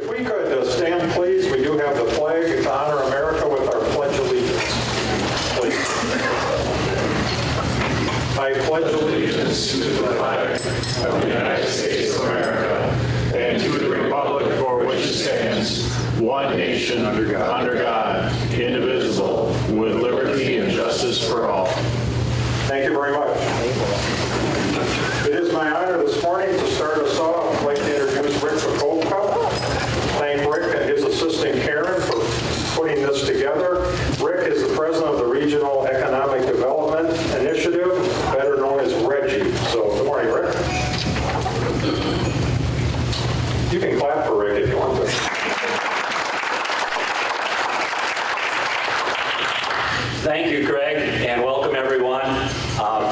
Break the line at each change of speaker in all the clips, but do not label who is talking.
If we could stand, please. We do have the flag to honor America with our Pledge of Allegiance. Please. I pledge allegiance to the flag of the United States of America and to the republic for which it stands, one nation under God, indivisible, with liberty and justice for all. Thank you very much. It is my honor this morning to start us off. I'd like to introduce Rick Pakolka. Thank Rick and his assistant Karen for putting this together. Rick is the president of the Regional Economic Development Initiative, better known as REGI. So, good morning, Rick. You can clap for Rick if you want to.
Thank you, Greg, and welcome everyone.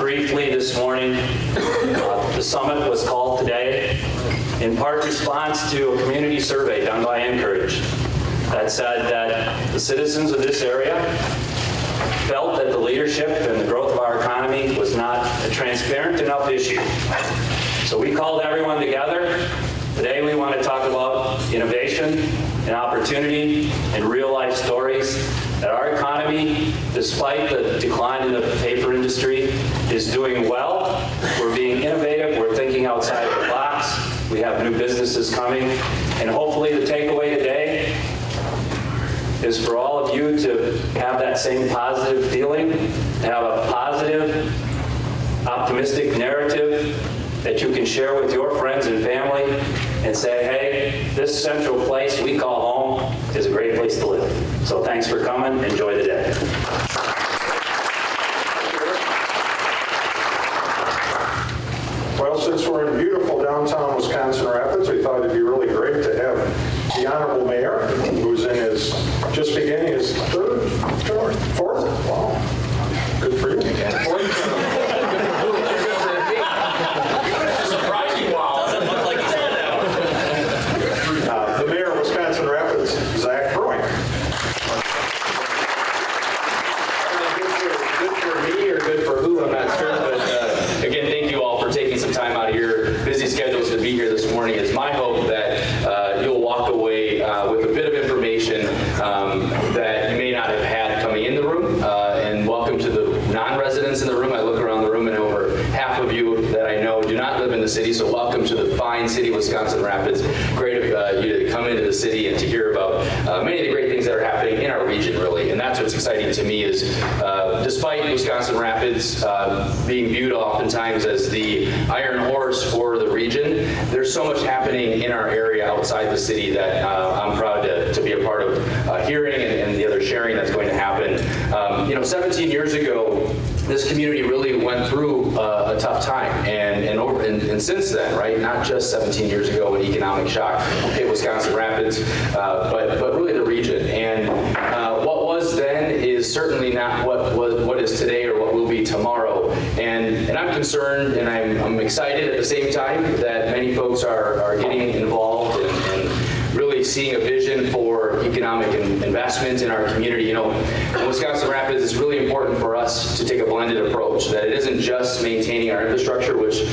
Briefly this morning, the summit was called today in part response to a community survey done by Encourage that said that the citizens of this area felt that the leadership and the growth of our economy was not a transparent enough issue. So we called everyone together. Today we want to talk about innovation and opportunity and real-life stories that our economy, despite the decline in the paper industry, is doing well. We're being innovative. We're thinking outside the box. We have new businesses coming. And hopefully the takeaway today is for all of you to have that same positive feeling, to have a positive, optimistic narrative that you can share with your friends and family and say, hey, this central place we call home is a great place to live. So thanks for coming. Enjoy the day.
Well, since we're in beautiful downtown Wisconsin Rapids, we thought it'd be really great to have the Honorable Mayor, who's in his, just beginning his third term, fourth? Wow. Good for you. Fourth term. The Mayor of Wisconsin Rapids, Zach Brewing.
Good for me or good for who, I'm not sure, but again, thank you all for taking some time out of your busy schedules to be here this morning. It's my hope that you'll walk away with a bit of information that you may not have had coming in the room, and welcome to the non-residents in the room. I look around the room and over half of you that I know do not live in the city, so welcome to the fine city of Wisconsin Rapids. Great of you to come into the city and to hear about many of the great things that are happening in our region, really. And that's what's exciting to me is despite Wisconsin Rapids being viewed oftentimes as the iron horse for the region, there's so much happening in our area outside the city that I'm proud to be a part of hearing and the other sharing that's going to happen. 17 years ago, this community really went through a tough time, and since then, right? Not just 17 years ago when economic shock hit Wisconsin Rapids, but really the region. And what was then is certainly not what is today or what will be tomorrow. And I'm concerned, and I'm excited at the same time that many folks are getting involved and really seeing a vision for economic investment in our community. In Wisconsin Rapids, it's really important for us to take a blended approach, that it isn't just maintaining our infrastructure, which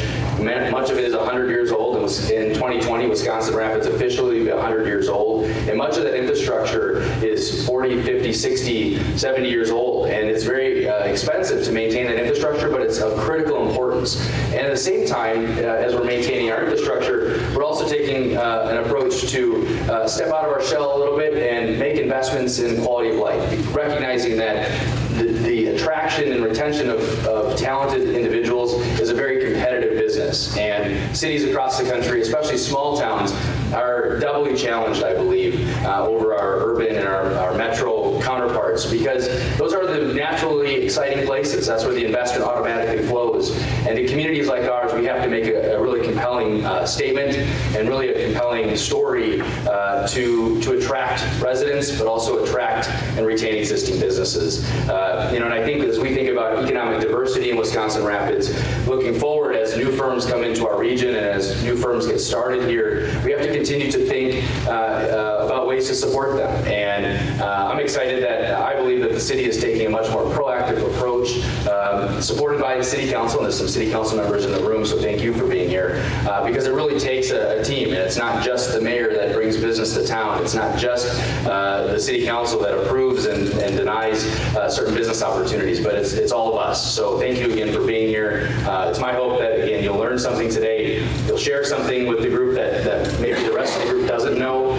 much of it is 100 years old. In 2020, Wisconsin Rapids officially will be 100 years old, and much of that infrastructure is 40, 50, 60, 70 years old, and it's very expensive to maintain that infrastructure, but it's of critical importance. And at the same time, as we're maintaining our infrastructure, we're also taking an approach to step out of our shell a little bit and make investments in quality of life, recognizing that the attraction and retention of talented individuals is a very competitive business. And cities across the country, especially small towns, are doubly challenged, I believe, over our urban and our metro counterparts, because those are the naturally exciting places. That's where the investment automatically flows. And in communities like ours, we have to make a really compelling statement and really a compelling story to attract residents, but also attract and retain existing businesses. And I think as we think about economic diversity in Wisconsin Rapids, looking forward as new firms come into our region and as new firms get started here, we have to continue to think about ways to support them. And I'm excited that I believe that the city is taking a much more proactive approach, supported by the city council, and there's some city council members in the room, so thank you for being here, because it really takes a team, and it's not just the mayor that brings business to town. It's not just the city council that approves and denies certain business opportunities, but it's all of us. So thank you again for being here. It's my hope that, again, you'll learn something today. You'll share something with the group that maybe the rest of the group doesn't know,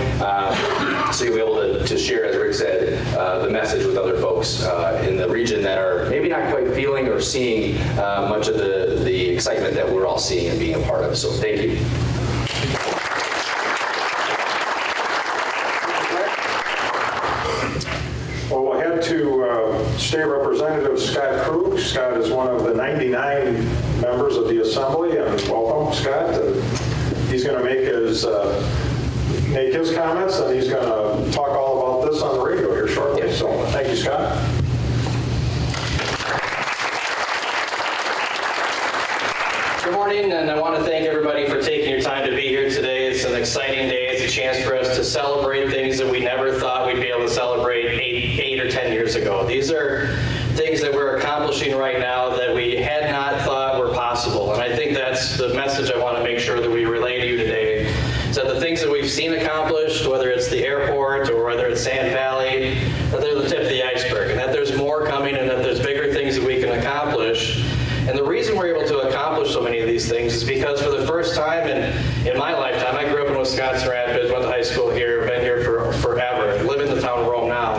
so you'll be able to share, as Rick said, the message with other folks in the region that are maybe not quite feeling or seeing much of the excitement that we're all seeing and being a part of. So thank you.
Well, we'll head to State Representative Scott Krug. Scott is one of the 99 members of the Assembly, and welcome, Scott. He's going to make his comments, and he's going to talk all about this on the radio here shortly. So thank you, Scott.
Good morning, and I want to thank everybody for taking your time to be here today. It's an exciting day. It's a chance for us to celebrate things that we never thought we'd be able to celebrate eight or 10 years ago. These are things that we're accomplishing right now that we had not thought were possible. And I think that's the message I want to make sure that we relay to you today. Is that the things that we've seen accomplished, whether it's the airport or whether it's Sand Valley, that they're the tip of the iceberg, and that there's more coming, and that there's bigger things that we can accomplish. And the reason we're able to accomplish so many of these things is because for the first time in my lifetime, I grew up in Wisconsin Rapids, went to high school here, been here for forever, live in the town of Rome now.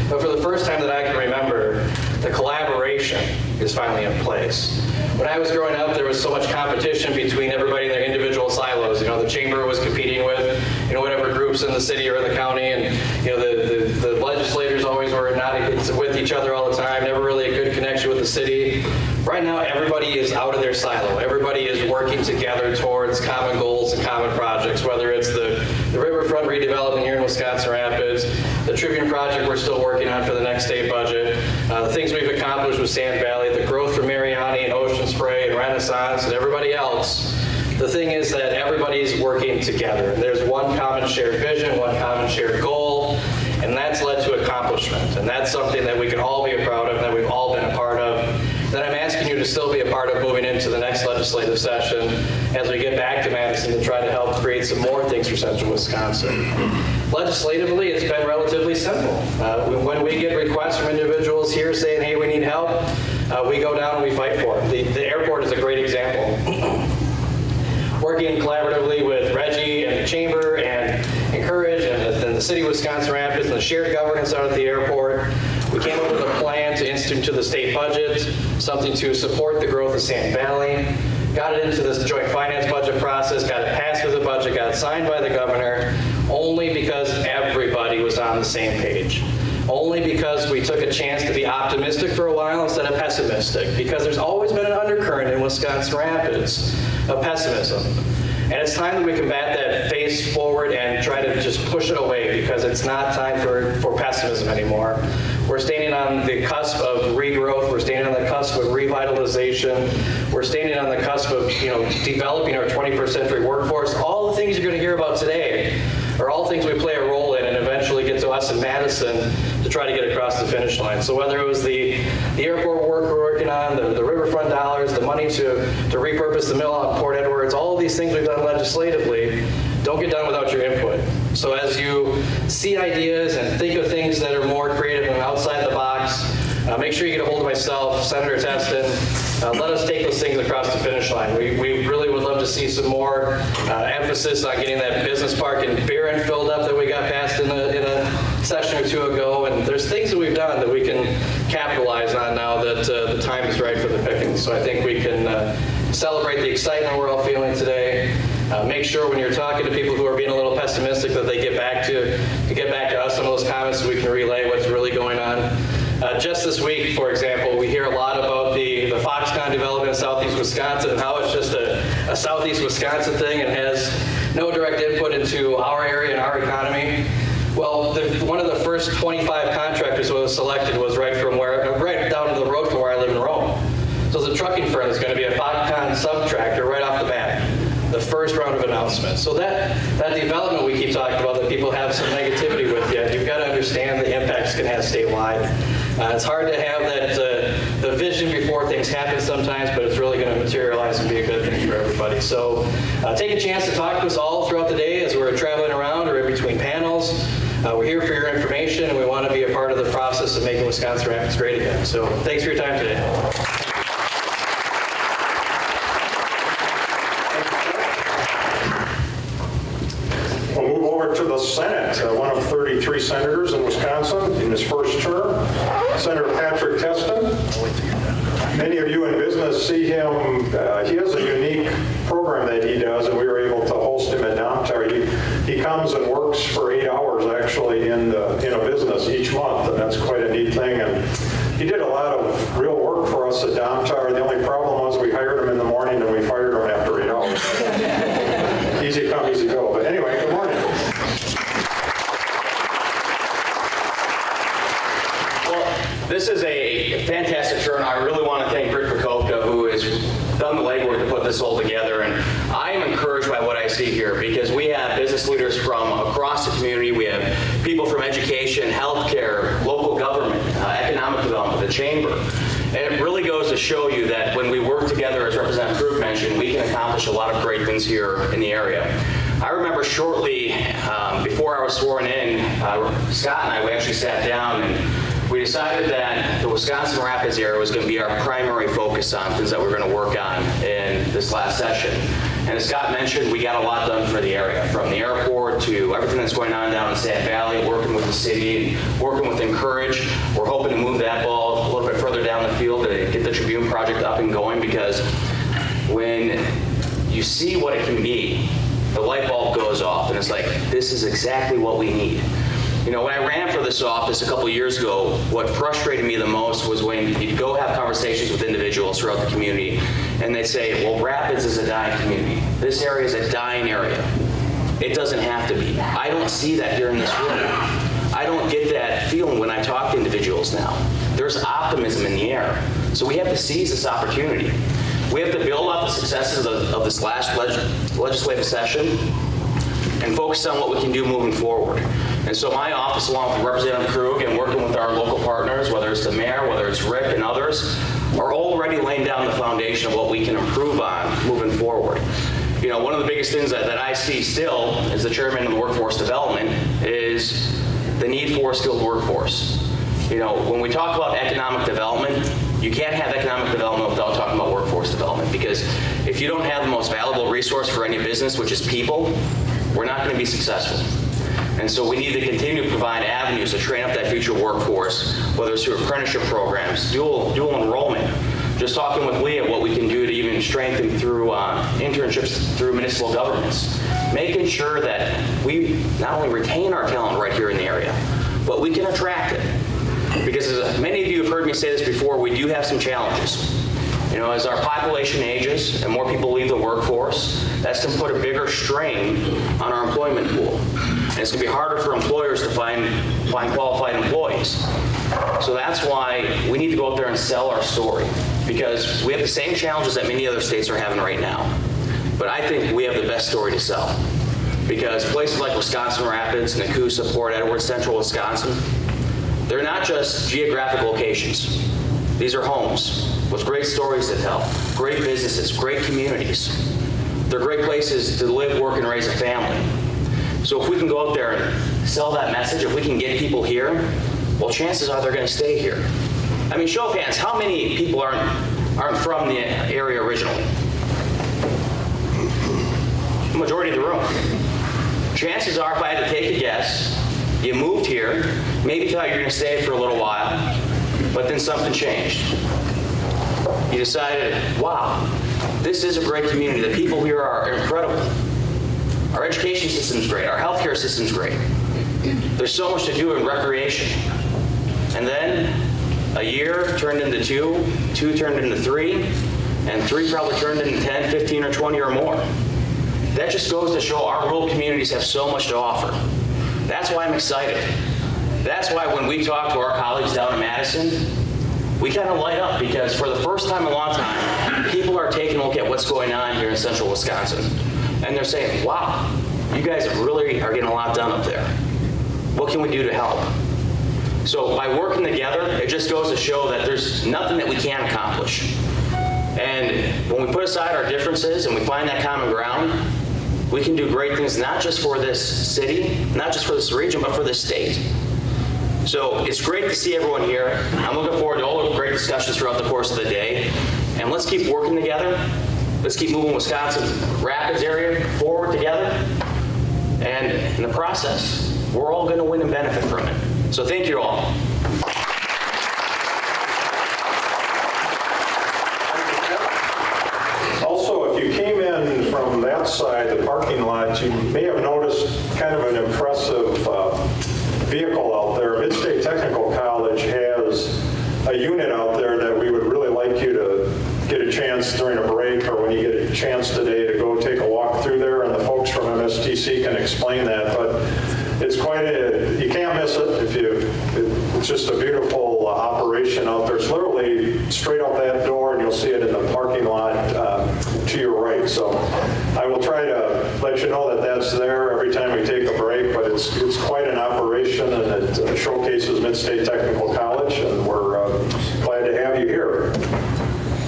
But for the first time that I can remember, the collaboration is finally in place. When I was growing up, there was so much competition between everybody in their individual silos. You know, the chamber was competing with, you know, whatever groups in the city or in the county, and, you know, the legislators always were not with each other all the time, never really a good connection with the city. Right now, everybody is out of their silo. Everybody is working together towards common goals and common projects, whether it's the riverfront redevelopment here in Wisconsin Rapids, the Tribune project we're still working on for the next state budget, the things we've accomplished with Sand Valley, the growth from Mariani and Ocean Spray and Renaissance and everybody else. The thing is that everybody's working together. There's one common shared vision, one common shared goal, and that's led to accomplishment. And that's something that we can all be proud of, that we've all been a part of, that I'm asking you to still be a part of moving into the next legislative session as we get back to Madison to try to help create some more things for Central Wisconsin. Legislatively, it's been relatively simple. When we get requests from individuals here saying, hey, we need help, we go down and we fight for it. The airport is a great example. Working collaboratively with Reggie and the Chamber and Encourage and the City of Wisconsin Rapids and the shared governance out at the airport, we came up with a plan to institute to the state budget, something to support the growth of Sand Valley, got it into this joint finance budget process, got it passed through the budget, got it signed by the governor, only because everybody was on the same page. Only because we took a chance to be optimistic for a while instead of pessimistic, because there's always been an undercurrent in Wisconsin Rapids of pessimism. And it's time that we combat that face forward and try to just push it away, because it's not time for pessimism anymore. We're standing on the cusp of regrowth. We're standing on the cusp of revitalization. We're standing on the cusp of, you know, developing our 21st century workforce. All the things you're going to hear about today are all things we play a role in and eventually get to us in Madison to try to get across the finish line. So whether it was the airport work we're working on, the riverfront dollars, the money to repurpose the mill out in Port Edwards, all of these things we've done legislatively, don't get done without your input. So as you see ideas and think of things that are more creative and outside the box, make sure you get a hold of myself, Senator Teston. Let us take those things across the finish line. We really would love to see some more emphasis on getting that business park in Barron filled up that we got passed in a session or two ago. And there's things that we've done that we can capitalize on now that the time is right for the picking. So I think we can celebrate the excitement we're all feeling today. Make sure when you're talking to people who are being a little pessimistic that they get back to us some of those comments so we can relay what's really going on. Just this week, for example, we hear a lot about the Foxconn development in southeast Wisconsin and how it's just a southeast Wisconsin thing and has no direct input into our area and our economy. Well, one of the first 25 contractors who was selected was right down the road from where I live in Rome. So the trucking firm is going to be a Foxconn subtractor right off the bat. The first round of announcements. So that development we keep talking about that people have some negativity with yet, you've got to understand the impact's Mexican has statewide. It's hard to have that the vision before things happen sometimes, but it's really going to materialize and be a good thing for everybody. So take a chance to talk to us all throughout the day as we're traveling around or in between panels. We're here for your information, and we want to be a part of the process of making Wisconsin Rapids great again. So thanks for your time today.
We'll move over to the Senate. One of 33 senators in Wisconsin in his first term, Senator Patrick Testin. Many of you in business see him. He has a unique program that he does, and we were able to host him at Domtar. He comes and works for 8 hours actually in a business each month, and that's quite a neat thing. And he did a lot of real work for us at Domtar. The only problem was we hired him in the morning and we fired him after 8 hours. Easy come, easy go. But anyway, good morning.
This is a fantastic turnout. I really want to thank Rick Prokovka, who has done the legwork to put this all together. And I am encouraged by what I see here because we have business leaders from across the community. We have people from education, healthcare, local government, economic development, the chamber. And it really goes to show you that when we work together, as Representative Krug mentioned, we can accomplish a lot of great things here in the area. I remember shortly before I was sworn in, Scott and I, we actually sat down and we decided that the Wisconsin Rapids area was going to be our primary focus on things that we're going to work on in this last session. And as Scott mentioned, we got a lot done for the area, from the airport to everything that's going on down in Sand Valley, working with the city, and working with Encourage. We're hoping to move that ball a little bit further down the field to get the Tribune project up and going, because when you see what it can be, the light bulb goes off, and it's like, this is exactly what we need. You know, when I ran for this office a couple of years ago, what frustrated me the most was when you'd go have conversations with individuals throughout the community, and they'd say, well, Rapids is a dying community. This area is a dying area. It doesn't have to be. I don't see that here in this room. I don't get that feeling when I talk to individuals now. There's optimism in the air. So we have to seize this opportunity. We have to build off the successes of this last legislative session and focus on what we can do moving forward. And so my office, along with Representative Krug and working with our local partners, whether it's the mayor, whether it's Rick and others, are already laying down the foundation of what we can improve on moving forward. You know, one of the biggest things that I see still as the chairman of the workforce development is the need for a skilled workforce. You know, when we talk about economic development, you can't have economic development without talking about workforce development, because if you don't have the most valuable resource for any business, which is people, we're not going to be successful. And so we need to continue to provide avenues to train up that future workforce, whether it's through apprenticeship programs, dual enrollment, just talking with Leah what we can do to even strengthen through internships through municipal governments, making sure that we not only retain our talent right here in the area, but we can attract it. Because as many of you have heard me say this before, we do have some challenges. You know, as our population ages and more people leave the workforce, that's going to put a bigger strain on our employment pool. And it's going to be harder for employers to find qualified employees. So that's why we need to go out there and sell our story, because we have the same challenges that many other states are having right now. But I think we have the best story to sell, because places like Wisconsin Rapids, Nakusa, Port Edward, Central Wisconsin, they're not just geographic locations. These are homes with great stories to tell, great businesses, great communities. They're great places to live, work, and raise a family. So if we can go out there and sell that message, if we can get people here, well, chances are they're going to stay here. I mean, show of hands, how many people aren't from the area originally? The majority of the room. Chances are, if I had to take a guess, you moved here, maybe thought you were going to stay for a little while, but then something changed. You decided, wow, this is a great community. The people here are incredible. Our education system's great. Our healthcare system's great. There's so much to do in recreation. And then a year turned into 2, 2 turned into 3, and 3 probably turned into 10, 15, or 20 or more. That just goes to show our rural communities have so much to offer. That's why I'm excited. That's why when we talk to our colleagues down in Madison, we kind of light up, because for the first time in a long time, people are taking a look at what's going on here in central Wisconsin. And they're saying, wow, you guys really are getting a lot done up there. What can we do to help?
So by working together, it just goes to show that there's nothing that we can't accomplish. And when we put aside our differences and we find that common ground, we can do great things, not just for this city, not just for this region, but for this state. So it's great to see everyone here. I'm looking forward to all the great discussions throughout the course of the day. And let's keep working together. Let's keep moving Wisconsin Rapids area forward together. And in the process, we're all going to win and benefit from it. So thank you all.
Also, if you came in from that side, the parking lot, you may have noticed kind of an impressive vehicle out there. Mid-State Technical College has a unit out there that we would really like you to get a chance during a break or when you get a chance today to go take a walk through there, and the folks from MSTC can explain that. But it's you can't miss it. It's just a beautiful operation out there. It's literally straight out that door, and you'll see it in the parking lot to your right. So I will try to let you know that that's there every time we take a break, but it's quite an operation, and it showcases Mid-State Technical College, and we're glad to have you here.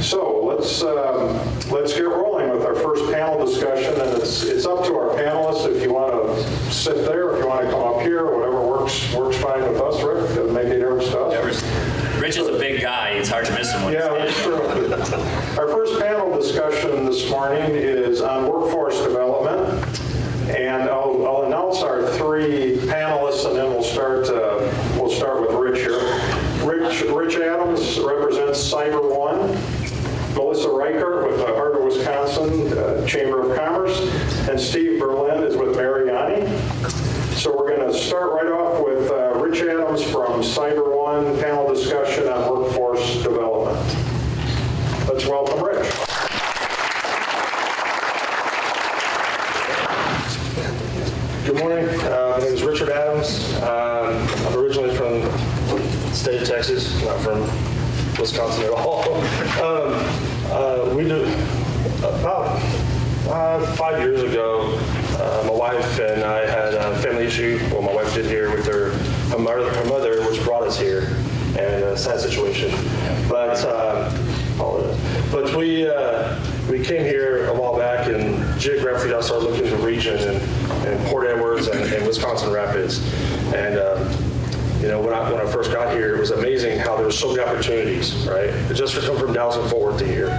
So let's get rolling with our first panel discussion, and it's up to our panelists if you want to sit there, if you want to come up here, whatever works fine with us. Rick, doesn't make any difference to us.
Rich is a big guy. It's hard to miss him when he's
Yeah, that's true. Our first panel discussion this morning is on workforce development, and I'll announce our three panelists, and then we'll start with Rich here. Rich Adams represents Cyber One. Melissa Reichert with the Heart of Wisconsin Chamber of Commerce, and Steve Berlin is with Mariani. So we're going to start right off with Rich Adams from Cyber One, panel discussion on workforce development. Let's welcome Rich.
Good morning. My name is Richard Adams. I'm originally from the state of Texas, not from Wisconsin at all. We do about 5 years ago. My wife and I had a family issue. Well, my wife did here with her mother, which brought us here, and a sad situation. But we came here a while back, and geographically I started looking at the region and Port Edwards and Wisconsin Rapids. And when I first got here, it was amazing how there were so many opportunities, right? Just for coming from Dallas and Fort Worth to here.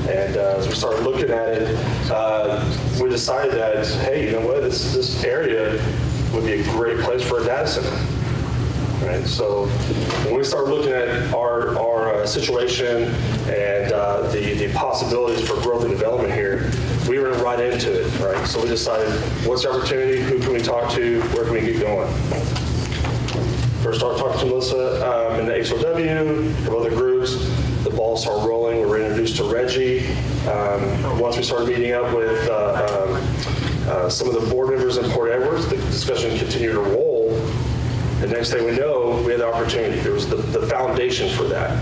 And as we started looking at it, we decided that, hey, you know what, this area would be a great place for a data center. Right? So when we started looking at our situation and the possibilities for growth and development here, we were right into it, right? So we decided, what's the opportunity? Who can we talk to? Where can we get going? First started talking to Melissa in the HOW, of other groups. The ball started rolling. We were introduced to Reggie. Once we started meeting up with some of the board members in Port Edwards, the discussion continued to roll. The next thing we know, we had the opportunity. There was the foundation for that,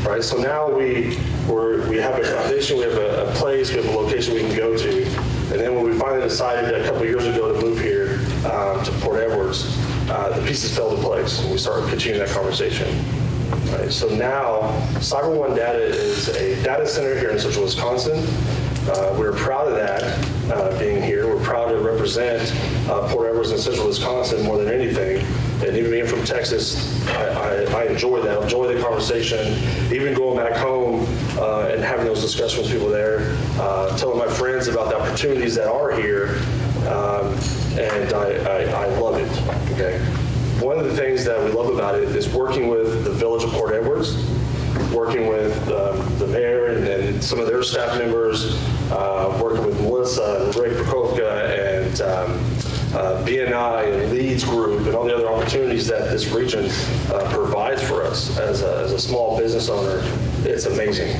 right? So now we have a foundation, we have a place, we have a location we can go to. And then when we finally decided a couple of years ago to move here to Port Edwards, the pieces fell into place, and we started continuing that conversation. Right? So now, Cyber One Data is a data center here in central Wisconsin. We're proud of that, being here. We're proud to represent Port Edwards and central Wisconsin more than anything. And even being from Texas, I enjoy that. I enjoy the conversation. Even going back home and having those discussions with people there, telling my friends about the opportunities that are here, and I love it. Okay. One of the things that we love about it is working with the Village of Port Edwards, working with the mayor and some of their staff members, working with Melissa and Ray Prokofka and BNI and Leeds Group and all the other opportunities that this region provides for us as a small business owner. It's amazing.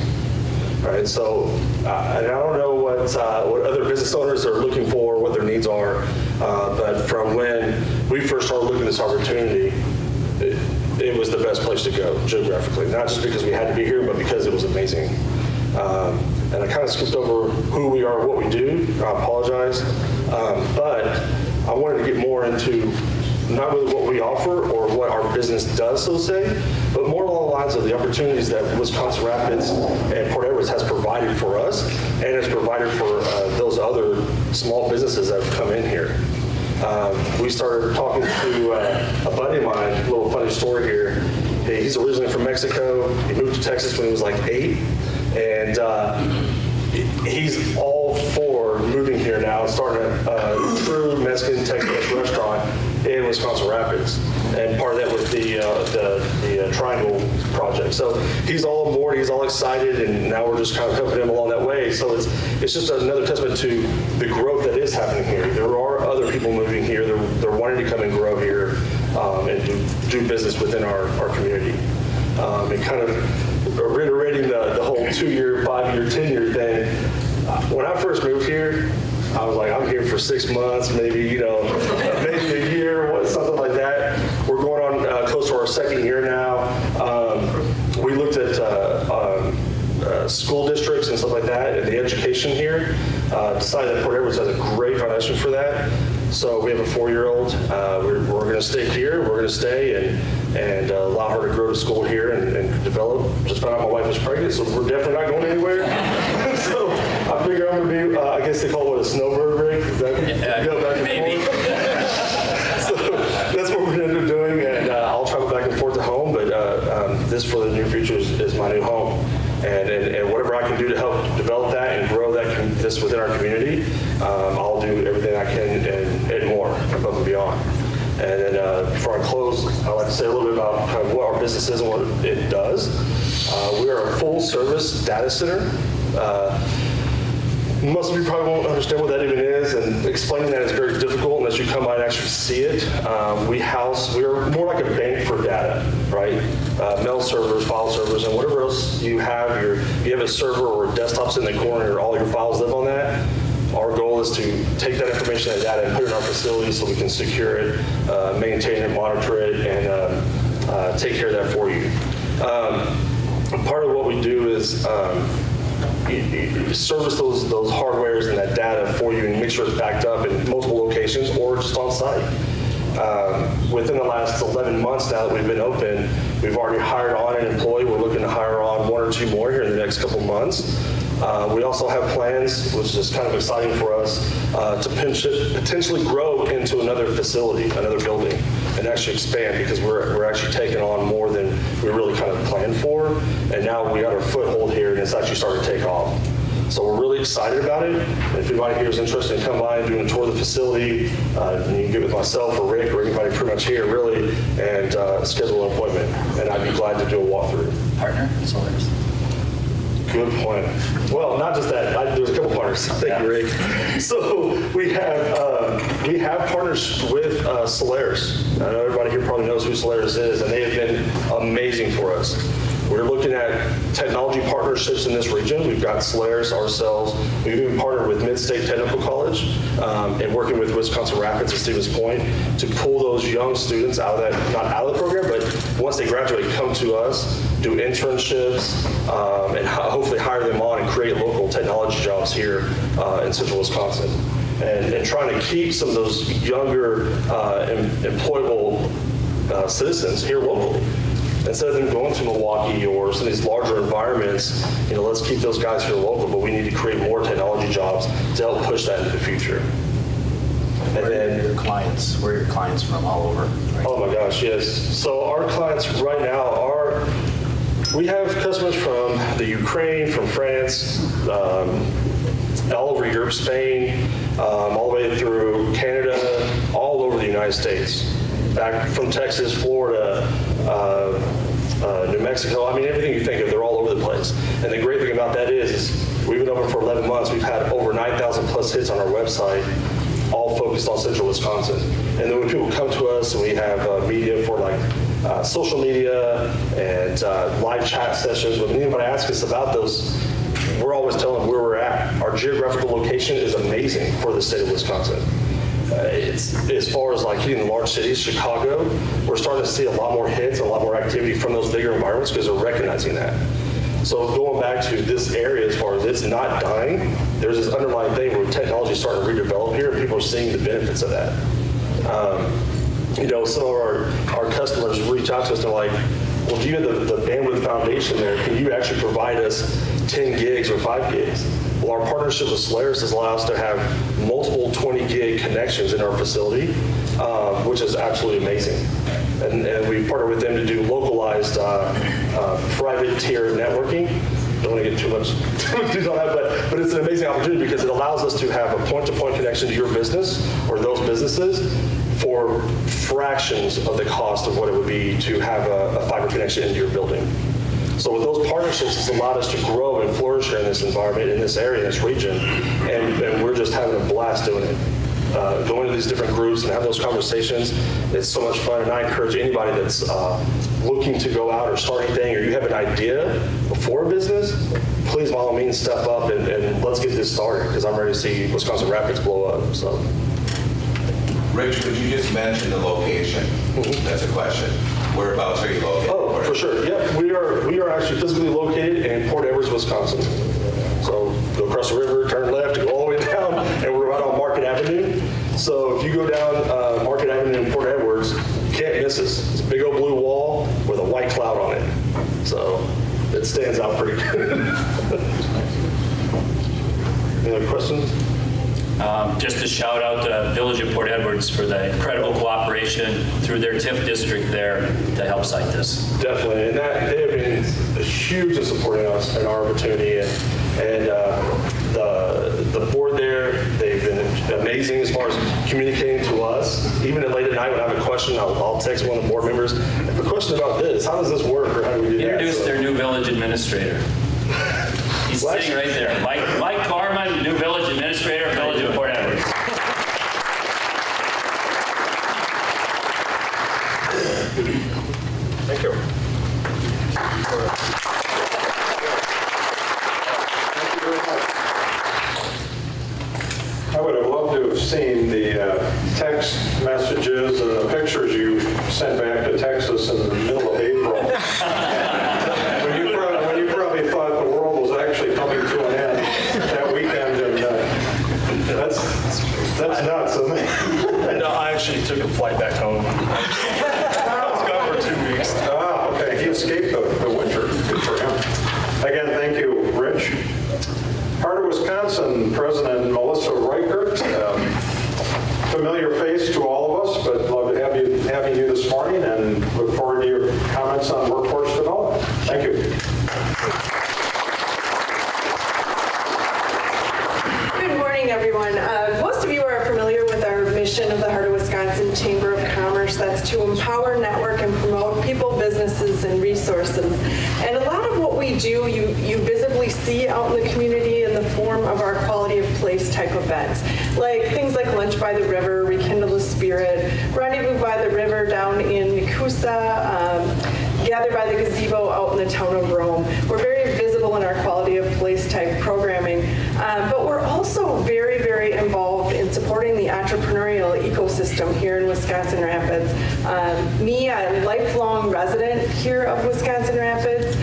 Right, so and I don't know what other business owners are looking for, what their needs are, but from when we first started looking at this opportunity, it was the best place to go geographically, not just because we had to be here, but because it was amazing. And I kind of skipped over who we are, what we do. I apologize, but I wanted to get more into not really what we offer or what our business does, so to say, but more along the lines of the opportunities that Wisconsin Rapids and Port Edwards has provided for us and has provided for those other small businesses that have come in here. We started talking to a buddy of mine, a little funny story here. He's originally from Mexico. He moved to Texas when he was like 8, and he's all for moving here now and starting a true Mexican Tex-Mex restaurant in Wisconsin Rapids, and part of that was the Triangle project. So he's all on board, he's all excited, and now we're just kind of helping him along that way. So it's just another testament to the growth that is happening here. There are other people moving here. They're wanting to come and grow here and do business within our community. And kind of reiterating the whole 2-year, 5-year, 10-year thing. When I first moved here, I was like, I'm here for 6 months, maybe, maybe a year, something like that. We're going on close to our 2nd year now. We looked at school districts and stuff like that, and the education here. Decided that Port Edwards has a great foundation for that. So we have a 4-year-old. We're going to stay here. We're going to stay and allow her to grow to school here and develop. Just found out my wife was pregnant, so we're definitely not going anywhere. So I figure I'm going to be, I guess they call it a snowbird rig. Is that go back and
maybe.
forth? So that's what we're going to end up doing, and I'll travel back and forth to home, but this for the near future is my new home. And whatever I can do to help develop that and grow this within our community, I'll do everything I can and more above and beyond. And then before I close, I'd like to say a little bit about kind of what our business is and what it does. We are a full-service data center. Most of you probably won't understand what that even is, and explaining that is very difficult unless you come by and actually see it. We're more like a bank for data, right? Mail servers, file servers, and whatever else you have. You have a server or desktops in the corner, all your files live on that. Our goal is to take that information, that data, and put it in our facility so we can secure it, maintain it, monitor it, and take care of that for you. Part of what we do is service those hardwares and that data for you and make sure it's backed up in multiple locations or just on site. Within the last 11 months now that we've been open, we've already hired on an employee. We're looking to hire on 1 or 2 more here in the next couple months. We also have plans, which is kind of exciting for us, to potentially grow into another facility, another building, and actually expand, because we're actually taking on more than we really kind of planned for. And now we got our foothold here, and it's actually starting to take off. So we're really excited about it. And if anybody here is interested in come by and doing a tour of the facility, you can get with myself or Rick or anybody pretty much here, really, and schedule an appointment. And I'd be glad to do a walkthrough.
Partner, Solaris.
Good point. Well, not just that. There's a couple partners. Thank you, Rick. So we have partners with Solaris. I know everybody here probably knows who Solaris is, and they have been amazing for us. We're looking at technology partnerships in this region. We've got Solaris ourselves. We've even partnered with Mid-State Technical College and working with Wisconsin Rapids at Stevens Point to pull those young students out of that, not out of the program, but once they graduate, come to us, do internships, and hopefully hire them on and create local technology jobs here in central Wisconsin. And trying to keep some of those younger employable citizens here locally. Instead of them going to Milwaukee or some of these larger environments, let's keep those guys here local, but we need to create more technology jobs to help push that into the future. And then,
Where are your clients from all over? Right?
oh my gosh, yes. So our clients right now we have customers from the Ukraine, from France, all over Europe, Spain, all the way through Canada, all over the United States. Back from Texas, Florida, New Mexico. I mean, everything you think of, they're all over the place. And the great thing about that is we've been open for 11 months. We've had over 9,000 plus hits on our website, all focused on central Wisconsin. And then when people come to us and we have media for social media and live chat sessions, when anybody asks us about those, we're always telling them where we're at. Our geographical location is amazing for the state of Wisconsin. It's as far as hitting the large cities, Chicago, we're starting to see a lot more hits, a lot more activity from those bigger environments because they're recognizing that. So going back to this area, as far as it's not dying, there's this underlying thing where technology is starting to redevelop here, and people are seeing the benefits of that. some of our customers reach out to us, they're like, well, do you have the bandwidth foundation there? Can you actually provide us 10 gigs or 5 gigs? Well, our partnership with Solaris has allowed us to have multiple 20 gig connections in our facility, which is absolutely amazing. And we partnered with them to do localized private tier networking. Don't want to get too much detail on that, but it's an amazing opportunity because it allows us to have a point-to-point connection to your business or those businesses for fractions of the cost of what it would be to have a fiber connection into your building. So with those partnerships, it's allowed us to grow and flourish in this environment, in this area, in this region, and we're just having a blast doing it. Going to these different groups and have those conversations, it's so much fun, and I encourage anybody that's looking to go out or start anything, or you have an idea for a business, please by all means step up and let's get this started, because I'm ready to see Wisconsin Rapids blow up. So,
Rich, could you just mention the location? That's a question. Whereabouts are you located?
oh, for sure. Yep, we are actually physically located in Port Edwards, Wisconsin. So go across the river, turn left, go all the way down, and we're right on Market Avenue. So if you go down Market Avenue in Port Edwards, you can't miss us. It's a big old blue wall with a white cloud on it. So it stands out pretty good. Any other questions?
Just a shout out to Village of Port Edwards for the incredible cooperation through their TIF district there to help site this.
Definitely, and they have been huge in supporting us and our opportunity, and the board there, they've been amazing as far as communicating to us. Even late at night when I have a question, I'll text one of the board members, I have a question about this, how does this work, or how do we do that?
Introduce their new village administrator. He's sitting right there. Mike Carman, new village administrator, Village of Port Edwards.
Thank you. I would have loved to have seen the text messages and the pictures you sent back to Texas in the middle of April. when you probably thought the world was actually coming to an end that weekend, and that's nuts, isn't it?
No, I actually took a flight back home. I was gone for 2 weeks.
Ah, okay, he escaped the winter. Good for him. Again, thank you, Rich. Heart of Wisconsin President Melissa Reichert, familiar face to all of us, but love to having you this morning, and look forward to your comments on workforce development. Thank you.
Good morning, everyone. Most of you are familiar with our mission of the Heart of Wisconsin Chamber of Commerce. That's to empower, network, and promote people, businesses, and resources. And a lot of what we do, you visibly see out in the community in the form of our quality of place type events, like things like Lunch by the River, Rekindle the Spirit, Rendezvous by the River down in Nakusa, Gather by the Gazebo out in the town of Rome. We're very visible in our quality of place type programming, but we're also very, very involved in supporting the entrepreneurial ecosystem here in Wisconsin Rapids. Me, a lifelong resident here of Wisconsin Rapids,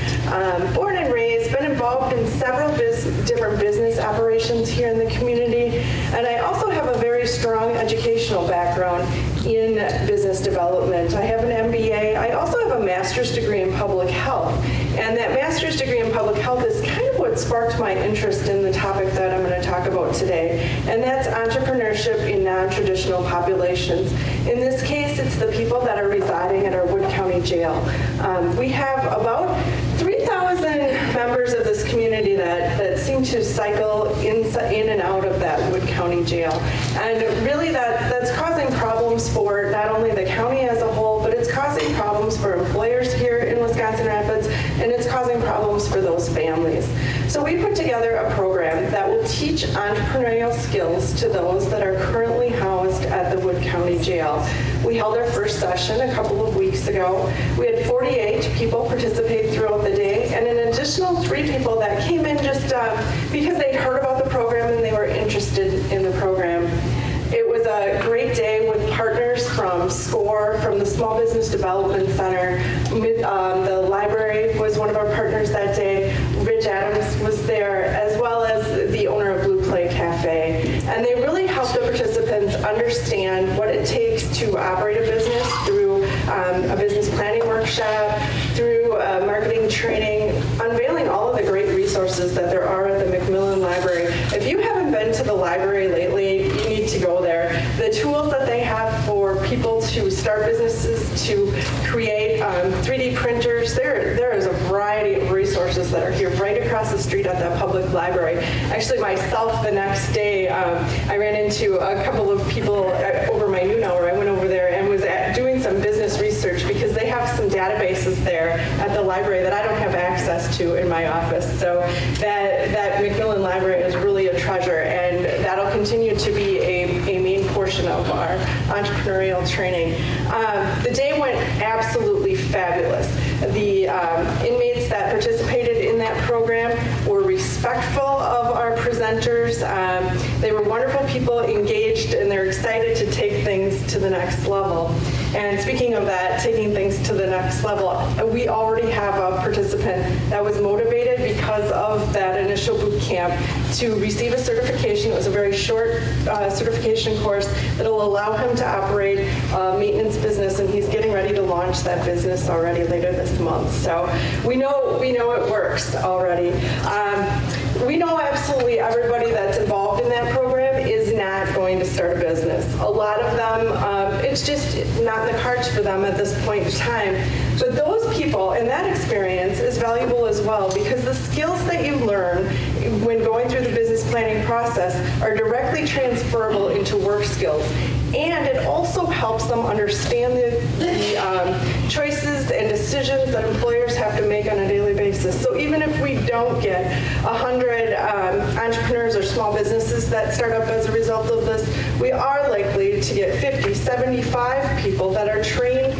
born and raised, been involved in several different business operations here in the community, and I also have a very strong educational background in business development. I have an MBA. I also have a master's degree in public health, and that master's degree in public health is kind of what sparked my interest in the topic that I'm going to talk about today, and that's entrepreneurship in non-traditional populations. In this case, it's the people that are residing at our Wood County Jail. We have about 3,000 members of this community that seem to cycle in and out of that Wood County Jail, and really that's causing problems for not only the county as a whole, but it's causing problems for employers here in Wisconsin Rapids, and it's causing problems for those families. So we put together a program that will teach entrepreneurial skills to those that are currently housed at the Wood County Jail. We held our first session a couple of weeks ago. We had 48 people participate throughout the day, and an additional 3 people that came in just because they'd heard about the program and they were interested in the program. It was a great day with partners from SCORE, from the Small Business Development Center. The library was one of our partners that day. Rich Adams was there, as well as the owner of Blue Play Cafe. And they really helped the participants understand what it takes takes to operate a business through a business planning workshop, through marketing training, unveiling all of the great resources that there are at the Macmillan Library. If you haven't been to the library lately, you need to go there. The tools that they have for people to start businesses, to create 3D printers, there is a variety of resources that are here right across the street at that public library. Actually, myself, the next day, I ran into a couple of people over my noon hour. I went over there and was doing some business research because they have some databases there at the library that I don't have access to in my office. So that Macmillan Library is really a treasure, and that'll continue to be a main portion of our entrepreneurial training. The day went absolutely fabulous. The inmates that participated in that program were respectful of our presenters. They were wonderful people, engaged, and they're excited to take things to the next level. And speaking of that, taking things to the next level, we already have a participant that was motivated because of that initial boot camp to receive a certification. It was a very short certification course that'll allow him to operate a maintenance business, and he's getting ready to launch that business already later this month. So we know it works already. We know absolutely everybody that's involved in that program is not going to start a business. A lot of them, it's just not in the cards for them at this point in time. But those people and that experience is valuable as well, because the skills that you learn when going through the business planning process are directly transferable into work skills. And it also helps them understand the choices and decisions that employers have to make on a daily basis. So even if we don't get 100 entrepreneurs or small businesses that start up as a result of this, we are likely to get 50, 75 people that are trained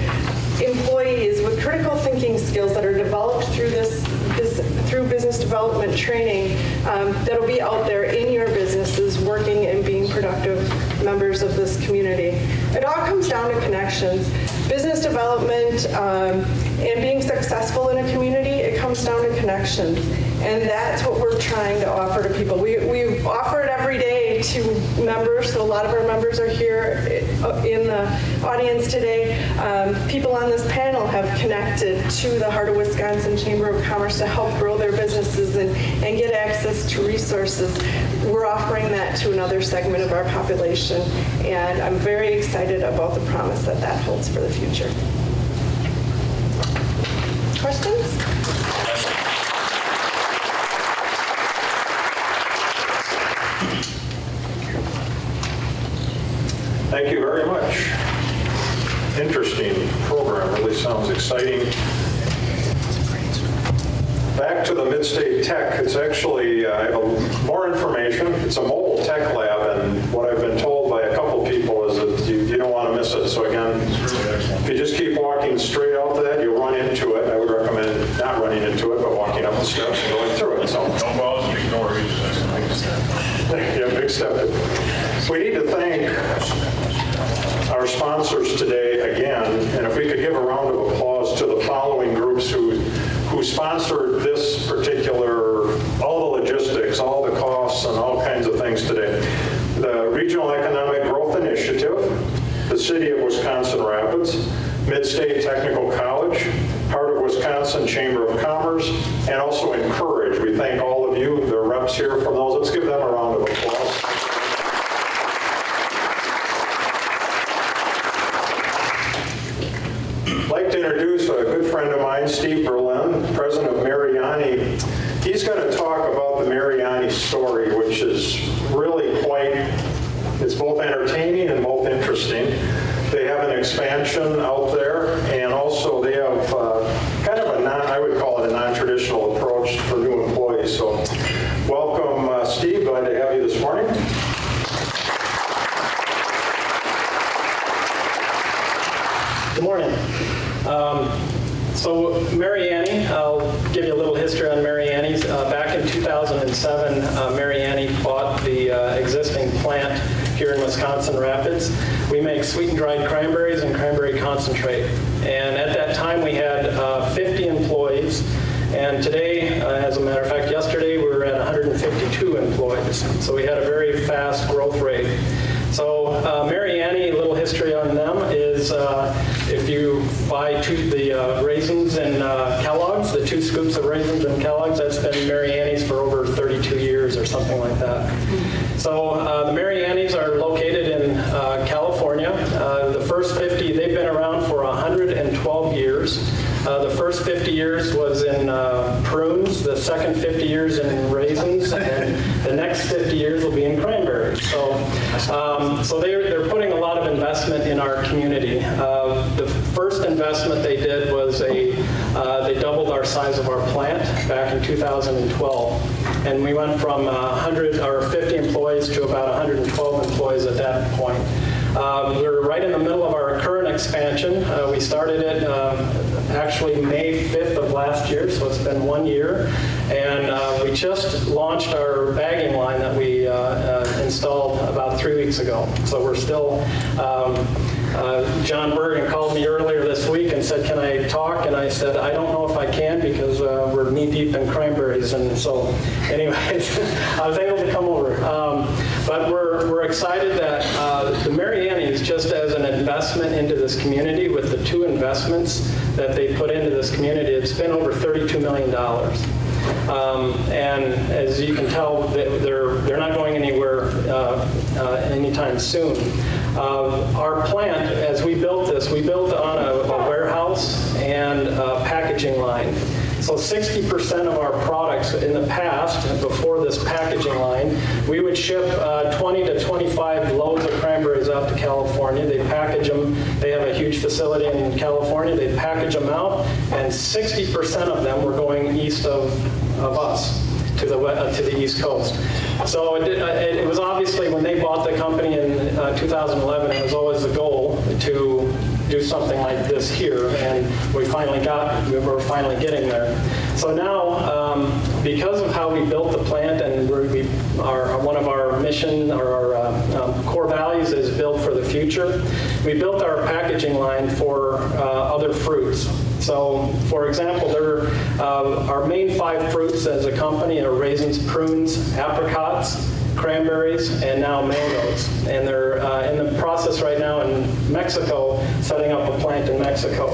employees with critical thinking skills that are developed through through business development training that'll be out there in your businesses working and being productive members of this community. It all comes down to connections. Business development and being successful in a community, it comes down to connections. And that's what we're trying to offer to people. We offer it every day to members, so a lot of our members are here in the audience today. People on this panel have connected to the Heart of Wisconsin Chamber of Commerce to help grow their businesses and get access to resources. We're offering that to another segment of our population, and I'm very excited about the promise that that holds for the future. Questions?
Thank you very much. Interesting program, really sounds exciting. Back to the Midstate Tech, it's actually, I have more information. It's a mobile tech lab, and what I've been told by a couple people is that you don't want to miss it. So again, if you just keep walking straight out to that, you'll run into it. I would recommend not running into it, but walking up the steps and going through it. So,
Don't bother me, ignore it.
yeah, big step. We need to thank our sponsors today again, and if we could give a round of applause to the following groups who sponsored this particular, all the logistics, all the costs, and all kinds of things today. The Regional Economic Growth Initiative, the City of Wisconsin Rapids, Midstate Technical College, Heart of Wisconsin Chamber of Commerce, and also Encourage. We thank all of you, the reps here from those. Let's give them a round of applause. I'd like to introduce a good friend of mine, Steve Berlin, president of Mariani. He's going to talk about the Mariani story, which is really quite, it's both entertaining and both interesting. They have an expansion out there, and also they have kind of I would call it a non-traditional approach for new employees. So welcome, Steve. Glad to have you this morning.
Good morning. So Mariani, I'll give you a little history on Mariani's. Back in 2007, Mariani bought the existing plant here in Wisconsin Rapids. We make sweet and dried cranberries and cranberry concentrate. And at that time we had 50 employees. And today, as a matter of fact, yesterday we were at 152 employees. So we had a very fast growth rate. So Mariani, a little history on them. is if you buy the raisins and Kellogg's, the 2 scoops of raisins and Kellogg's, that's been Mary Annie's for over 32 years or something like that. So the Mary Annie's are located in California. The first 50, they've been around for 112 years. The first 50 years was in prunes, the second 50 years in raisins, and the next 50 years will be in cranberries. So they're putting a lot of investment in our community. The first investment they did was they doubled our size of our plant back in 2012. And we went from 100 or 50 employees to about 112 employees at that point. We're right in the middle of our current expansion. We started it actually May 5th of last year, so it's been 1 year. And we just launched our bagging line that we installed about 3 weeks ago. So we're still, John Bergen called me earlier this week and said, can I talk? And I said, I don't know if I can because we're knee-deep in cranberries. And so anyways, I was able to come over. But we're excited that the Mary Annie's, just as an investment into this community, with the 2 investments that they put into this community, it's been over $32 million. And as you can tell, they're not going anywhere anytime soon. Our plant, as we built this, we built on a warehouse and a packaging line. So 60% of our products in the past, before this packaging line, we would ship 20 to 25 loads of cranberries out to California. They package them. They have a huge facility in California. They package them out, and 60% of them were going east of us to the East Coast. So it was obviously, when they bought the company in 2011, it was always the goal to do something like this here, and we're finally getting there. So now, because of how we built the plant, and one of our mission or our core values is build for the future, we built our packaging line for other fruits. So, for example, our main 5 fruits as a company are raisins, prunes, apricots, cranberries, and now mangoes. And they're in the process right now in Mexico, setting up a plant in Mexico.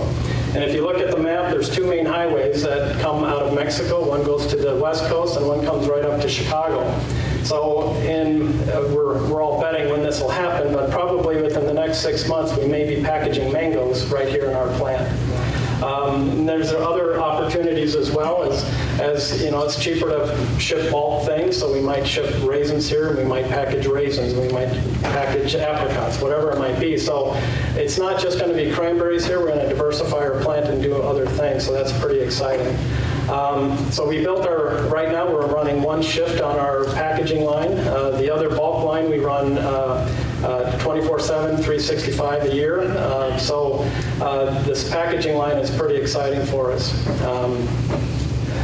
And if you look at the map, there's 2 main highways that come out of Mexico. One goes to the west coast and one comes right up to Chicago. So we're all betting when this will happen, but probably within the next 6 months, we may be packaging mangoes right here in our plant. And there's other opportunities as well, as you know, it's cheaper to ship bulk things, so we might ship raisins here, and we might package raisins, we might package apricots, whatever it might be. So it's not just going to be cranberries here, we're going to diversify our plant and do other things, so that's pretty exciting. So we built right now we're running 1 shift on our packaging line. The other bulk line we run 24/7, 365 a year. So this packaging line is pretty exciting for us.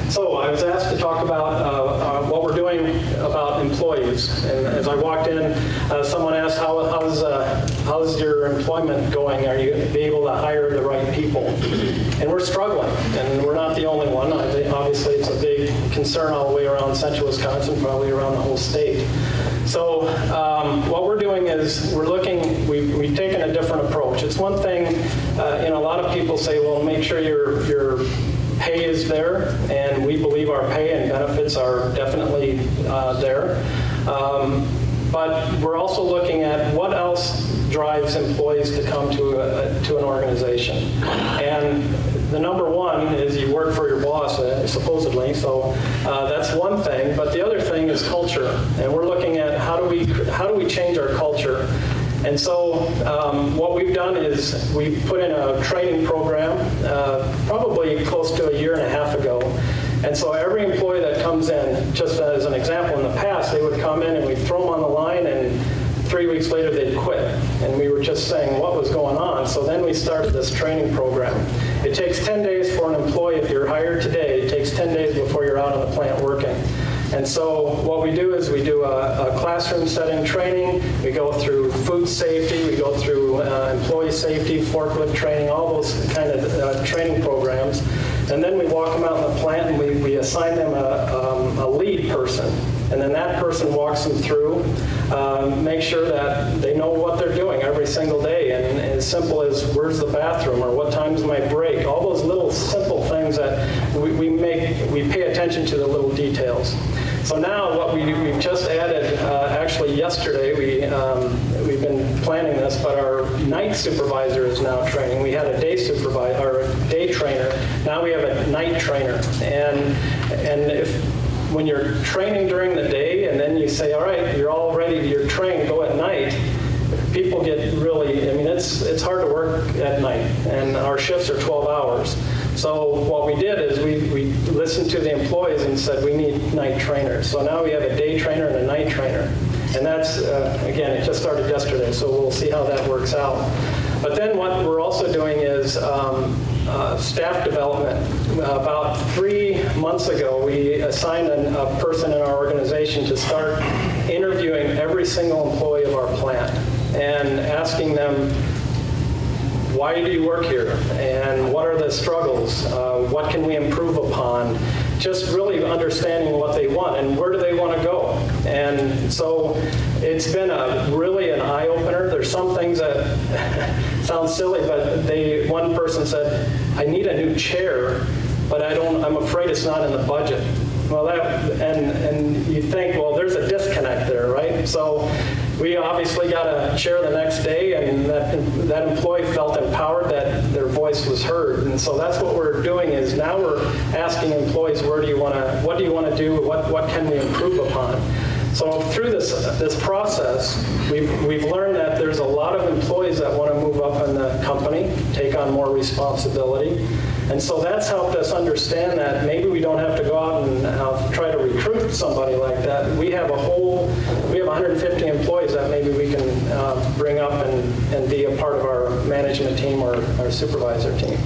So I was asked to talk about what we're doing about employees. And as I walked in, someone asked, how's your employment going? Are you be able to hire the right people? And we're struggling, and we're not the only one. Obviously, it's a big concern all the way around central Wisconsin, probably around the whole state. So what we're doing is we've taken a different approach. It's one thing, a lot of people say, well, make sure your pay is there, and we believe our pay and benefits are definitely there. But we're also looking at what else drives employees to come to an organization. And the number one is you work for your boss, supposedly, so that's one thing. But the other thing is culture, and we're looking at how do we change our culture. And so what we've done is we've put in a training program probably close to 1.5 years ago. And so every employee that comes in, just as an example, in the past, they would come in and we'd throw them on the line, and 3 weeks later they'd quit. And we were just saying what was going on. So then we started this training program. It takes 10 days for an employee, if you're hired today, it takes 10 days before you're out on the plant working. And so what we do is we do a classroom setting training, we go through food safety, we go through employee safety, forklift training, all those kind of training programs. And then we walk them out in the plant and we assign them a lead person, and then that person walks them through, make sure that they know what they're doing every single day, and as simple as where's the bathroom or what time's my break, all those little simple things that we pay attention to the little details. So now what we've just added, actually yesterday, we've been planning this, but our night supervisor is now training. We had a day supervisor, or a day trainer. Now we have a night trainer. And when you're training during the day and then you say, all right, you're all ready, you're trained, go at night, people get really, I mean, it's hard to work at night, and our shifts are 12 hours. So what we did is we listened to the employees and said we need night trainers. So now we have a day trainer and a night trainer. And that's, again, it just started yesterday, so we'll see how that works out. But then what we're also doing is staff development. About 3 months ago, we assigned a person in our organization to start interviewing every single employee of our plant and asking them, why do you work here? And what are the struggles? What can we improve upon? Just really understanding what they want and where do they want to go. And so it's been really an eye-opener. There's some things that sound silly, but one person said, I need a new chair, but I'm afraid it's not in the budget. Well, and you think, well, there's a disconnect there, right? So we obviously got a chair the next day, and that employee felt empowered that their voice was heard. And so that's what we're doing is now we're asking employees, what do you want to do? What can we improve upon? So through this process, we've learned that there's a lot of employees that want to move up in the company, take on more responsibility. And so that's helped us understand that maybe we don't have to go out and try to recruit somebody like that. We have 150 employees that maybe we can bring up and be a part of our management team or our supervisor team.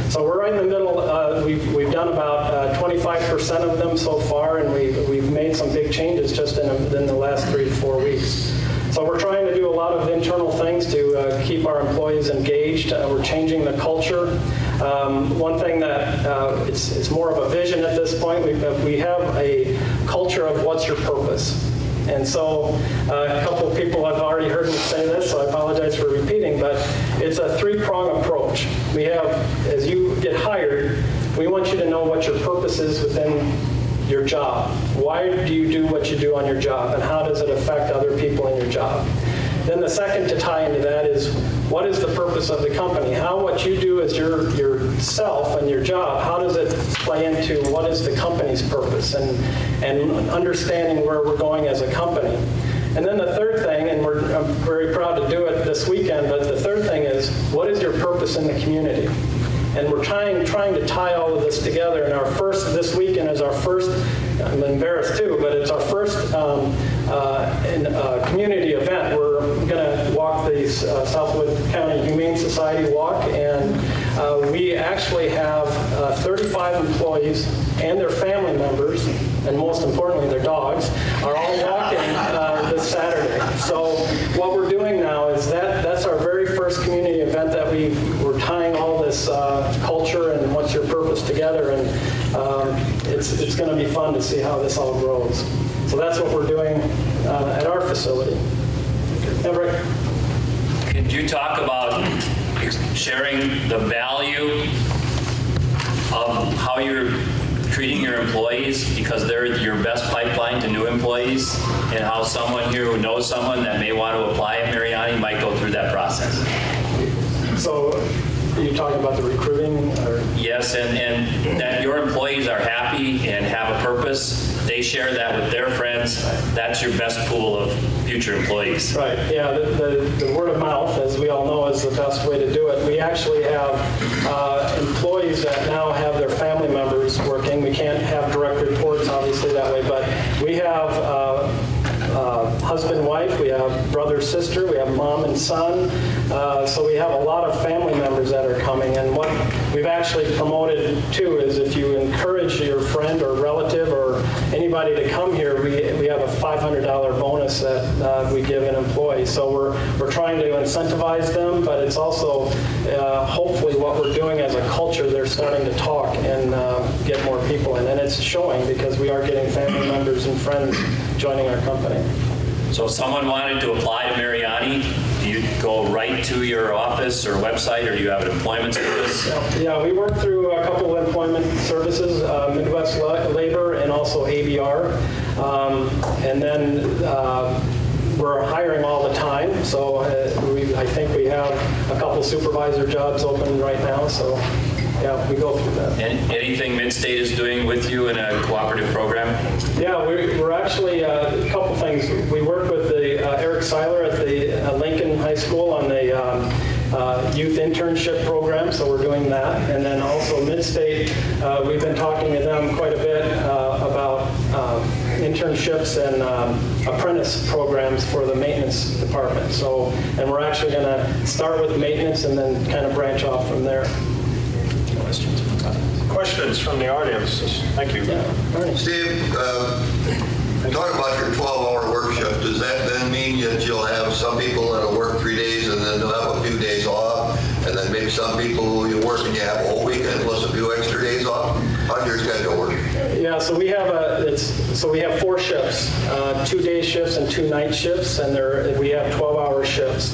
So we're right in the middle. We've done about 25% of them so far, and we've made some big changes just in the last 3 to 4 weeks. So we're trying to do a lot of internal things to keep our employees engaged. We're changing the culture. One thing that it's more of a vision at this point, we have a culture of what's your purpose. And so a couple of people have already heard me say this, so I apologize for repeating, but it's a 3-prong approach. We have, as you get hired, we want you to know what your purpose is within your job. Why do you do what you do on your job, and how does it affect other people in your job? Then the second to tie into that is, what is the purpose of the company? How what you do as yourself and your job, how does it play into what is the company's purpose, and understanding where we're going as a company. And then the third thing, and I'm very proud to do it this weekend, but the third thing is, what is your purpose in the community? And we're trying to tie all of this together. And this weekend is our first, I'm embarrassed too, but it's our first community event. We're going to walk the Southwood County Humane Society walk, and we actually have 35 employees and their family members, and most importantly their dogs, are all walking this Saturday. So what we're doing now is that's our very first community event that we're tying all this culture and what's your purpose together, and it's going to be fun to see how this all grows. So that's what we're doing at our facility. Everett?
Could you talk about sharing the value of how you're treating your employees, because they're your best pipeline to new employees, and how someone here who knows someone that may want to apply at Mariani might go through that process?
So are you talking about the recruiting? Or?
Yes, and that your employees are happy and have a purpose. They share that with their friends. That's your best pool of future employees.
Right, yeah, the word of mouth, as we all know, is the best way to do it. We actually have employees that now have their family members working. We can't have direct reports, obviously, that way, but we have husband, wife, we have brother, sister, we have mom and son. So we have a lot of family members that are coming. And what we've actually promoted too is if you encourage your friend or relative or anybody anybody to come here, we have a $500 bonus that we give an employee. So we're trying to incentivize them, but it's also hopefully what we're doing as a culture, they're starting to talk and get more people in. And it's showing because we are getting family members and friends joining our company.
So if someone wanted to apply to Mariani, do you go right to your office or website, or do you have an employment service?
Yeah, we work through a couple of employment services, Midwest Labor and also ABR. And then we're hiring all the time, so I think we have a couple supervisor jobs open right now, so yeah, we go through that.
And anything Midstate is doing with you in a cooperative program?
Yeah, we're actually, a couple things. We work with the Eric Seiler at the Lincoln High School on the youth internship program, so we're doing that. And then also Midstate, we've been talking to them quite a bit about internships and apprentice programs for the maintenance department. So, and we're actually going to start with maintenance and then kind of branch off from there.
Questions from the audience? Thank you.
Steve, talk about your 12-hour work shift. Does that then mean that you'll have some people that'll work 3 days and then they'll have a few days off, and then maybe some people who you work and you have a whole weekend plus a few extra days off? How's your schedule work?
Yeah, so we have 4 shifts, 2 day shifts and 2 night shifts, and we have 12-hour shifts.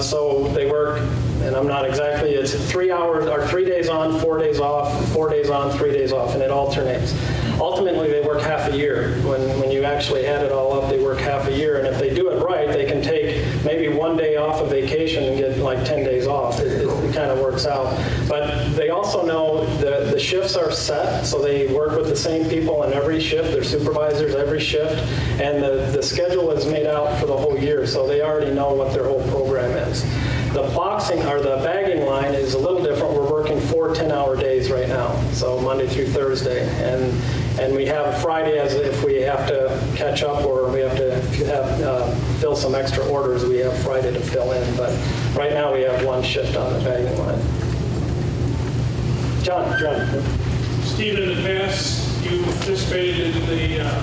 So they work, and I'm not exactly, it's 3 hours, or 3 days on, 4 days off, 4 days on, 3 days off, and it alternates. Ultimately, they work half a year. When you actually add it all up, they work half a year, and if they do it right, they can take maybe 1 day off of vacation and get like 10 days off. It kind of works out. But they also know the shifts are set, so they work with the same people in every shift, their supervisors every shift, and the schedule is made out for the whole year, so they already know what their whole program is. The boxing or the bagging line is a little different. We're working 4 10-hour days right now, so Monday through Thursday, and we have Friday as if we have to catch up or we have to fill some extra orders. We have Friday to fill in, but right now we have 1 shift on the bagging line. John.
Steve, in the past, you participated in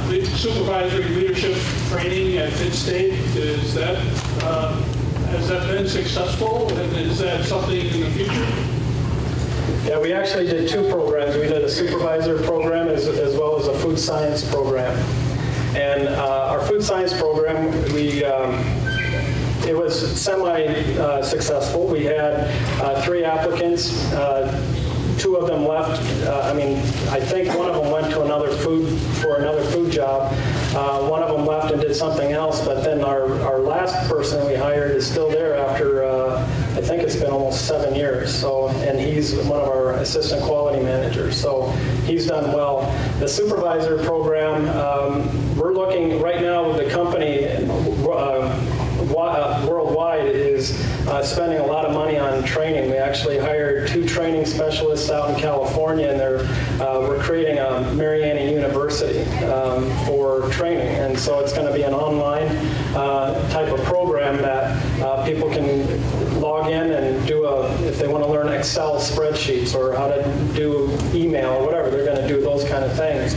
the supervisory leadership training at Midstate. Has that been successful, and is that something in the future?
Yeah, we actually did 2 programs. We did a supervisor program as well as a food science program. And our food science program, it was semi-successful. We had 3 applicants. 2 of them left. I think one of them went to another food job. One of them left and did something else, but then our last person we hired is still there after, I think it's been almost 7 years. So, and he's one of our assistant quality managers. So he's done well. The supervisor program, we're looking right now with the company worldwide is spending a lot of money on training. We actually hired 2 training specialists out in California, and we're creating a Mariani University for training. And so it's going to be an online type of program that people can log in and do if they want to learn Excel spreadsheets or how to do email or whatever, they're going to do those kind of things.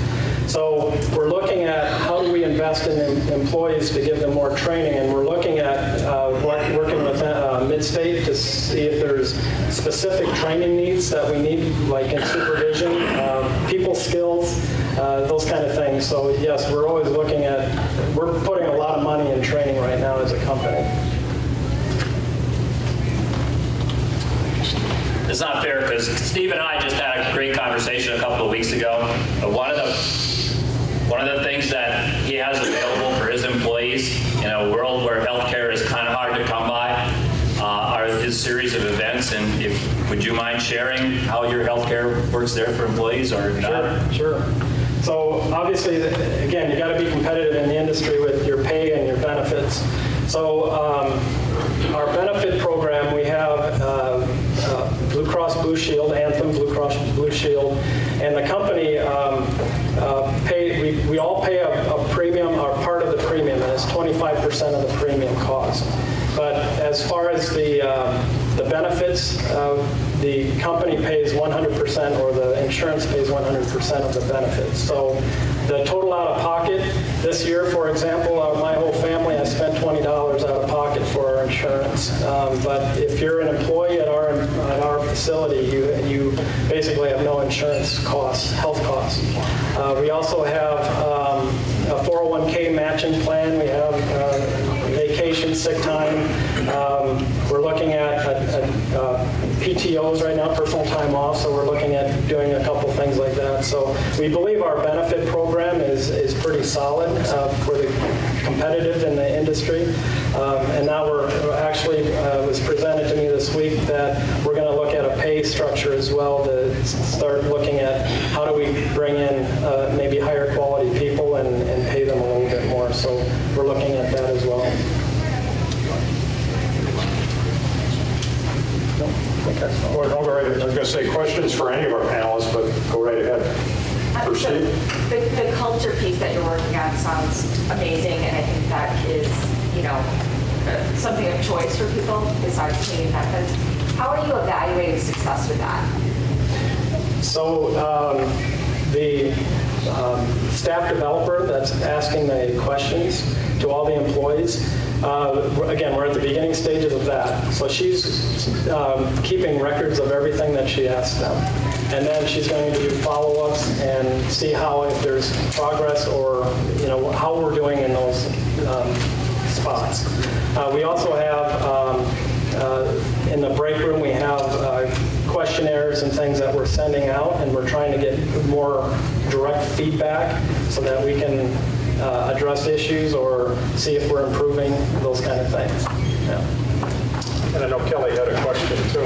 So we're looking at how do we invest in employees to give them more training, and we're looking at working with Midstate to see if there's specific training needs that we need, like in supervision, people skills, those kind of things. So yes, we're always looking at, we're putting a lot of money in training right now as a company.
It's not fair because Steve and I just had a great conversation a couple of weeks ago. One of the things that he has available for his employees in a world where healthcare is kind of hard to come by are his series of events. And would you mind sharing how your healthcare works there for employees or not?
Sure. So obviously, again, you got to be competitive in the industry with your pay and your benefits. So our benefit program, we have Blue Cross Blue Shield, Anthem, Blue Cross Blue Shield, and the company we all pay a premium, or part of the premium, and it's 25% of the premium cost. But as far as the benefits, the company pays 100%, or the insurance pays 100% of the benefits. So The total out of pocket this year, for example, my whole family, I spent $20 out of pocket for our insurance. But if you're an employee at our facility, you basically have no insurance costs, health costs. We also have a 401k matching plan. We have vacation, sick time. We're looking at PTOs right now, personal time off, so we're looking at doing a couple things like that. So we believe our benefit program is pretty solid for the competitive in the industry. And now we're actually, it was presented to me this week that we're going to look at a pay structure as well to start looking at how do we bring in maybe higher quality people and pay them a little bit more. So we're looking at that as well.
Well, don't go right ahead. I was going to say questions for any of our panelists, but go right ahead. For Steve?
The culture piece that you're working on sounds amazing, and I think that is, something of choice for people besides paying benefits. How are you evaluating success with that?
So the staff developer that's asking the questions to all the employees, again, we're at the beginning stages of that. So she's keeping records of everything that she asks them. And then she's going to do follow-ups and see how, if there's progress or, how we're doing in those spots. We also have, in the break room, we have questionnaires and things that we're sending out, and we're trying to get more direct feedback so that we can address issues or see if we're improving, those kind of things. Yeah.
And I know Kelly had a question too.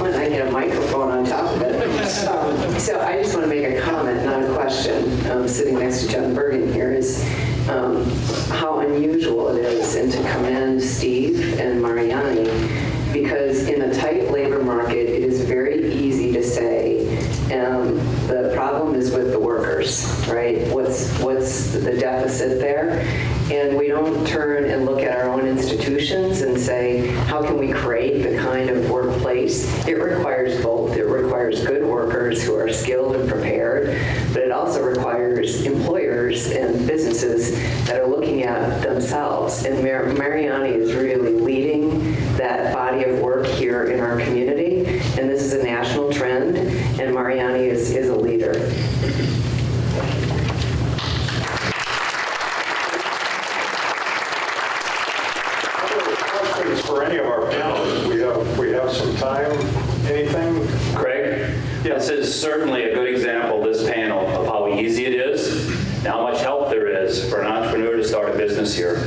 When I get a microphone on top of it. So I just want to make a comment, not a question. Sitting next to John Bergen here is how unusual it is, and to commend Steve and Mariani, because in a tight labor market, it is very easy to say, the problem is with the workers, right? What's the deficit there? And we don't turn and look at our own institutions and say, how can we create the kind of workplace? It requires both. It requires good workers who are skilled and prepared, but it also requires employers and businesses that are looking at themselves. And Mariani is really leading that body of work here in our community, and this is a national trend, and Mariani is a leader.
Questions for any of our panelists? We have some time. Anything?
Craig, this is certainly a good example, this panel, of how easy it is and how much help there is for an entrepreneur to start a business here.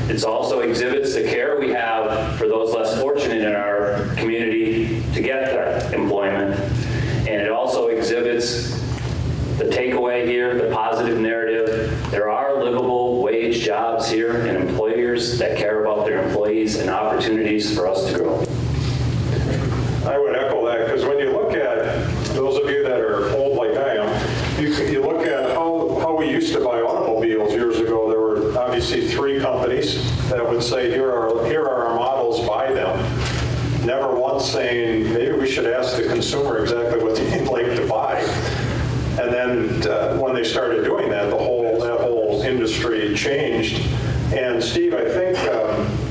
It also exhibits the care we have for those less fortunate in our community to get their employment. And it also exhibits the takeaway here, the positive narrative. There are livable wage jobs here and employers that care about their employees and opportunities for us to grow.
I would echo that, because when you look at, those of you that are old like I am, you look at how we used to buy automobiles years ago. There were obviously 3 companies that would say, here are our models, buy them. Never once saying, maybe we should ask the consumer exactly what they'd like to buy. And then when they started doing that, that whole industry changed. And Steve, I think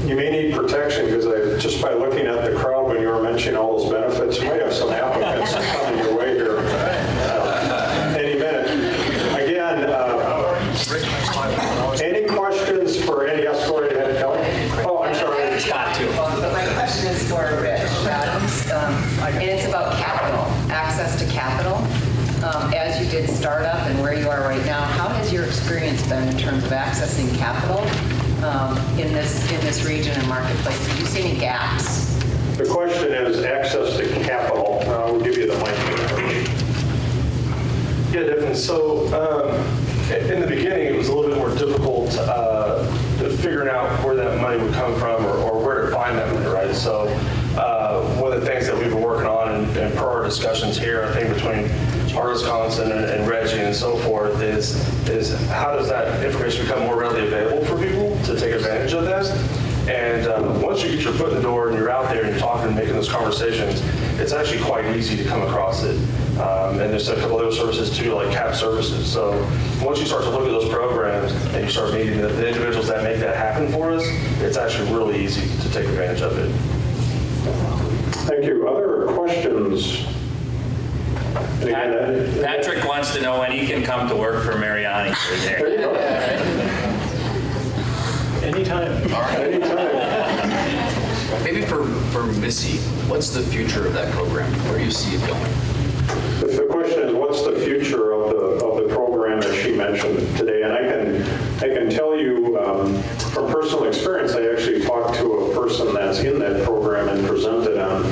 you may need protection, because just by looking at the crowd when you were mentioning all those benefits, you might have some applicants coming your way here any minute. Again, any questions for any? Yes, go right ahead, Kelly. Oh, I'm sorry.
Scott, too.
My question is for Rich Adams, and it's about capital, access to capital. As you did startup and where you are right now, how has your experience been in terms of accessing capital in this region and marketplace? Do you see any gaps?
The question is access to capital. We'll give you the mic.
Yeah, definitely. So in the beginning, it was a little bit more difficult figuring out where that money would come from or where to find that money, right? So one of the things that we've been working on and per our discussions here, I think between our Wisconsin and Reggie and so forth, is how does that information become more readily available for people to take advantage of that? And once you get your foot in the door and you're out there and you're talking and making those conversations, it's actually quite easy to come across it. And there's a couple other services too, like CAP services. So once you start to look at those programs and you start meeting the individuals that make that happen for us, it's actually really easy to take advantage of it.
Thank you. Other questions?
Patrick wants to know when he can come to work for Mariani.
There you go.
Anytime.
Anytime. Maybe for Missy, what's the future of that program? Where do you see it going?
The question is, what's the future of the program that she mentioned today? And I can tell you from personal experience, I actually talked to a person that's in that program and presented on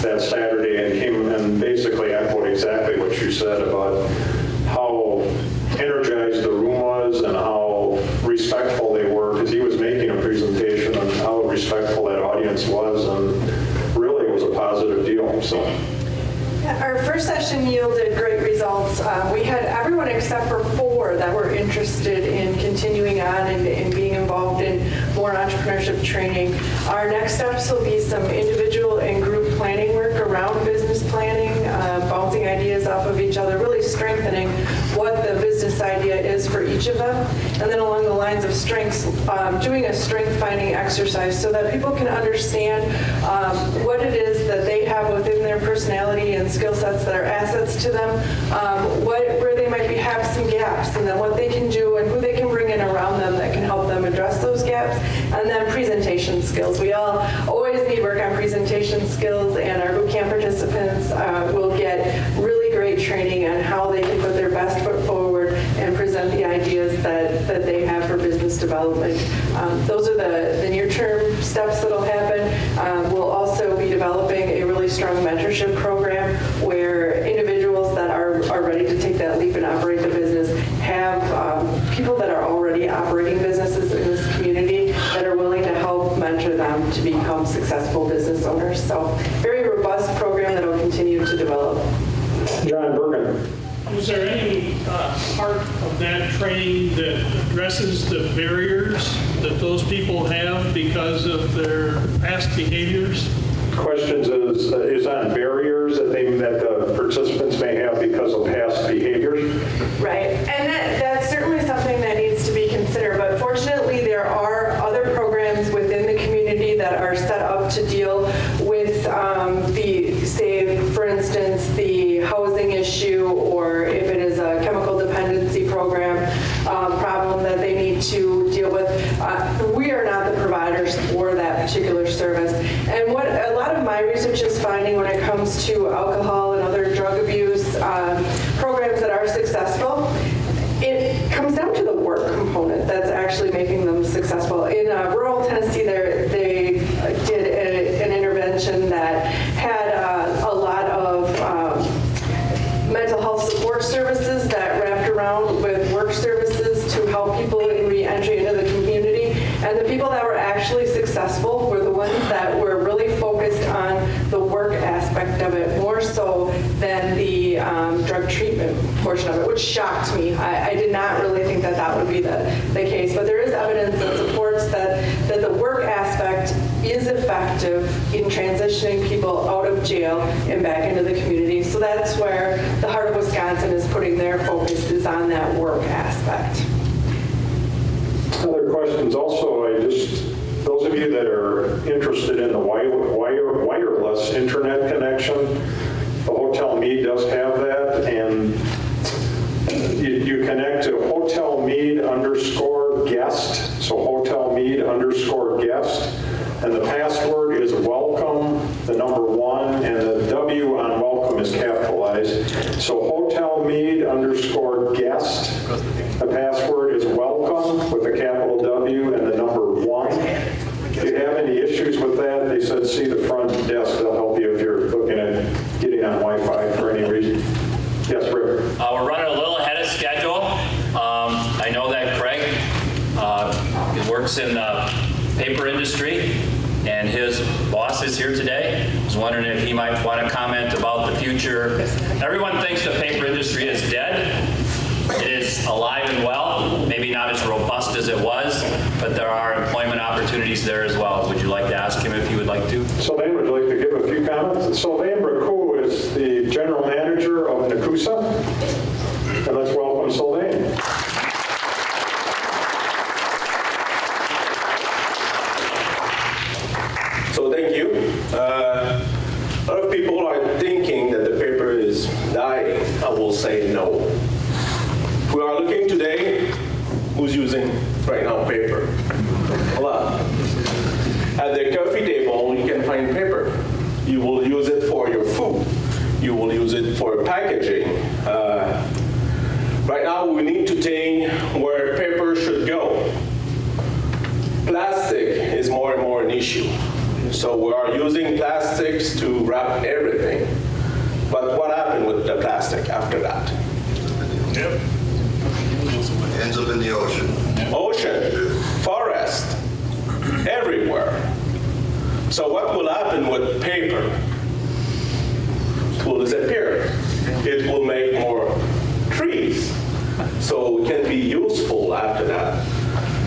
that Saturday and came and basically echoed exactly what you said about how energized the room was and how respectful they were, because he was making a presentation on how respectful that audience was, and really it was a positive deal. So.
Our first session yielded great results. We had everyone except for 4 that were interested in continuing on and being involved in more entrepreneurship training. Our next steps will be some individual and group planning work around business planning, bouncing ideas off of each other, really strengthening what the business idea is for each of them. And then along the lines of strengths, doing a strength finding exercise so that people can understand what it is that they have within their personality and skill sets that are assets to them, where they might have some gaps, and then what they can do and who they can bring in around them that can help them address those gaps, and then presentation skills. We all always need work on presentation skills, and our boot camp participants will get really great training on how they can put their best foot forward and present the ideas that they have for business development. Those are the near-term steps that'll happen. We'll also be developing a really strong mentorship program where individuals that are ready to take that leap and operate the business have people that are already operating businesses in this community that are willing to help mentor them to become successful business owners. So very robust program that will continue to develop.
John Bergen.
Is there any part of that training that addresses the barriers that those people have because of their past behaviors?
Questions is on barriers that the participants may have because of past behaviors.
Right, and that's certainly something that needs to be considered, but fortunately there are other programs within the community that are set up to deal with for instance, the housing issue, or if it is a chemical dependency problem that they need to deal with. We are not the providers for that particular service. And what a lot of my research is finding when it comes to alcohol and other drug abuse programs that are successful, it comes down to the work component that's actually making them successful. In rural Tennessee, they did an intervention that had a lot of mental health support services that wrapped around with work services to help people in re-entry into the community. And the people that were actually successful were the ones that were really focused on the work aspect of it, more so than the drug treatment portion of it, which shocked me. I did not really think that that would be the case, but there is evidence that supports that the work aspect is effective in transitioning people out of jail and back into the community. So that's where the Heart of Wisconsin is putting their focus, is on that work aspect.
Other questions also, those of you that are interested in the wireless internet connection, the Hotel Me does have that, and you connect to Hotel Mead _guest, so Hotel Mead _guest, and the password is welcome, the number 1, and the W on welcome is capitalized. So Hotel Mead _guest, the password is welcome with a capital W and the number 1. If you have any issues with that, they said see the front desk. They'll help you if you're looking at getting on Wi-Fi for any reason. Yes, Rick?
We're running a little ahead of schedule. I know that Craig works in the paper industry, and his boss is here today. I was wondering if he might want to comment about the future. Everyone thinks the paper industry is dead. It is alive and well, maybe not as robust as it was, but there are employment opportunities there as well. Would you like to ask him if you would like to?
Sylvain, would you like to give a few comments? Sylvain Bracou is the general manager of
who's using right now paper? A lot. At the coffee table, you can find paper. You will use it for your food. You will use it for packaging. Right now, we need to think where paper should go. Plastic is more and more an issue. So we are using plastics to wrap everything. But what happened with the plastic after that?
Yep. Ends up in the ocean.
Ocean, forest, everywhere. So what will happen with paper? It will disappear. It will make more trees. So it can be useful after that.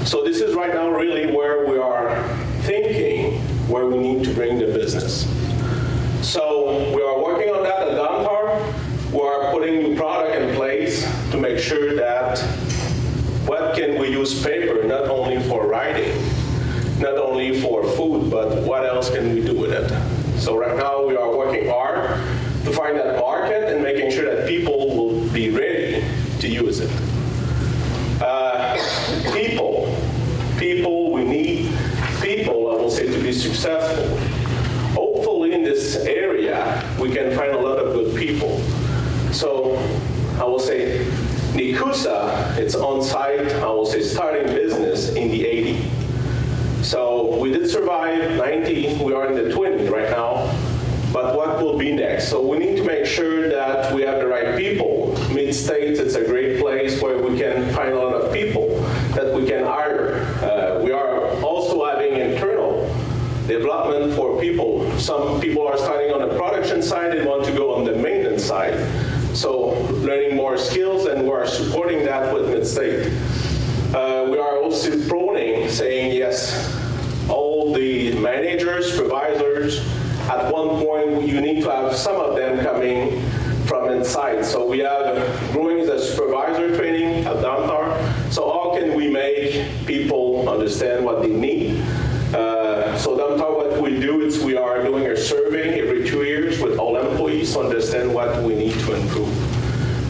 So this is right now really where we are thinking where we need to bring the business. So we are working on that at Domtar. We are putting new product in place to make sure that what can we use paper not only for writing, not only for food, but what else can we do with it? So right now we are working hard to find that market and making sure that people will be ready to use it. People, we need people, I will say, to be successful. Hopefully in this area, we can find a lot of good people. So I will say, Nikusa, it's on-site, I will say, starting business in the 80s. So we did survive 90, we are in the 20s right now, but what will be next? So we need to make sure that we have the right people. Mid-States, it's a great place where we can find a lot of people that we can hire. We are also having internal development for people. Some people are starting on the production side, they want to go on the maintenance side. So learning more skills, and we are supporting that with Mid-State. We are also promoting, saying yes, all the managers, supervisors, at one point you need to have some of them coming from inside. So we have growing as a supervisor training at Domtar. So how can we make people understand what they need? So Domtar, what we do is we are doing a survey every 2 years with all employees to understand what we need to improve.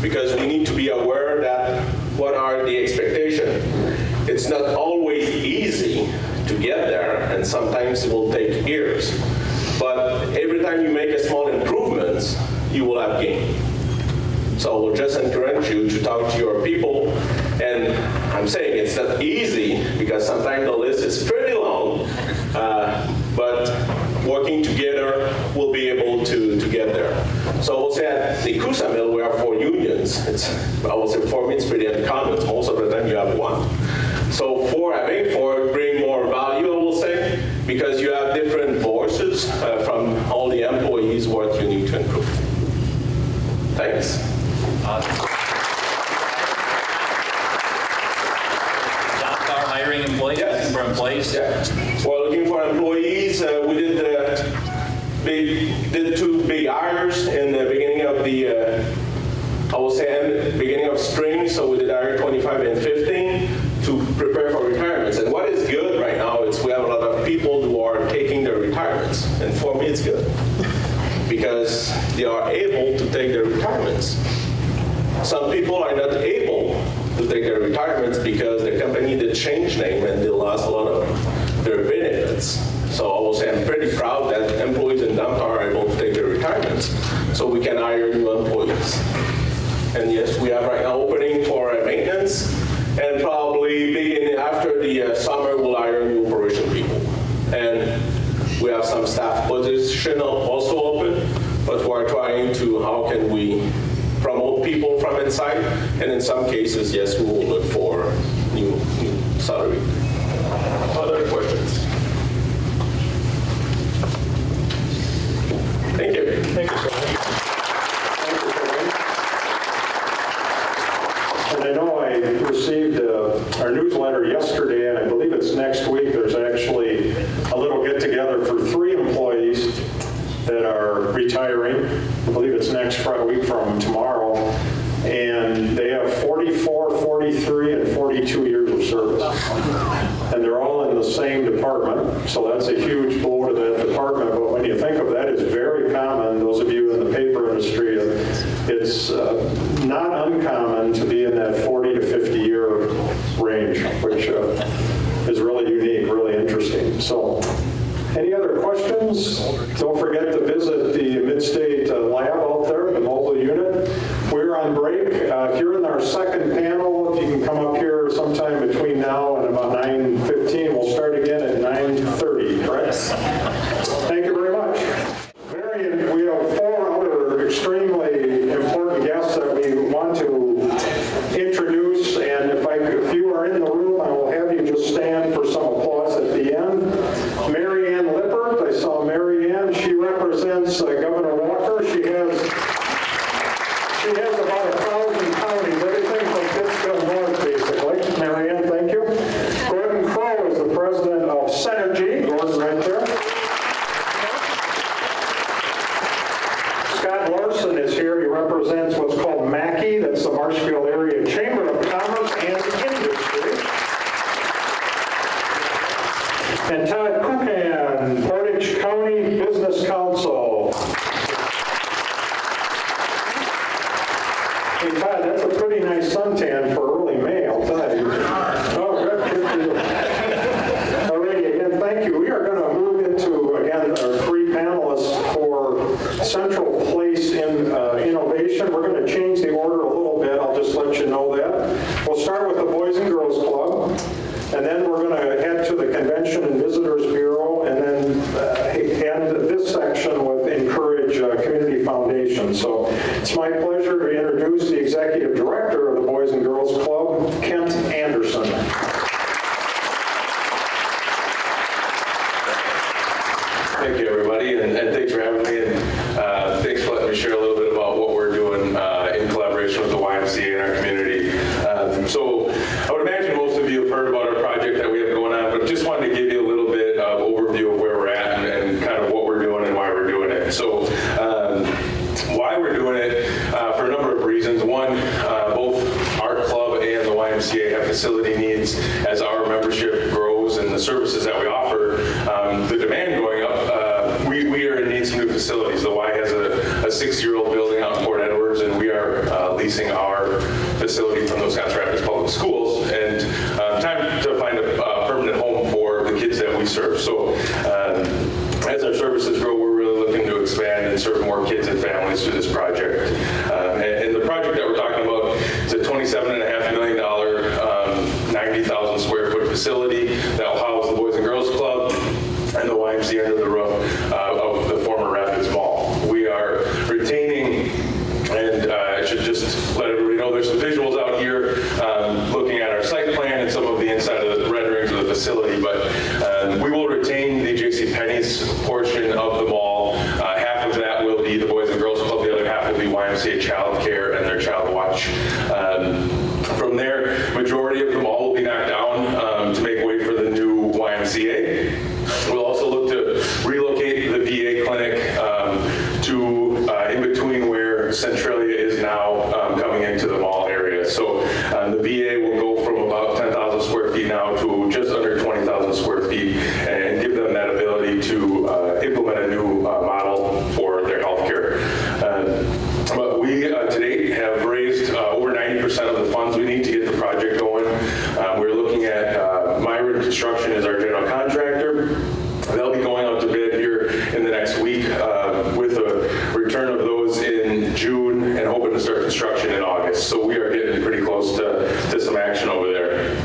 Because we need to be aware that what are the expectations. It's not always easy to get there, and sometimes it will take years. But every time you make a small improvements, you will have gain. So I will just encourage you to talk to your people. And I'm saying it's not easy because sometimes the list is pretty long, but working together, we'll be able to get there. So I will say at the Nikusa Mill, we have 4 unions. I will say for me, it's pretty uncommon. Most of the time you have 1. So having 4 bring more value, I will say, because you have different voices from all the employees what you need to improve. Thanks.
Domtar hiring employees,
yes.
For employees?
Yeah. We're looking for employees. We did 2 big hires in the beginning of the, I will say, beginning of spring. So we did hire 25 and 15 to prepare for retirements. And what is good right now is we have a lot of people who are taking their retirements. And for me, it's good because they are able to take their retirements. Some people are not able to take their retirements because the company did change name and they lost a lot of their benefits. So I will say I'm pretty proud that employees in Domtar are able to take their retirements so we can hire new employees. And yes, we have right now opening for maintenance, and probably beginning after the summer we'll hire new operation people. And we have some staff position also open, but we're trying to, how can we promote people from inside, and in some cases, yes, we will look for new salary. Other questions? Thank you.
Thank you, sir. And I know I received our newsletter yesterday, and I believe it's next week. There's actually a little get-together for 3 employees that are retiring. I believe it's next week from tomorrow. And they have 44, 43, and 42 years of service. And they're all in the same department, so that's a huge blow to that department. But when you think of that, it's very common, those of you in the paper industry, it's not uncommon to be in that 40 to 50 year range. range, which is really unique, really interesting. So, any other questions? Don't forget to visit the Midstate lab out there, the mobile unit. We're on break. If you're in our second panel, if you can come up here sometime between now and about 9:15, we'll start again at 9:30, correct? Thank you very much. Marion, we have 4 other extremely important guests that we want to introduce, and if you are in the room, I will have you just stand for some applause at the end. Mary Ann Lippert, I saw Mary Ann, she represents Governor Walker. She has about 1,000 counties, everything from Pittsfield North, basically. Mary Ann, thank you. Gordon Crow is the president of Synergy. Gordon right there. Scott Larson is here. He represents what's called MACI. That's the Marshfield Area Chamber of Commerce and Industry. And Todd Kukan, Portage County Business Council. Hey Todd, that's a pretty nice suntan for early May, I'll tell you. Oh, good for you. Alrighty, again, thank you. We are going to move into, again, our 3 panelists for Central Place in Innovation. We're going to change the order a little bit, I'll just let you know that. We'll start with the Boys and Girls Club, and then we're going to head to the Convention and Visitors Bureau, and then end this section with Encourage Community Foundation. So it's my pleasure to introduce the Executive Director of the Boys and Girls Club, Kent Anderson.
Thank you, everybody, and thanks for having me, and thanks for letting me share a little bit about what we're doing in collaboration with the YMCA in our community. So I would imagine most of you have heard about our project that we have going on, but just wanted to give you a little bit of overview of where we're at and kind of what we're doing and why we're doing it. So why we're doing it, for a number of reasons. One, both our club and the YMCA have facility needs. As our membership grows and the services that we offer, the demand going up, we are in need of some new facilities. The Y has a 6-year-old building out in Port Edwards, and we are leasing our facility from the Wisconsin Rapids Public Schools, and time to find a permanent home for the kids that we serve. So as our services grow, we're really looking to expand and serve more kids and families through this project. And the project that we're talking about is a $27.5 million, 90,000 square foot facility that will house the Boys and Girls Club and the YMCA under the roof of the former Rapids Mall. We are retaining, and I should just let everybody know there's some visuals out here looking at our site plan and some of the inside of the renderings of the facility, but we will retain the JCPenney's portion of the mall. Half of that will be the Boys and Girls Club, the other half will be YMCA Child Care and their Child Watch. From there, majority of the mall will be knocked down to make way for the new YMCA. We'll also look to relocate the VA clinic to in between where Centralia is now coming into the mall area. So the VA will go from about 10,000 square feet now to just under 20,000 square feet and give them that ability to implement a new model for their health care. But we to date have raised over 90% of the funds we need to get the project going. We're looking at Myron Construction as our general contractor. They'll be going out to bid here in the next week with a return of those in June and hoping to start construction in August. So we are getting pretty close to some action over there.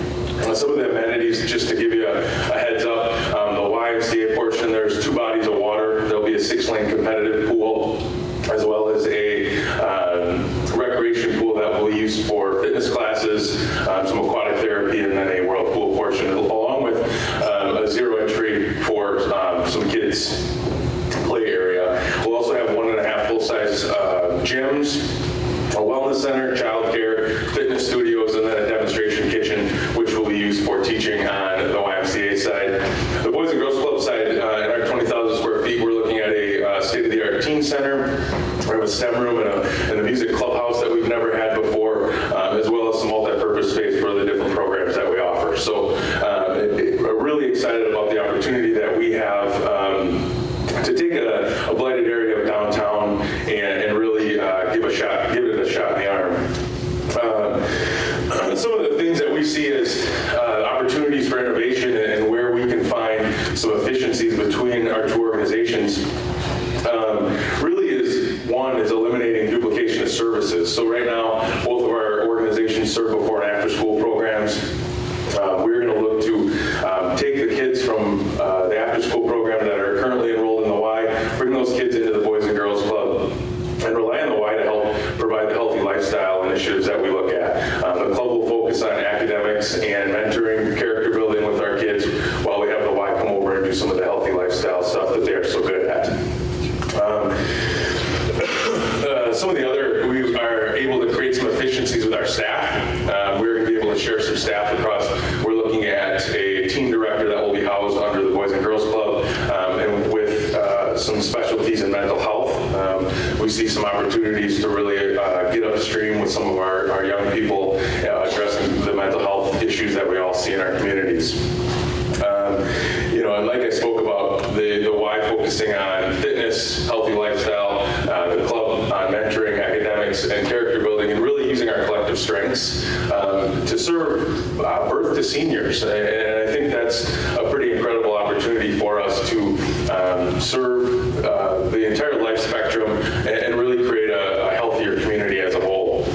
Some of the amenities, just to give you a heads up, the YMCA portion, there's 2 bodies of water. There'll be a 6-lane competitive pool, as well as a recreation pool that we'll use for fitness classes, some aquatic therapy, and then a whirlpool portion, along with a 0 entry for some kids' play area. We'll also have 1.5 full-size gyms, a wellness center, childcare, fitness studios, and then a demonstration kitchen, which will be used for teaching on the YMCA our two organizations really is, one, is eliminating duplication of services. So right now, both of our organizations serve before and after school programs. We're going to look to take the kids from the after school program that are currently enrolled in the Y, bring those kids into the Boys and Girls Club, and rely on the Y to help provide the healthy lifestyle initiatives that we look at. The club will focus on academics and mentoring, character building with our kids, while we have the Y come over and do some of the healthy lifestyle stuff that they are so good at. Some of the other, we are able to create some efficiencies with our staff. We're going to be able to share some staff across. We're looking at a team director that will be housed under the Boys and Girls Club, and with some specialties in mental health. We see some opportunities to really get upstream with some of our young people addressing the mental health issues that we all see in our communities. And like I spoke about, the Y focusing on fitness, healthy lifestyle, the club on mentoring, academics, and character building, and really using our collective strengths to serve birth to seniors. And I think that's a pretty incredible opportunity for us to serve the entire life spectrum and really create a healthier community as a whole.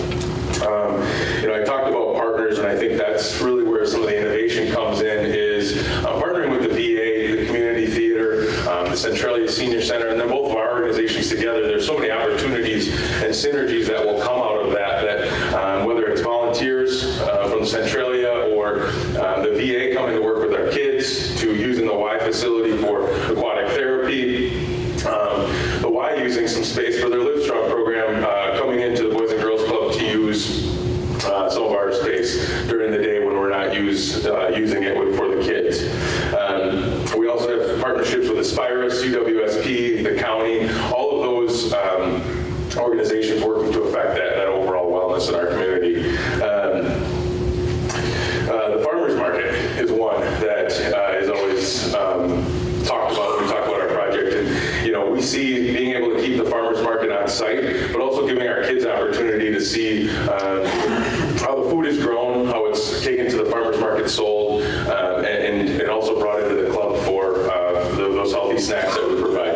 I talked about partners, and I think that's really where some of the innovation comes in, is partnering with the VA, the community theater, the Centralia Senior Center, and then both of our organizations together. There's so many opportunities and synergies that will come out of that whether it's volunteers from Centralia or the VA coming to work with our kids, to using the Y facility for aquatic therapy, the Y using some space for their Livestrong program, coming into the Boys and Girls Club to use some of our space during the day when we're not using it for the kids. We also have partnerships with Aspirus, UWSP, the county, all of those organizations working to affect that overall wellness in our community. The farmers market is one that is always talked about when we talk about our project. And, we see being able to keep the farmers market on site, but also giving our kids opportunity to see how the food is grown, how it's taken to the farmers market, sold, and also brought into the club for those healthy snacks that we provide.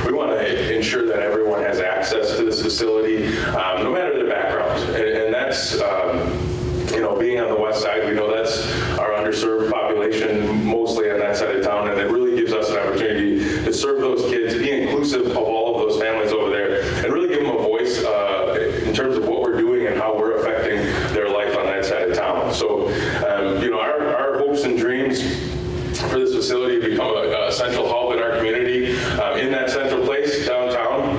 We want to ensure that everyone has access to this facility, no matter their background. And that's, being on the west side, we know that's our underserved population, mostly on that side of town, and it really gives us an opportunity to serve those kids, be inclusive of all of those families over there, and really give them a voice in terms of what we're doing and how we're affecting their life on that side of town. So, our hopes and dreams for this facility to become a central hub in our community, in that central place, downtown.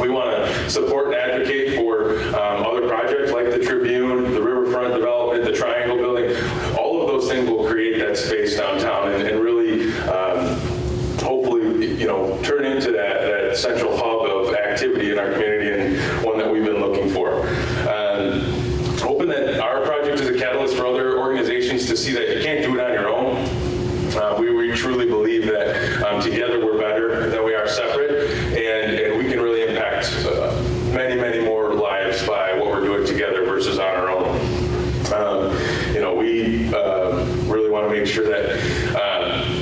We want to support and advocate for other projects like the Tribune, the Riverfront development, the Triangle building. All of those things will create that space downtown and really, hopefully, turn into that central hub of activity in our community, and one that we've been looking for. Hoping that our project is a catalyst for other organizations to see that you can't do it on your own. We truly believe that together we're better than we are separate, and we can really impact many, many more lives by what we're doing together versus on our own. We really want to make sure that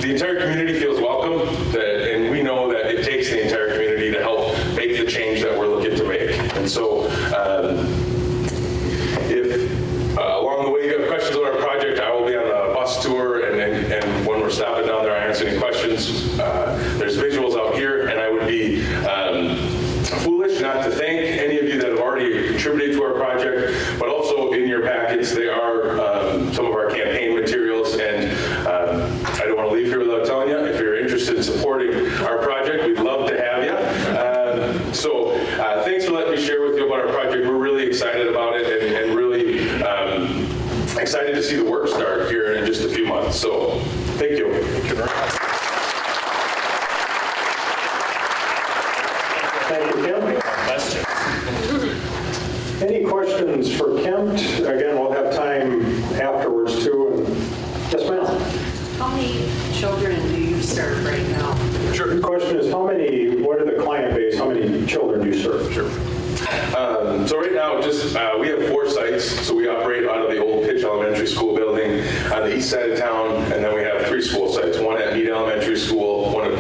the entire community feels welcome, and we know that it takes the entire community to help make the change that we're looking to make. And so if along the way you have questions on our project, I will be on the bus tour, and when we're stopping down there, I answer any questions. There's visuals out here, and I would be foolish not to thank any of you that have already contributed to our project, but also in your packets, they are some of our campaign materials, and I don't want to leave here without telling you, if you're interested in supporting our project, we'd love to have you. So thanks for letting me share with you about our project. We're really excited about it, and really excited to see the work start here in just a few months. So thank you.
Thank you, Kim.
Question.
Any questions for Kent? Again, we'll have time afterwards too. And yes, ma'am.
How many children do you serve right now?
Sure. The question is, what are the client base? How many children do you serve?
Sure. So right now, we have 4 sites. So we operate out of the old Pitch Elementary School building on the east side of town, and then we have 3 school sites. One at Mead Elementary School, one at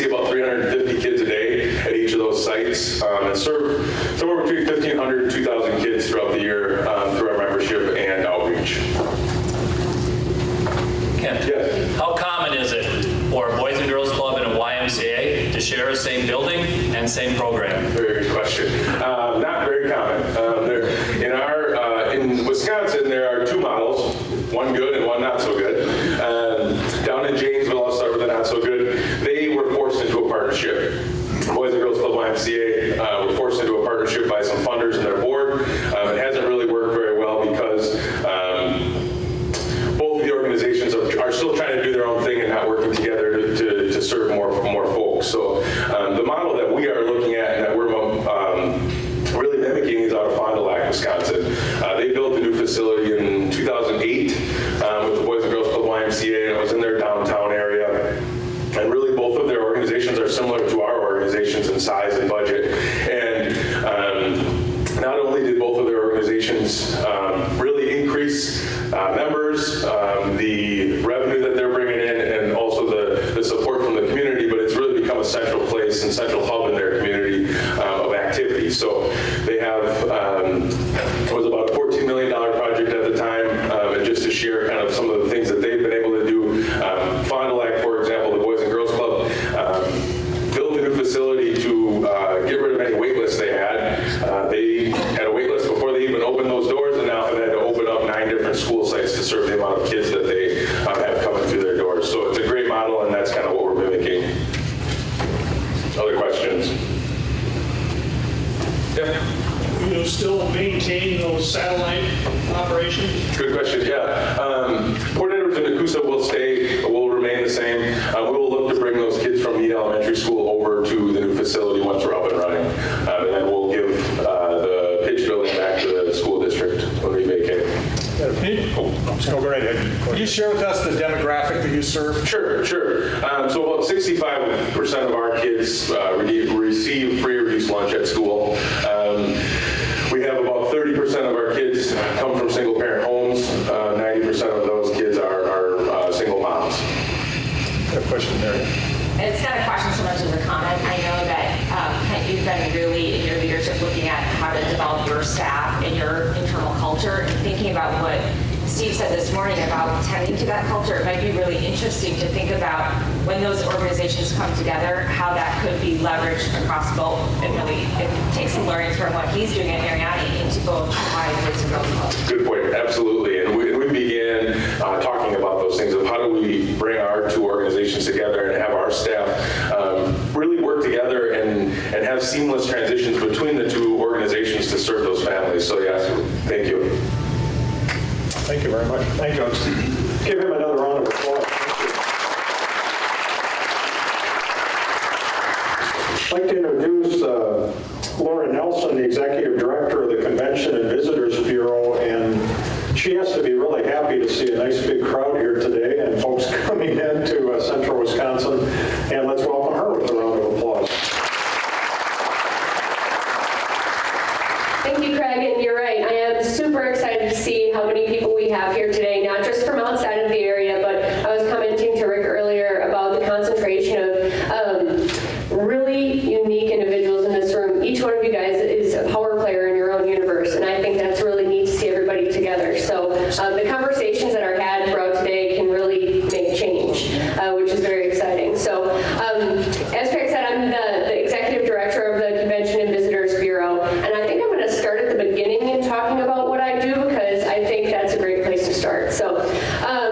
see about 350 kids a day at each of those sites, and serve somewhere between 1,500 and 2,000 kids throughout the year through our membership and outreach.
Kent,
yes.
How common is it for a Boys and Girls Club and a YMCA to share the same building and same program?
Very good question. Not very common. In Wisconsin, there are two models, one good and one not so good. Down in Janesville, I'll start with the not so good, they were forced into a partnership. Boys and Girls Club YMCA were forced into a partnership by some funders and their board. It hasn't really worked very well because both of the organizations are still trying to do their own thing and not working together to serve more folks. So the model that we are looking at and that we're really mimicking is out of Fond du Lac, Wisconsin. They built a new facility in 2008 with the Boys and Girls Club YMCA, and it was in their downtown area. And really both of their organizations are similar to our organizations in size and budget. And not only did both of their organizations really increase members, the revenue that they're bringing in, and also the support from the community, but it's really become a central place and central hub in their community of activity. So they have, it was about a $14 million project at the time, and just to share kind of some of the things that they've been able to do. Fond du Lac, for example, the Boys and Girls Club, built a new facility to get rid of any wait lists they had. They had a wait list before they even opened those doors, and now have had to open up 9 different school sites to serve the amount of kids that they have coming through their doors. So it's a great model, and that's kind of what we're mimicking. Other questions?
You know, still maintain those satellite operations?
Good question, yeah. Port Edwards and Nakusa will remain the same. We will look to bring those kids from Meade Elementary School over to the new facility once we're up and running. And then we'll give the pitch building back to the school district when we vacate.
Go right ahead.
Can you share with us the demographic that you serve?
Sure. So about 65% of our kids receive free or reduced lunch at school. We have about 30% of our kids come from single parent homes. 90% of those kids are single moms.
A question there.
It's not a question so much as a comment. I know that Kent, you've been really in your leadership looking at how to develop your staff and your internal culture and thinking about what Steve said this morning about tending to that culture. It might be really interesting to think about when those organizations come together, how that could be leveraged across both and really take some learnings from what he's doing at Mariani into both Boys and Girls Club.
Good point, absolutely. And we began talking about those things of how do we bring our two organizations together and have our staff really work together and have seamless transitions between the two organizations to serve those families. So yes, thank you.
Thank you very much. Thank you. Give him another round of applause. I'd like to introduce Laura Nelson, the Executive Director of the Convention and Visitors Bureau, and she has to be really happy to see a nice big crowd here today and folks coming into central Wisconsin. And let's welcome her with a round of applause.
Thank you, Craig, and you're right. I am super excited to see how many people we have here today, not just from outside of the area, but I was commenting to Rick earlier about the concentration of really unique individuals in this room. Each one of you guys is a power player in your own universe, and I think that's really neat to see everybody together. So the conversations that are had throughout today can really make change, which is very exciting. So as Craig said, I'm the Executive Director of the Convention and Visitors Bureau, and I think I'm going to start at the beginning in talking about what I do because I think that's a great place to start. So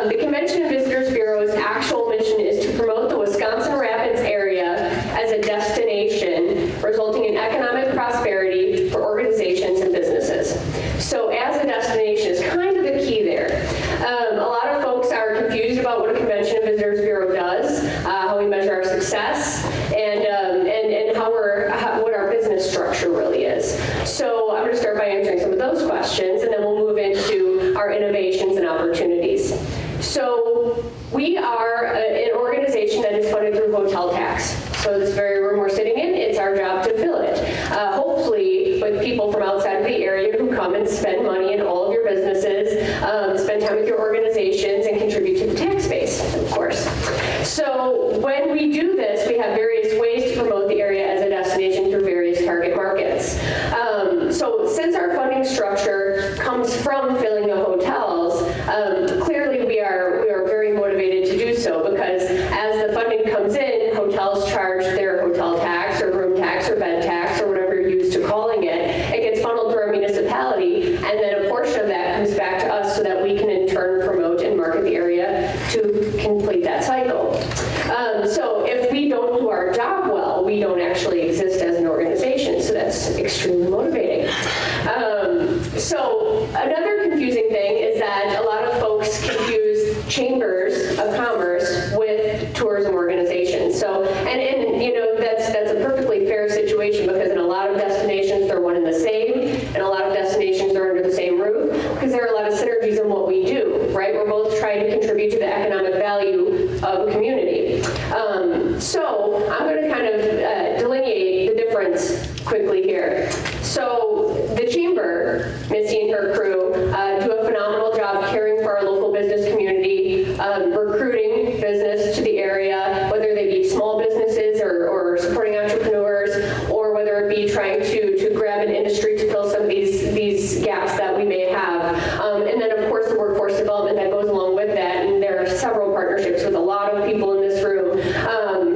the Convention and Visitors Bureau's actual mission is to promote the Wisconsin Rapids area as a destination, resulting in economic prosperity for organizations and businesses. So as a destination is kind of the key there. A lot of folks are confused about what a Convention and Visitors Bureau does, how we measure our success, and what our business structure really is. So I'm going to start by answering some of those questions, and then we'll move into our innovations and opportunities. So we are an organization that is funded through hotel tax. So this very room we're sitting in, it's our job to fill it. Hopefully with people from outside of the area who come and spend money in all of your businesses, spend time with your organizations, and contribute to the tax base, of course. So when we do this, we have various municipality, and then a portion of that comes back to us so that we can in turn promote and market the area to complete that cycle. So if we don't do our job well, we don't actually exist as an organization, so that's extremely motivating. So another confusing thing is that a lot of folks confuse chambers of commerce with tourism organizations. So, and you know, that's a perfectly fair situation, because in a lot of destinations they're one and the same, and a lot of destinations are under the same roof, because there are a lot of synergies in what we do, right? We're both trying to contribute to the economic value of a community. So I'm going to kind of delineate the difference quickly here. So the Chamber, Missy and her crew, do a phenomenal job caring for our local business community, recruiting business to the area, whether they be small businesses or supporting entrepreneurs, or whether it be trying to grab an industry to fill some of these gaps that we may have. And then of course the workforce development that goes along with that, and there are several partnerships with a lot of people in this room,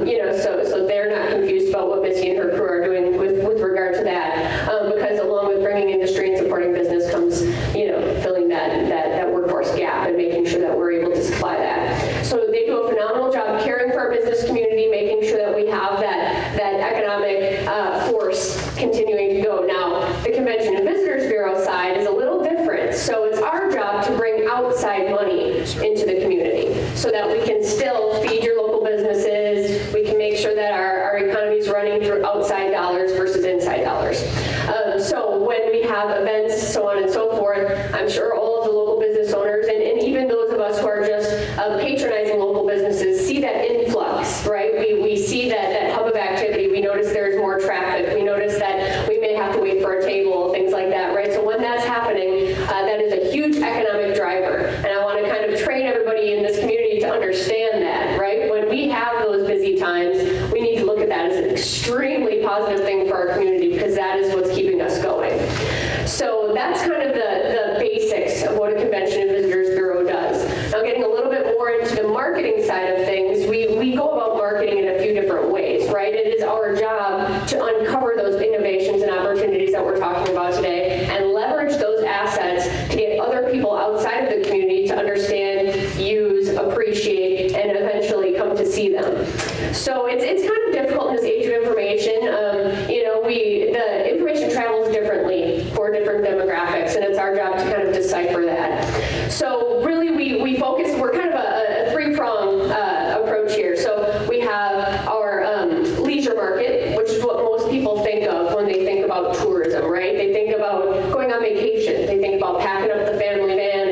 you know, so they're not confused about what Missy and her crew are doing with regard to that, because along with bringing industry and supporting business comes, you know, filling that workforce gap and making sure that we're able to supply that. So they do a phenomenal job caring for our business community, making sure that we have that economic force continuing to go. Now, the Convention and Visitors Bureau side is a little different. So it's our job to bring outside money into the community so that we can still feed your local businesses. We can make sure that our economy is running through outside dollars versus inside dollars. So when we have events, so on and so forth, I'm sure all of the local business owners and even those of us who are just patronizing local businesses see that influx, right? We see that hub of activity. We notice there's more traffic. We notice that we may have to wait for a table, things like that, right? So when that's happening, that is a huge economic driver. And I want to kind of train everybody in this community to understand that, right? When we have those busy times, we need to look at that as an extremely positive thing for our community, because that is what's keeping us going. So that's kind of the basics of what a Convention and Visitors Bureau does. Now, getting a little bit more into the marketing side of things, we go about marketing in a few different ways, right? It is our job to uncover those innovations and opportunities that we're talking about today and leverage those assets to get other people outside of the community to understand, use, appreciate, and eventually come to see them. So it's kind of difficult in this age of information. You know, the information travels differently for different demographics, and it's our job to kind of decipher that. So really we focus, we're kind of a three-pronged approach here. So we have our leisure market, which is what most people think of when they think about tourism, right? They think about going on vacation. They think about packing up the family van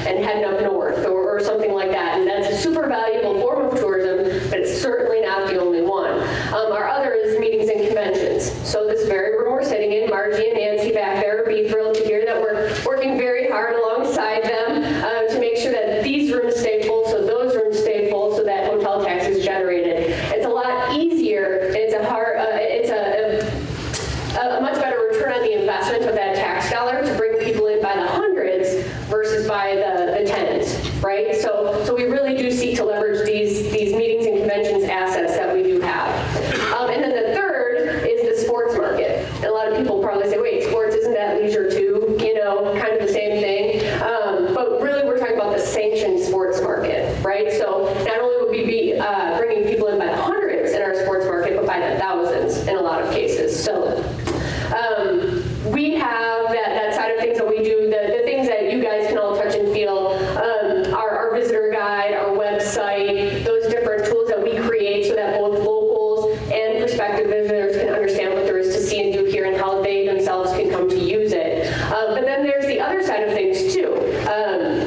and heading up north or something like that. And that's a super valuable form of tourism, but it's certainly not the only one. Our other is meetings and conventions. So this very room we're sitting in, Margie and Nancy back there would be thrilled to hear that we're working very hard alongside them to make sure that these rooms stay full, so those rooms stay full, so that hotel tax is generated. It's a lot easier, and it's a much better return on the investment of that tax dollar to bring people in by the hundreds versus by the tens, right? So we really do seek to leverage these meetings and conventions assets that we do have. And then the third is the sports market. And a lot of people probably say, wait, sports, isn't that leisure too? You know, kind of the same thing. But really we're talking about the sanctioned sports market, right? So not only would we be bringing people in by the hundreds in our sports market, but by the thousands in a lot of cases. So we have that side of things that we do, the things that you guys can all touch and feel, our visitor guide, our website, those different tools that we create so that both locals and prospective visitors can understand what there is to see and do here and how they themselves can come to use it. But then there's the other side of things too.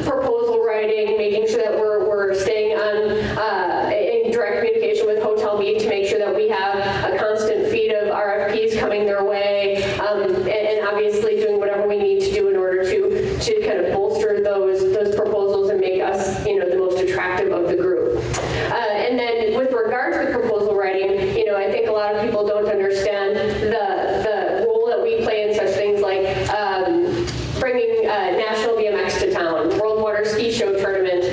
Proposal writing, making sure that we're staying on in direct communication with Hotel Mead to make sure that we have a constant feed of RFPs coming their way, and obviously doing whatever we need to do in order to kind of bolster those proposals and make us, you know, the most attractive of the group. And then with regard to the proposal writing, you know, I think a lot of people don't understand the role that we play in such things like bringing National BMX to town, World Water Ski Show tournament.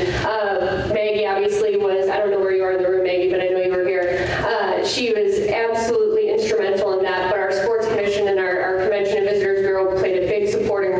Maggie obviously was, I don't know where you are in the room, Maggie, but I know you were here. She was absolutely instrumental in that, but our Sports Commission and our Convention and Visitors Bureau played a big supporting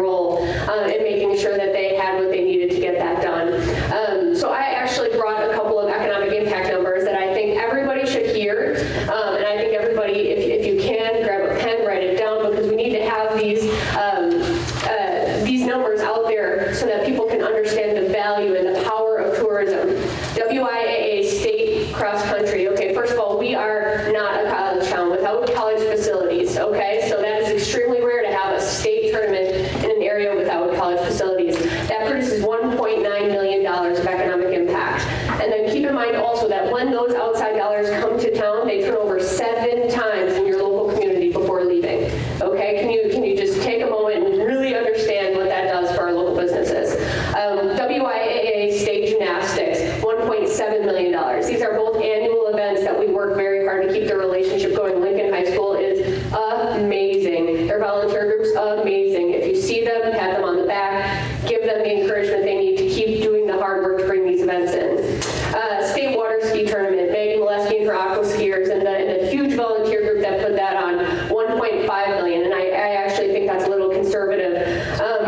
numbers out there so that people can understand the value and the power of tourism. WIAA state cross country. Okay, first of all, we are not a college town without college facilities. Okay, so that is extremely rare to have a state tournament in an area without college facilities. That produces $1.9 million of economic impact. And then keep in mind also that when those outside dollars come to town, they turn over 7 times in your local community before leaving. Okay, can you just take a moment and really understand what that does for our local businesses? WIAA State Gymnastics, $1.7 million. These are both annual events that we work very hard to keep the relationship going. Lincoln High School is amazing. Their volunteer group's amazing. If you see them, pat them on the back, give them the encouragement they need to keep doing the hard work to bring these events in. State water ski tournament, Megan Molesky and her aqua skiers, and the huge volunteer group that put that on, $1.5 million. And I actually think that's a little conservative,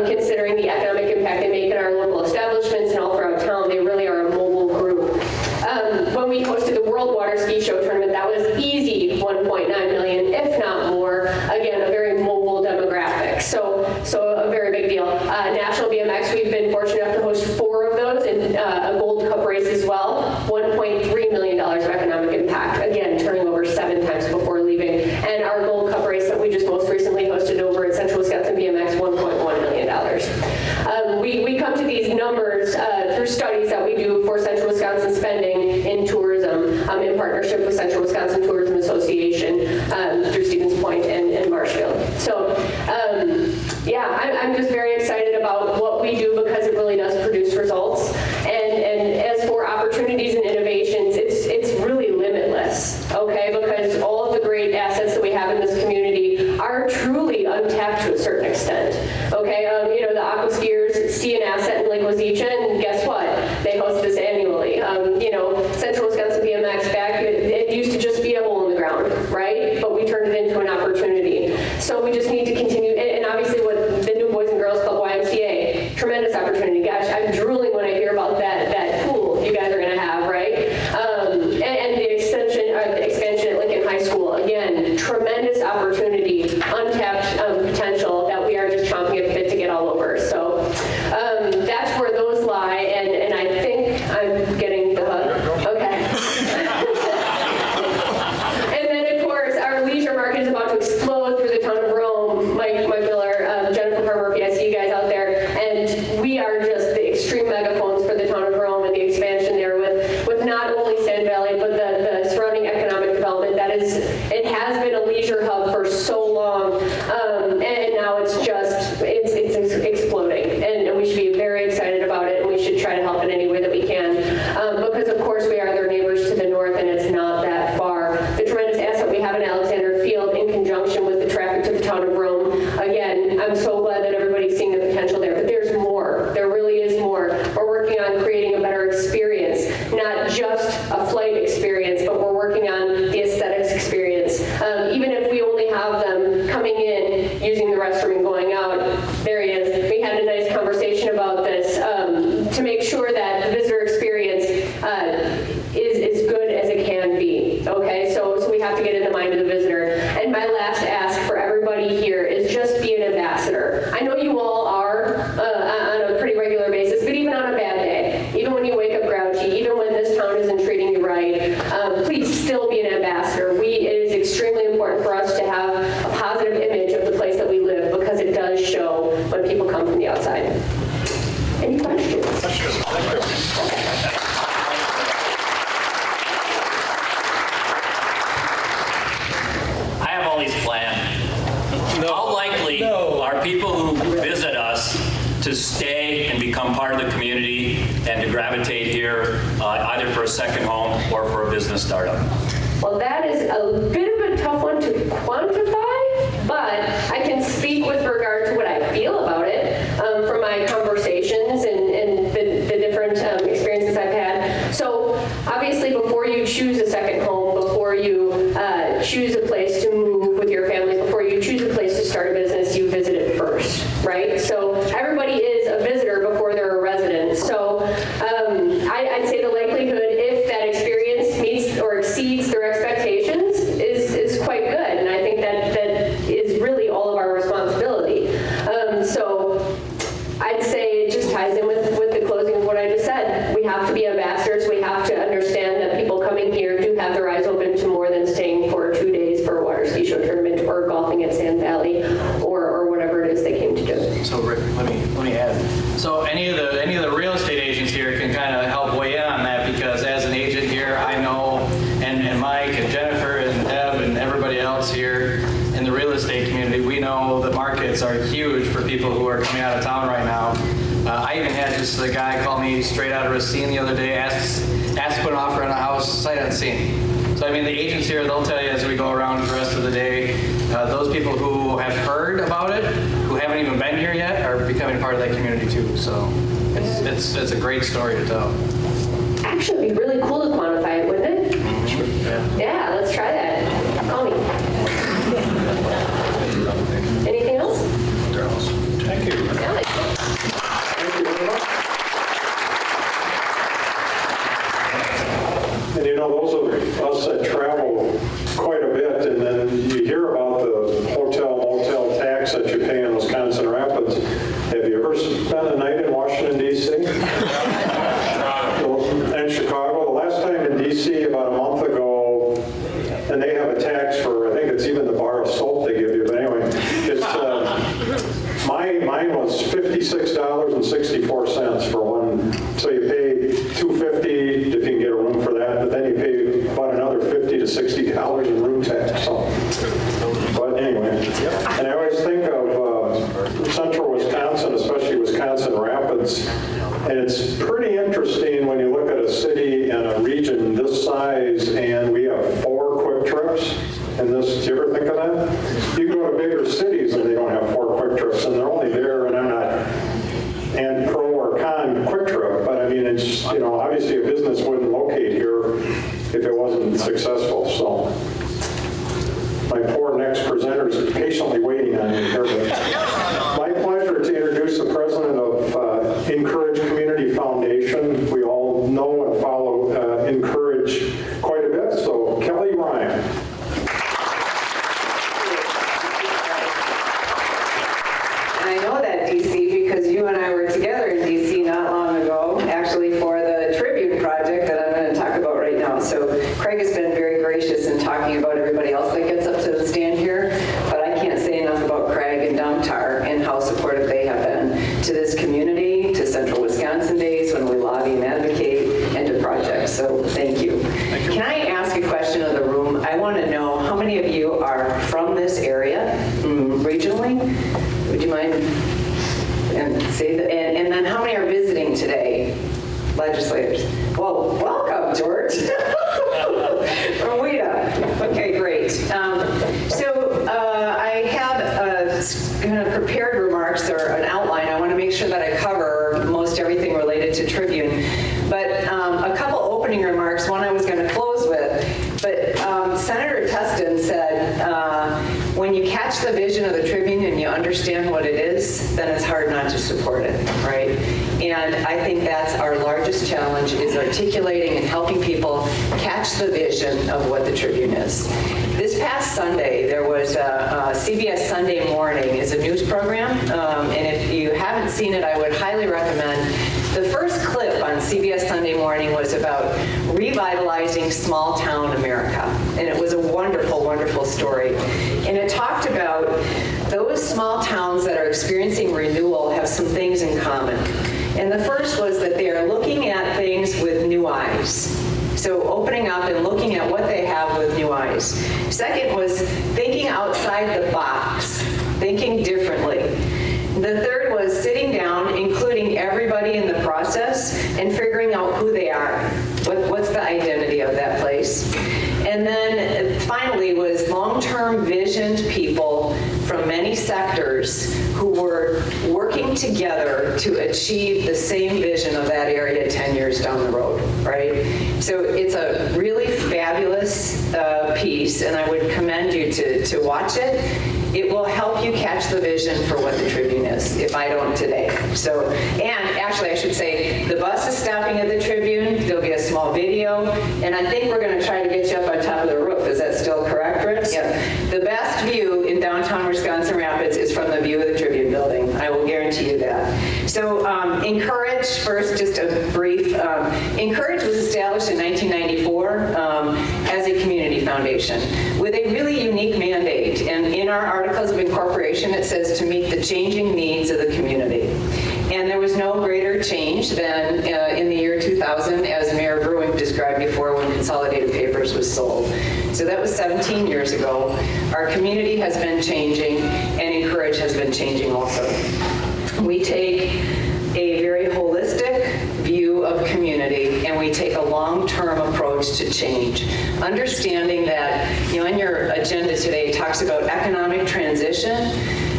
considering the economic impact they make in our local establishments and all throughout town. They really are a mobile group. When we hosted the World Water Ski Show tournament, that was easy $1.9 million, if not more. Again, a very mobile demographic. So a very big deal. National BMX, we've been fortunate enough to host 4 of those, and a Gold Cup race as well. $1.3 million of economic impact. Again, turning over 7 times before leaving. And our Gold Cup race that we just most recently hosted over at Central Wisconsin BMX, $1.1 million. We come to these numbers through studies that we do for Central Wisconsin spending in tourism in partnership with Central Wisconsin Tourism Association through Stevens Point and Marshfield. So yeah, I'm just very excited about what we do because it really does produce results. And as for opportunities and innovations, it's really limitless, okay? Because all of the great assets that we have in this community are truly untapped to a certain extent, okay? The aqua skiers see an asset in Lake Wazeecha, and guess what? They host this annually. Central Wisconsin BMX back, it used to just be a hole in the ground, right? But we turned it into an opportunity. So we just need to continue, and obviously what the new Boys and Girls Club YMCA, tremendous opportunity. Gosh, I'm drooling when I hear about that pool you guys are gonna have, right? And the expansion at Lincoln High School, again, tremendous opportunity, untapped potential that we are just chomping at the bit to get all over. So that's where those lie, and I think I'm getting the hook. Okay. And then of course, our leisure market is about to explode through the town of Rome. Mike Miller, Jennifer Murphy, I see you guys out there, and we are just the extreme megaphones for the town of Rome and the expansion there with not only Sand Valley, but the surrounding economic development. It has been a leisure hub for so long, and now it's exploding, and we should be very excited about it, and we should try to help in any way that we can, because of course we are their neighbors to the north, and it's not that far. The tremendous asset we have in Alexander Field in conjunction with the traffic to the town of Rome, again, I'm so glad that everybody's seeing the potential there, but there's more. There really is more. We're working on creating a better experience, not just a flight experience, but we're working on the aesthetics experience. Even if we only have them coming in, using the restroom and going out, there he is. We had a nice conversation about this to make sure that the visitor experience is as good as it can be. Okay, so we have to get in the mind of the visitor. And my last ask for everybody here is just be an ambassador. I know you all are on a pretty regular basis, but even on a bad day, even when you wake up grouchy, even when this town isn't treating you right, please still be an ambassador. It is extremely important for us to have a positive image of the place that we live because it does show when people come from the outside. Any questions?
I have all these planned. How likely are people who visit us to stay and become part of the community and to gravitate here either for a second home or for a business startup?
Well, that is a bit of a tough one to quantify, but I can speak with regard to what I feel about it from my conversations and the different experiences I've had. So obviously before you choose a second home, before you choose a place to move with your family, before you choose a place to start a business, you visit it first, right? So everybody is a visitor before they're a resident. So I'd say the likelihood, if that experience meets or exceeds their expectations, is quite good. And I think that is really all of our responsibility.
Let me add. So any of the real estate agents here can kind of help weigh in on that, because as an agent here, I know, and Mike and Jennifer and Deb and everybody else here in the real estate community, we know the markets are huge for people who are coming out of town right now. I even had just a guy call me straight out of Racine the other day, asked to put an offer on a house sight unseen. So I mean, the agents here, they'll tell you as we go around the rest of the day, those people who have heard about it, who haven't even been here yet, are becoming part of that community too. So it's a great story to tell.
Actually, it'd be really cool to quantify it, wouldn't it? Yeah, let's try that. Call me. Anything else?
Thank you.
Yeah.
Thank you very much. And you know, those of us that travel quite a bit, and then you hear about the hotel-motel tax that you pay in Wisconsin Rapids. Have you ever spent a night in Washington, D.C.? And Chicago. The last time in D.C. about a month ago, and they have a tax for, I think it's even the bar of soap they give you, but anyway, it's mine was $56.64 for one. So you pay $2.50 if you can get a room for that, but then you pay about another $50 to $60 in room tax. So, but anyway, and I always think of central Wisconsin, especially Wisconsin Rapids, and it's pretty interesting when you look at a city and a region this size, and we have 4 quick trips. And this, do you ever think of that? You go to bigger cities and they don't have 4 quick trips, and they're only there, and I'm not and pro or con quick trip, but I mean, it's, you know, obviously a business wouldn't locate here if it wasn't successful. So my poor next presenter is patiently waiting on me here. But my pleasure to introduce the president of Encourage Community Foundation. We all know and follow Encourage quite a bit. So Kelly Ryan.
I know that, DC, because you and I were together in DC not long ago, actually for the Tribune project that I'm going to talk about right now. So Craig has been very gracious in talking about everybody else that gets up to the stand here, but I can't say enough about Craig and Domtar and how supportive they have been to this community, to Central Wisconsin Days when we lobby and advocate, and to projects. So thank you. Can I ask a question of the room? I want to know how many of you are from this area regionally? Would you mind? And say that, and then how many are visiting today? Legislators. Well, welcome, George. From WIDA. Okay, great. So I have kind of prepared remarks or an outline. I want to make sure that I cover most everything related to Tribune. But a couple opening remarks, one I was going to close with. But Senator Tustin said, when you catch the vision of the Tribune and you understand what it is, then it's hard not to support it, right? And I think that's our largest challenge, is articulating and helping people catch the vision of what the Tribune is. This past Sunday, there was a CBS Sunday Morning is a news program, and if you haven't seen it, I would highly recommend. The first clip on CBS Sunday Morning was about revitalizing small town America, and it was a wonderful, wonderful story. And it talked about those small towns that are experiencing renewal have some things in common. And the first was that they are looking at things with new eyes. So opening up and looking at what they have with new eyes. Second was thinking outside the box, thinking differently. The third was sitting down, including everybody in the process, and figuring out who they are. What's the identity of that place? And then finally was long-term visioned people from many sectors who were working together to achieve the same vision of that area 10 years down the road, right? So it's a really fabulous piece, and I would commend you to watch it. It will help you catch the vision for what the Tribune is, if I don't today. So, and actually I should say, the bus is stopping at the Tribune. There'll be a small video, and I think we're going to try to get you up on top of the roof. Is that still correct, Rick? Yeah. The best view in downtown Wisconsin Rapids is from the view of the Tribune building. I will guarantee you that. So Encourage, first just a brief. Encourage was established in 1994 as a community foundation with a really unique mandate. And in our Articles of Incorporation, it says to meet the changing needs of the community.
greater change than in the year 2000, as Mayor Brewing described before, when Consolidated Papers was sold. So that was 17 years ago. Our community has been changing, and Encourage has been changing also. We take a very holistic view of community, and we take a long-term approach to change. Understanding that, in your agenda today, it talks about economic transition,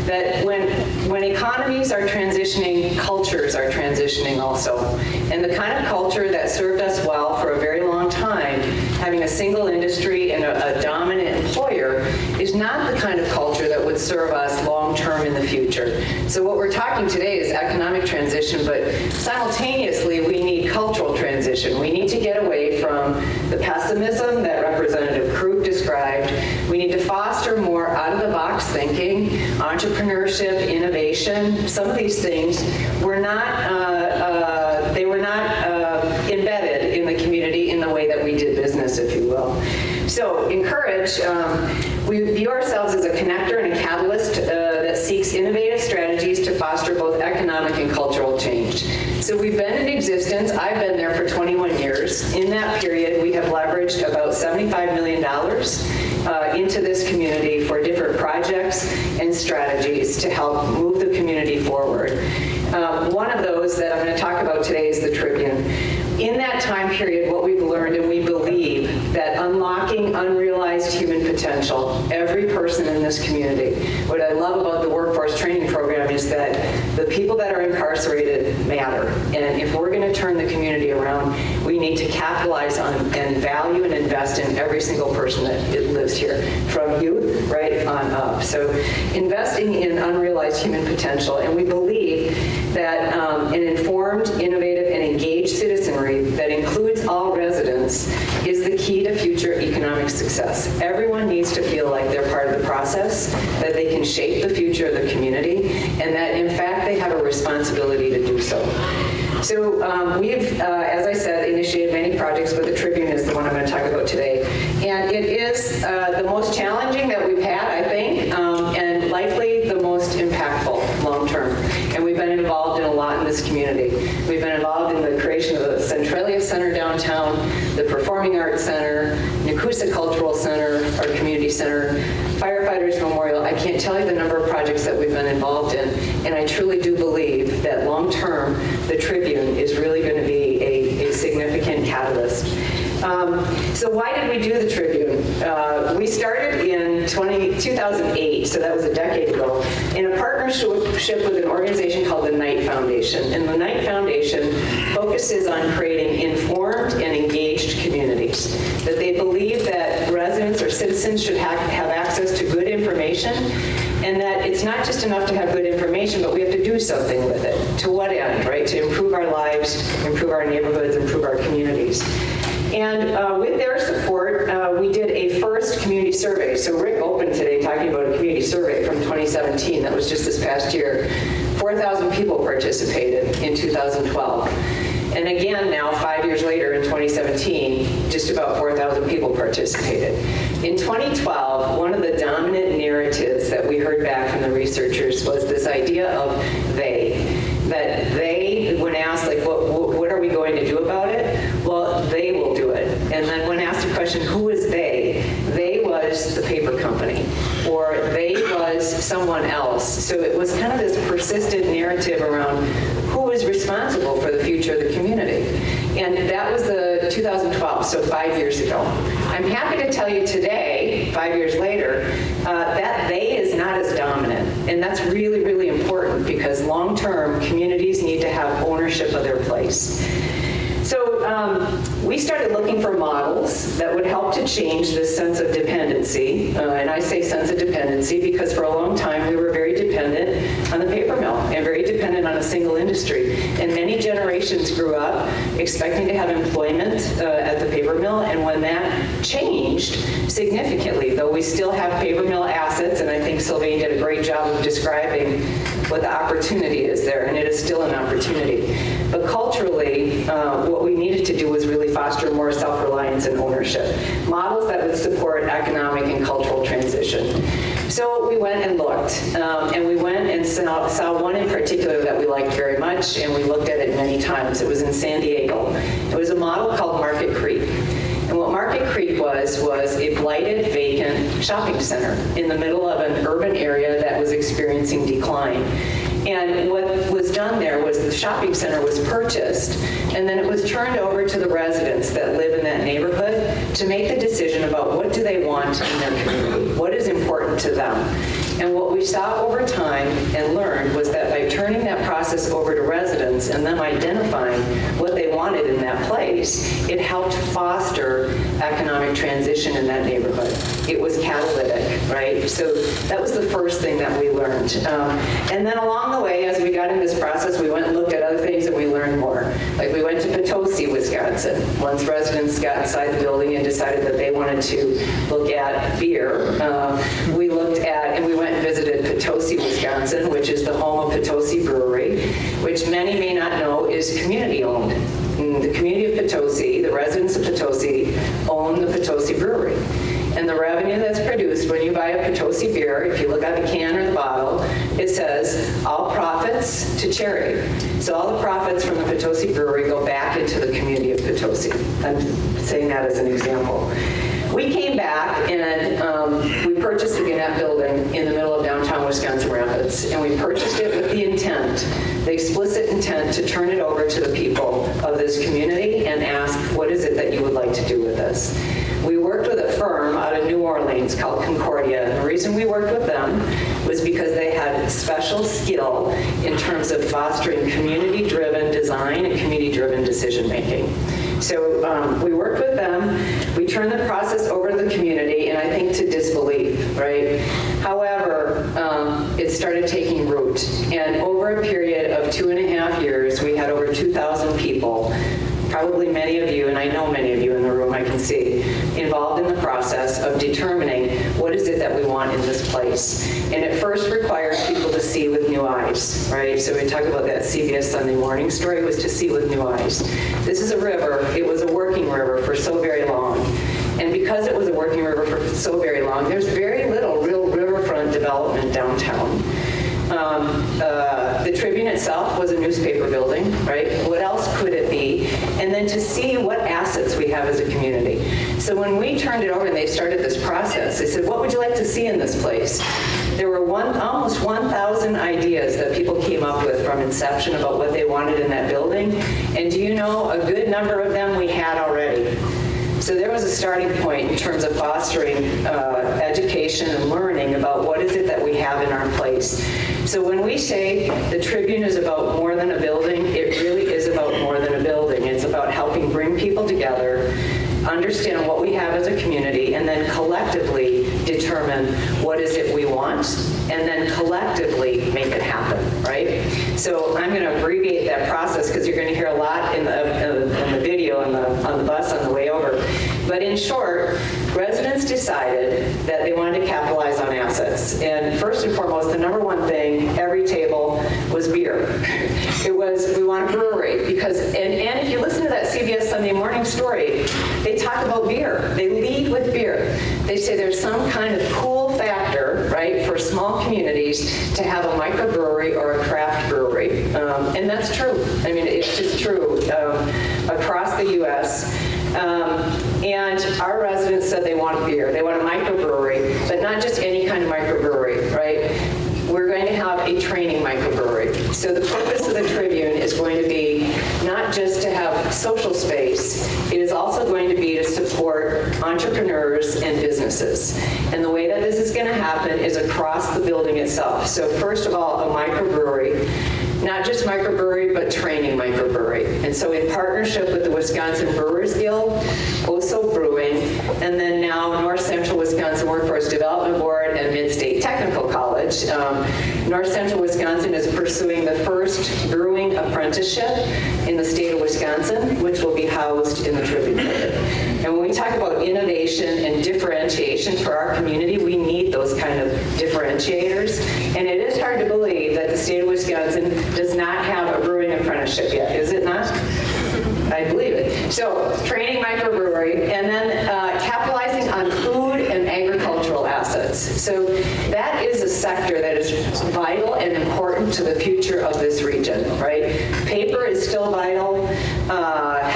that when economies are transitioning, cultures are transitioning also. And the kind of culture that served us well for a very long time, having a single industry and a dominant employer, is not the kind of culture that would serve us long-term in the future. So what we're talking today is economic transition, but simultaneously we need cultural transition. We need to get away from the pessimism that Representative Krug described. We need to foster more out-of-the-box thinking, entrepreneurship, innovation. Some of these things were not embedded in the community in the way that we did business, if you will. So Encourage, we view ourselves as a connector and a catalyst that seeks innovative strategies to foster both economic and cultural change. So we've been in existence. I've been there for 21 years. In that period, we have leveraged about $75 million into this community for different projects and strategies to help move the community forward. One of those that I'm going to talk about today is the Tribune. In that time period, what we've learned, and we believe that unlocking unrealized human potential, every person in this community. What I love about the workforce training program is that the people that are incarcerated matter. And if we're going to turn the community around, we need to capitalize on and value and invest in every single person that lives here, from youth right on up. So investing in unrealized human potential. And we believe that an informed, innovative, and engaged citizenry that includes all residents is the key to future economic success. Everyone needs to feel like they're part of the process, that they can shape the future of the community, and that in fact they have a responsibility to do so. So we've, as I said, initiated many projects, but the Tribune is the one I'm going to talk about today. And it is the most challenging that we've had, I think, and likely the most impactful long-term. And we've been involved in a lot in this community. We've been involved in the creation of the Centralia Center downtown, the Performing Arts Center, Nakusa Cultural Center, our community center, Firefighters Memorial. I can't tell you the number of projects that we've been involved in, and I truly do believe that long-term, the Tribune is really going to be a significant catalyst. So why did we do the Tribune? We started in 2008, so that was a decade ago, in a partnership with an organization called the Knight Foundation. And the Knight Foundation focuses on creating informed and engaged communities, that they believe that residents or citizens should have access to good information, and that it's not just enough to have good information, but we have to do something with it. To what end, right? To improve our lives, improve our neighborhoods, improve our communities. And with their support, we did a first community survey. So Rick opened today talking about a community survey from 2017. That was just this past year. 4,000 people participated in 2012. And again, now 5 years later in 2017, just about 4,000 people participated. In 2012, one of the dominant narratives that we heard back from the researchers was this idea of they. That they, when asked, like, what are we going to do about it? Well, they will do it. And then when asked the question, who is they was the paper company, or they was someone else. So it was kind of this persistent narrative around who is responsible for the future of the community. And that was the 2012, so 5 years ago. I'm happy to tell you today, 5 years later, that they is not as dominant. And that's really, really important, because long-term, communities need to have ownership of their place. So we started looking for models that would help to change this sense of dependency. And I say sense of dependency because for a long time we were very dependent on the paper mill and very dependent on a single industry. And many generations grew up expecting to have employment at the paper mill. And when that changed significantly, though we still have paper mill assets, and I think Sylvain did a great job of describing what the opportunity is there, and it is still an opportunity. But culturally, what we needed to do was really foster more self-reliance and ownership, models that would support economic and cultural transition. So
we went and looked. And we went and saw one in particular that we liked very much, and we looked at it many times. It was in San Diego. It was a model called Market Creek. And what Market Creek was a blighted, vacant shopping center in the middle of an urban area that was experiencing decline. And what was done there was the shopping center was purchased, and then it was turned over to the residents that live in that neighborhood to make the decision about what do they want in their community, what is important to them. And what we saw over time and learned was that by turning that process over to residents and them identifying what they wanted in that place, it helped foster economic transition in that neighborhood. It was catalytic, right? So that was the first thing that we learned. And then along the way, as we got in this process, we went and looked at other things and we learned more. Like we went to Potosi, Wisconsin. Once residents got inside the building and decided that they wanted to look at beer, we looked at, and we went and visited Potosi, Wisconsin, which is the home of Potosi Brewery, which many may not know is community-owned. The community of Potosi, the residents of Potosi, own the Potosi Brewery. And the revenue that's produced when you buy a Potosi beer, if you look at the can or the bottle, it says, all profits to charity. So all the profits from the Potosi Brewery go back into the community of Potosi. I'm saying that as an example. We came back and we purchased the Gannett building in the middle of downtown Wisconsin Rapids, and we purchased it with the intent, the explicit intent, to turn it over to the people of this community and ask, what is it that you would like to do with this? We worked with a firm out of New Orleans called Concordia, and the reason we worked with them was because they had special skill in terms of fostering community-driven design and community-driven decision-making. So we worked with them. We turned the process over to the community, and I think to disbelief, right? However, it started taking root. And over a period of 2.5 years, we had over 2,000 people, probably many of you, and I know many of you in the room, I can see, involved in the process of determining what is it that we want in this place. And it first required people to see with new eyes, right? So we talk about that CBS Sunday Morning story, was to see with new eyes. This is a river. It was a working river for so very long. And because it was a working river for so very long, there's very little real riverfront development downtown. The Tribune itself was a newspaper building, right? What else could it be? And then to see what assets we have as a community. So when we turned it over and they started this process, they said, what would you like to see in this place? There were almost 1,000 ideas that people came up with from inception about what they wanted in that building. And do you know, a good number of them we had already. So there was a starting point in terms of fostering education and learning about what is it that we have in our place. So when we say the Tribune is about more than a building, it really is about more than a building. It's about helping bring people together, understand what we have as a community, and then collectively determine what is it we want, and then collectively make it happen, right? So I'm going to abbreviate that process because you're going to hear a lot in the video on the bus on the way over. But in short, residents decided that they wanted to capitalize on assets. And first and foremost, the number one thing, every table, was beer. It was, we want a brewery. Because, and if you listen to that CBS Sunday Morning story, they talk about beer. They lead with beer. They say there's some kind of cool factor, right, for small communities to have a microbrewery or a craft brewery. And that's true. I mean, it's just true across the U.S. And our residents said they want beer. They want a microbrewery, but not just any kind of microbrewery, right? We're going to have a training microbrewery. So the purpose of the Tribune is going to be not just to have social space, it is also going to be to support entrepreneurs and businesses. And the way that this is going to happen is across the building itself. So first of all, a microbrewery. Not just microbrewery, but training microbrewery. And so in partnership with the Wisconsin Brewers Guild, Oso Brewing, and then now North Central Wisconsin Workforce Development Board and Mid-State Technical College, North Central Wisconsin is pursuing the first brewing apprenticeship in the state of Wisconsin, which will be housed in the Tribune Building. And when we talk about innovation and differentiation for our community, we need those kind of differentiators. And it is hard to believe that the state of Wisconsin does not have a brewing apprenticeship yet, is it not? I believe it. So training microbrewery, and then capitalizing on food and agricultural assets. So that is a sector that is vital and important to the future of this region, right? Paper is still vital,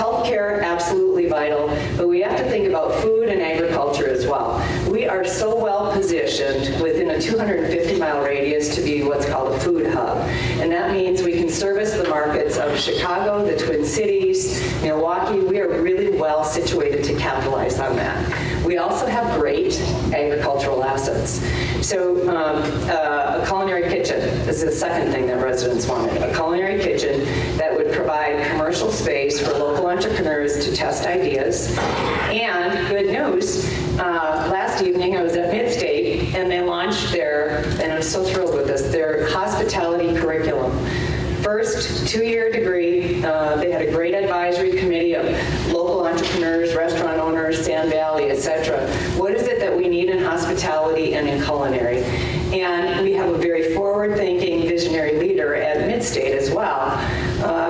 healthcare absolutely vital, but we have to think about food and agriculture as well. We are so well positioned within a 250-mile radius to be what's called a food hub, and that means we can service the markets of Chicago, the Twin Cities, Milwaukee. We are really well situated to capitalize on that. We also have great agricultural assets. So a culinary kitchen is the second thing that residents wanted. A culinary kitchen that would provide commercial space for local entrepreneurs to test ideas. And good news, last evening I was at Midstate and they launched their, and I'm so thrilled with this, their hospitality curriculum. First 2-year degree, they had a great advisory committee of local entrepreneurs, restaurant owners, Sand Valley, etc. What is it that we need in hospitality and in culinary? And we have a very forward-thinking visionary leader at Midstate as well,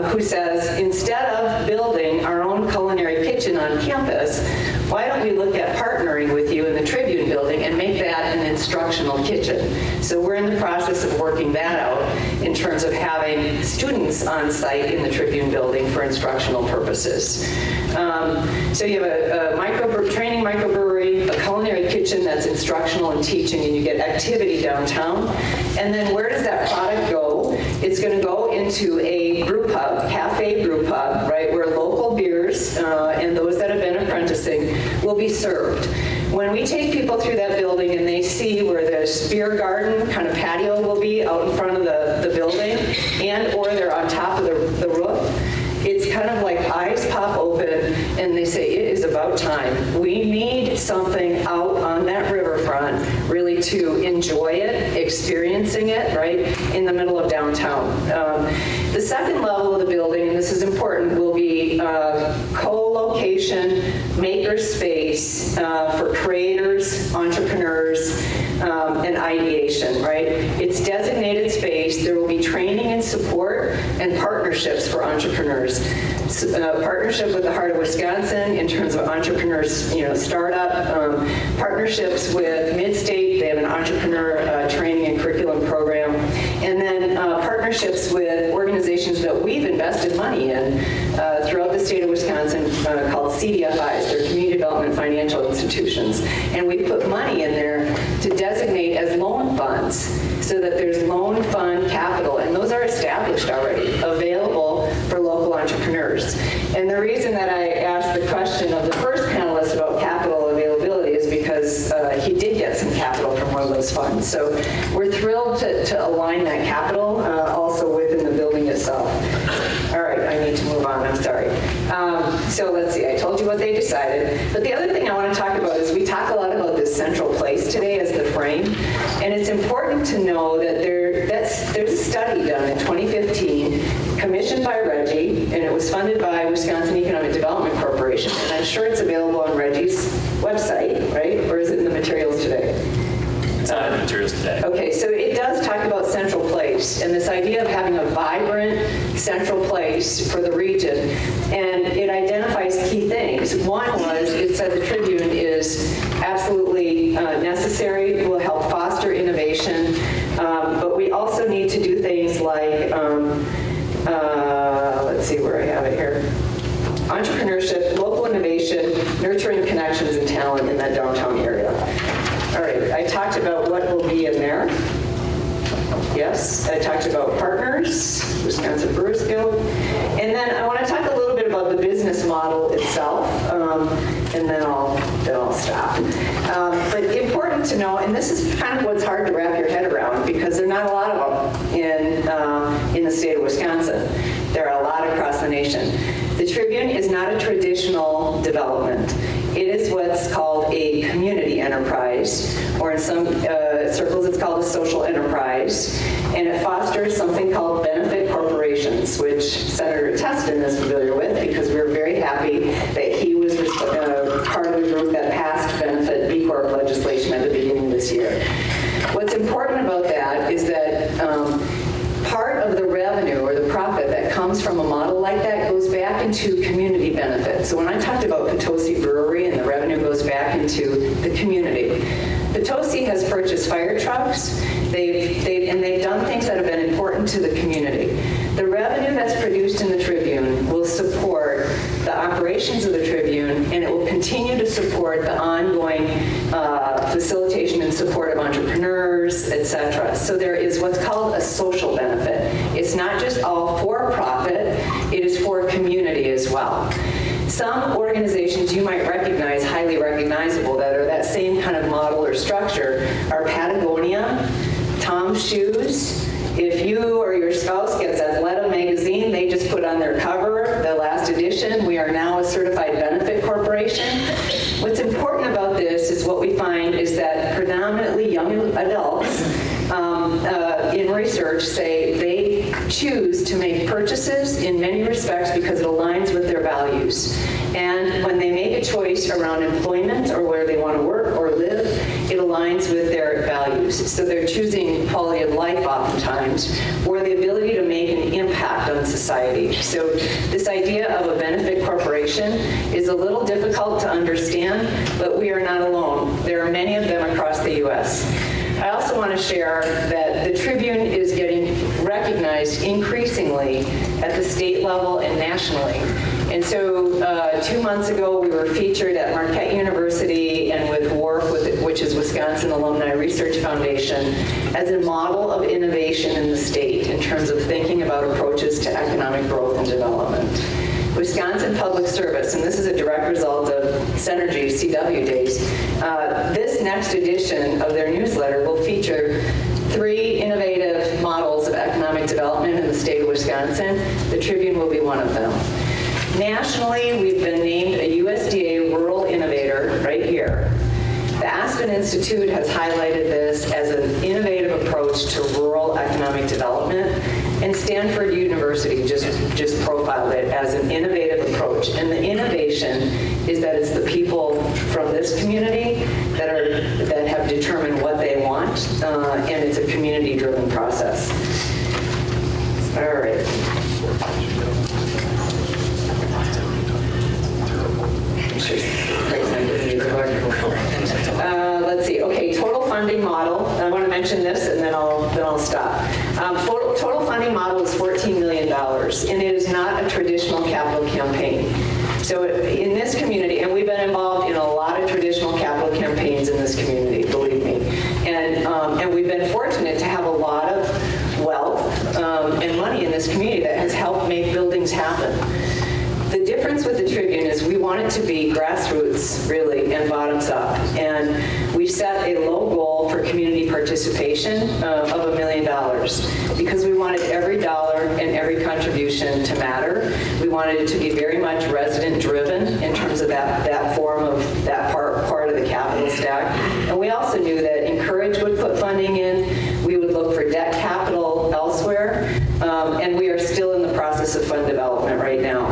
who says, instead of building our own culinary kitchen on campus, why don't we look at partnering with you in the Tribune building and make that an instructional kitchen? So we're in the process of working that out in terms of having students on site in the Tribune building for instructional purposes. So you have a training microbrewery, a culinary kitchen that's instructional and teaching, and you get activity downtown. And then where does that product go? It's going to go into a brew pub, cafe brew pub, right, where local beers and those that have been apprenticing will be served. When we take people through that building and they see where the beer garden kind of patio will be out in front of the building, and or they're on top of the roof, it's kind of like eyes pop open and they say, it is about time. We need something out on that riverfront really to enjoy it, experiencing it, right, in the middle of downtown. The second level of the building, and this is important, will be co-location, maker space for creators, entrepreneurs, and ideation, right? It's designated space. There will be training and support and partnerships for entrepreneurs. Partnership with the Heart of Wisconsin in terms of entrepreneurs, startup, partnerships with Midstate. They have an entrepreneur training and curriculum program, and then partnerships with organizations that we've invested money in throughout the state of Wisconsin called CDFIs. They're Community Development Financial Institutions, and we put money in there to designate as loan funds so that there's loan fund capital, and those are established already, available for local entrepreneurs. And the reason that I asked the question of the first panelist about capital availability is because he did get some capital from one of those funds. So we're thrilled to align that capital also within the building itself. All right, I need to move on, I'm sorry. So let's see, I told you what they decided. But the other thing I want to talk about is we talk a lot about this central place today as the frame. And it's important to know that there's a study done in 2015 commissioned by Reggie, and it was funded by Wisconsin Economic Development Corporation. And I'm sure it's available on Reggie's website, right? Or is it in the materials today?
It's not in the materials today.
Okay, so it does talk about central place and this idea of having a vibrant central place for the region. And it identifies key things. One was, it said the Tribune is absolutely necessary, will help foster innovation, but we also need to do things like, let's see where I have it here. Entrepreneurship, local innovation, nurturing connections and talent in that downtown area. All right, I talked about what will be in there. Yes, I talked about partners, Wisconsin Brewers Guild. And then I want to talk a little bit about the business model itself, and then I'll stop. But important to know, and this is kind of what's hard to wrap your head around because there are not a lot of them in the state of Wisconsin. There are a lot across the nation. The Tribune is not a traditional development. It is what's called a community enterprise, or in some circles it's called a social enterprise, and it fosters something called benefit corporations, which Senator Teston is familiar with because we're very happy that he was part of the group that passed benefit B Corp legislation at the beginning of this year. What's important about that is that part of the revenue or the profit that comes from a model like that goes back into community benefits. So when I talked about Potosi Brewery and the revenue goes back into the community, Potosi has purchased fire trucks They've done things that have been important to the community. The revenue that's produced in the Tribune will support the operations of the Tribune, and it will continue to support the ongoing facilitation and support of entrepreneurs, etc. So there is what's called a social benefit. It's not just all for profit, it is for community as well. Some organizations you might recognize, highly recognizable, that are that same kind of model or structure are Patagonia, Tom's Shoes. If you or your spouse gets Athleta magazine, they just put on their cover, the last edition, we are now a certified benefit corporation. What's important about this is what we find is that predominantly young adults in research say they choose to make purchases in many respects because it aligns with their values. And when they make a choice around employment or where they want to work or live, it aligns with their values. So they're choosing quality of life oftentimes, or the ability to make an impact on society. So this idea of a benefit corporation is a little difficult to understand, but we are not alone. There are many of them across the U.S. I also want to share that the Tribune is getting recognized increasingly at the state level and nationally. And so 2 months ago, we were featured at Marquette University and with WARF, which is Wisconsin Alumni Research Foundation, as a model of innovation in the state in terms of thinking about approaches to economic growth and development. Wisconsin Public Service, and this is a direct result of Synergy CW Days, this next edition of their newsletter will feature 3 innovative models of economic development in the state of Wisconsin. The Tribune will be one of them. Nationally, we've been named a USDA Rural Innovator right here. The Aspen Institute has highlighted this as an innovative approach to rural economic development, and Stanford University just profiled it as an innovative approach. And the innovation is that it's the people from this community that have determined what they want, and it's a community-driven process. All right. Let's see. Okay, total funding model. I want to mention this, and then I'll stop. Total funding model is $14 million, and it is not a traditional capital campaign. So in this community, and we've been involved in a lot of traditional capital campaigns in this community, believe me, and we've been fortunate to have a lot of wealth and money in this community that has helped make buildings happen. The difference with the Tribune is we want it to be grassroots, really, and bottoms up. And we set a low goal for community participation of $1 million because we wanted every dollar and every contribution to matter. We wanted it to be very much resident-driven in terms of that form of that part of the capital stack. And we also knew that Encourage would put funding in. We would look for debt capital elsewhere. And we are still in the process of fund development right now.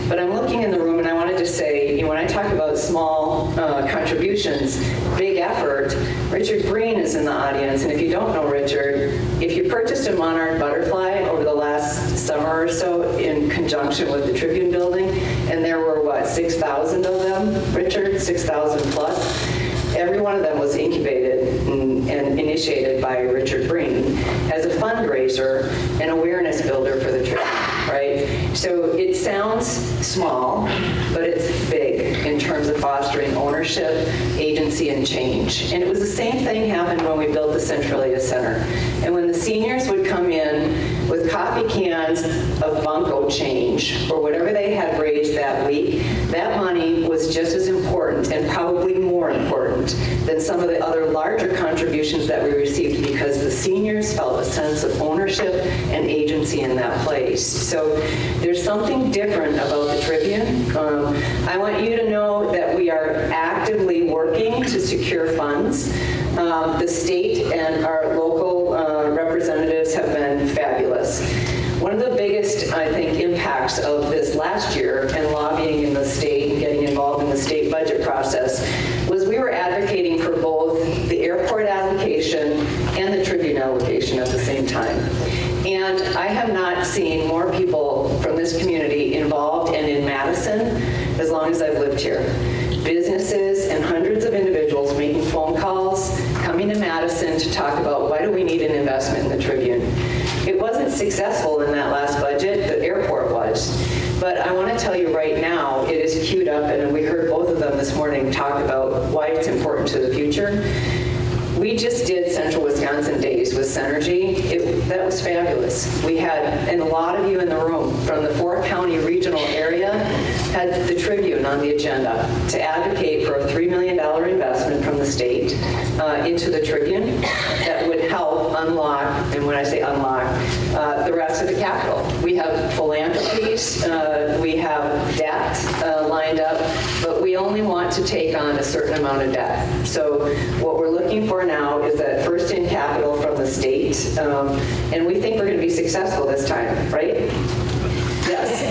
But I'm looking in the room, and I wanted to say, when I talk about small contributions, big effort, Richard Green is in the audience. And if you don't know Richard, if you purchased a Monarch butterfly over the last summer or so in conjunction with the Tribune building, and there were, 6,000 of them, Richard, 6,000 plus. Every one of them was incubated and initiated by Richard Green as a fundraiser and awareness builder for the Tribune, right? So it sounds small, but it's big in terms of fostering ownership, agency, and change. And it was the same thing happened when we built the Centralia Center. And when the seniors would come in with coffee cans of Bunko change or whatever they had raised that week, that money was just as important and probably more important than some of the other larger contributions that we received because the seniors felt a sense of ownership and agency in that place. So there's something different about the Tribune. I want you to know that we are actively working to secure funds. The state and our local representatives have been fabulous. One of the biggest, I think, impacts of this last year and lobbying in the state and getting involved in the state budget process was we were advocating for both the airport allocation and the Tribune allocation at the same time. And I have not seen more people from this community involved and in Madison as long as I've lived here. Businesses and hundreds of individuals making phone calls, coming to Madison to talk about why do we need successful in that last budget. The airport was. But I want to tell you right now, it is queued up, and we heard both of them this morning talk about why it's important to the future. We just did Central Wisconsin Days with Synergy. That was fabulous. We had, and a lot of you in the room from the 4-county regional area had the Tribune on the agenda to advocate for a $3 million investment from the state into the Tribune that would help unlock, and when I say unlock, the rest of the capital. We have philanthropies, we have debt lined up, but we only want to take on a certain amount of debt. So what we're looking for now is that first-in capital from the state, and we think we're going to be successful this time, right? Yes.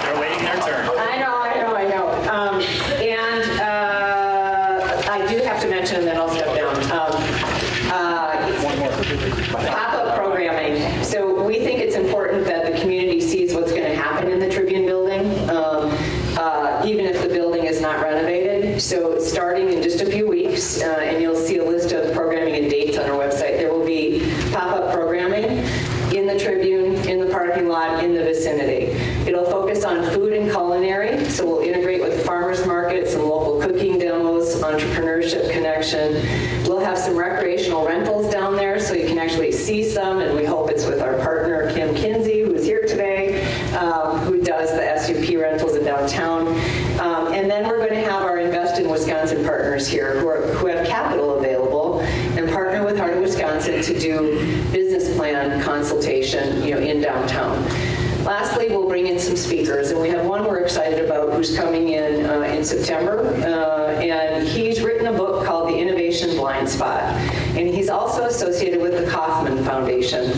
They're waiting their turn.
I know. I do have to mention, and then I'll step down. Pop-up programming. So we think it's important that the community sees what's going to happen in the Tribune building, even if the building is not renovated. So starting in just a few weeks, and you'll see a list of programming and dates on our website, there will be pop-up programming in the Tribune, in the parking lot, in the vicinity. It'll focus on food and culinary, so we'll integrate with the farmers market, some local cooking demos, entrepreneurship connection. We'll have some recreational rentals down there, so you can actually see some, and we hope it's with our partner, Kim Kinsey, who is here today, who does the SUP rentals in downtown. And then we're going to have our Invest in Wisconsin partners here who have capital available and partner with Heart of Wisconsin to do business plan consultation, in downtown. Lastly, we'll bring in some speakers, and we have one we're excited about who's coming in September, and he's written a book called The Innovation Blind Spot, and he's also associated with the Kauffman Foundation.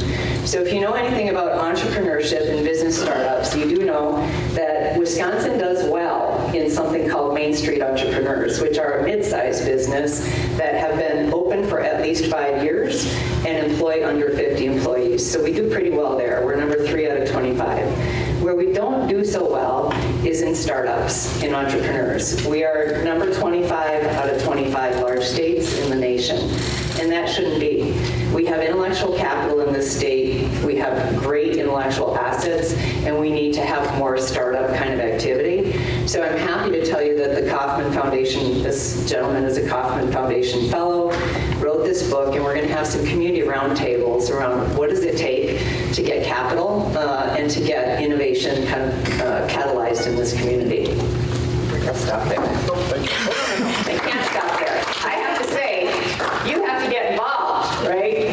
So if you know anything about entrepreneurship and business startups, you do know that Wisconsin does well in something called Main Street Entrepreneurs, which are a mid-sized business that have been open for at least 5 years and employ under 50 employees. So we do pretty well there. We're number 3 out of 25. Where we don't do so well is in startups, in entrepreneurs. We are number 25 out of 25 large states in the nation, and that shouldn't be. We have intellectual capital in this state, we have great intellectual assets, and we need to have more startup kind of activity. So I'm happy to tell you that the Kauffman Foundation, this gentleman is a Kauffman Foundation fellow, wrote this book, and we're going to have some community roundtables around what does it take to get capital and to get innovation kind of catalyzed in this community. I'll stop there. I can't stop there. I have to say, you have to get involved, right?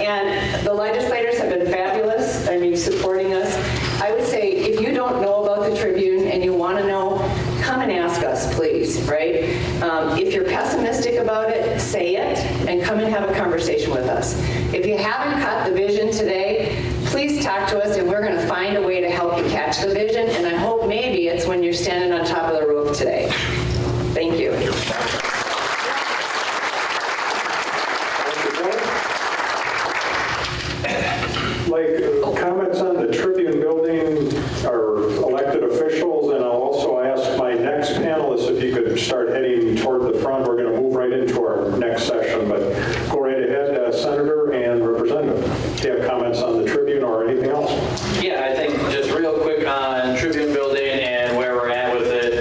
And the legislators have been fabulous, supporting us. I would say, if you don't know about the Tribune and you want to know, come and ask us, please, right? If you're pessimistic about it, say it, and come and have a conversation with us. If you haven't caught the vision today, please talk to us, and we're going to find a way to help you catch the vision, and I hope maybe it's when you're standing on top of the roof today. Thank you.
Comments on the Tribune building, our elected officials, and I'll also ask my next panelists if you could start heading toward the front. We're going to move right into our next session, but go right ahead, Senator and Representative. Do you have comments on the Tribune or anything else?
Yeah, I think just real quick on Tribune building and where we're at with it.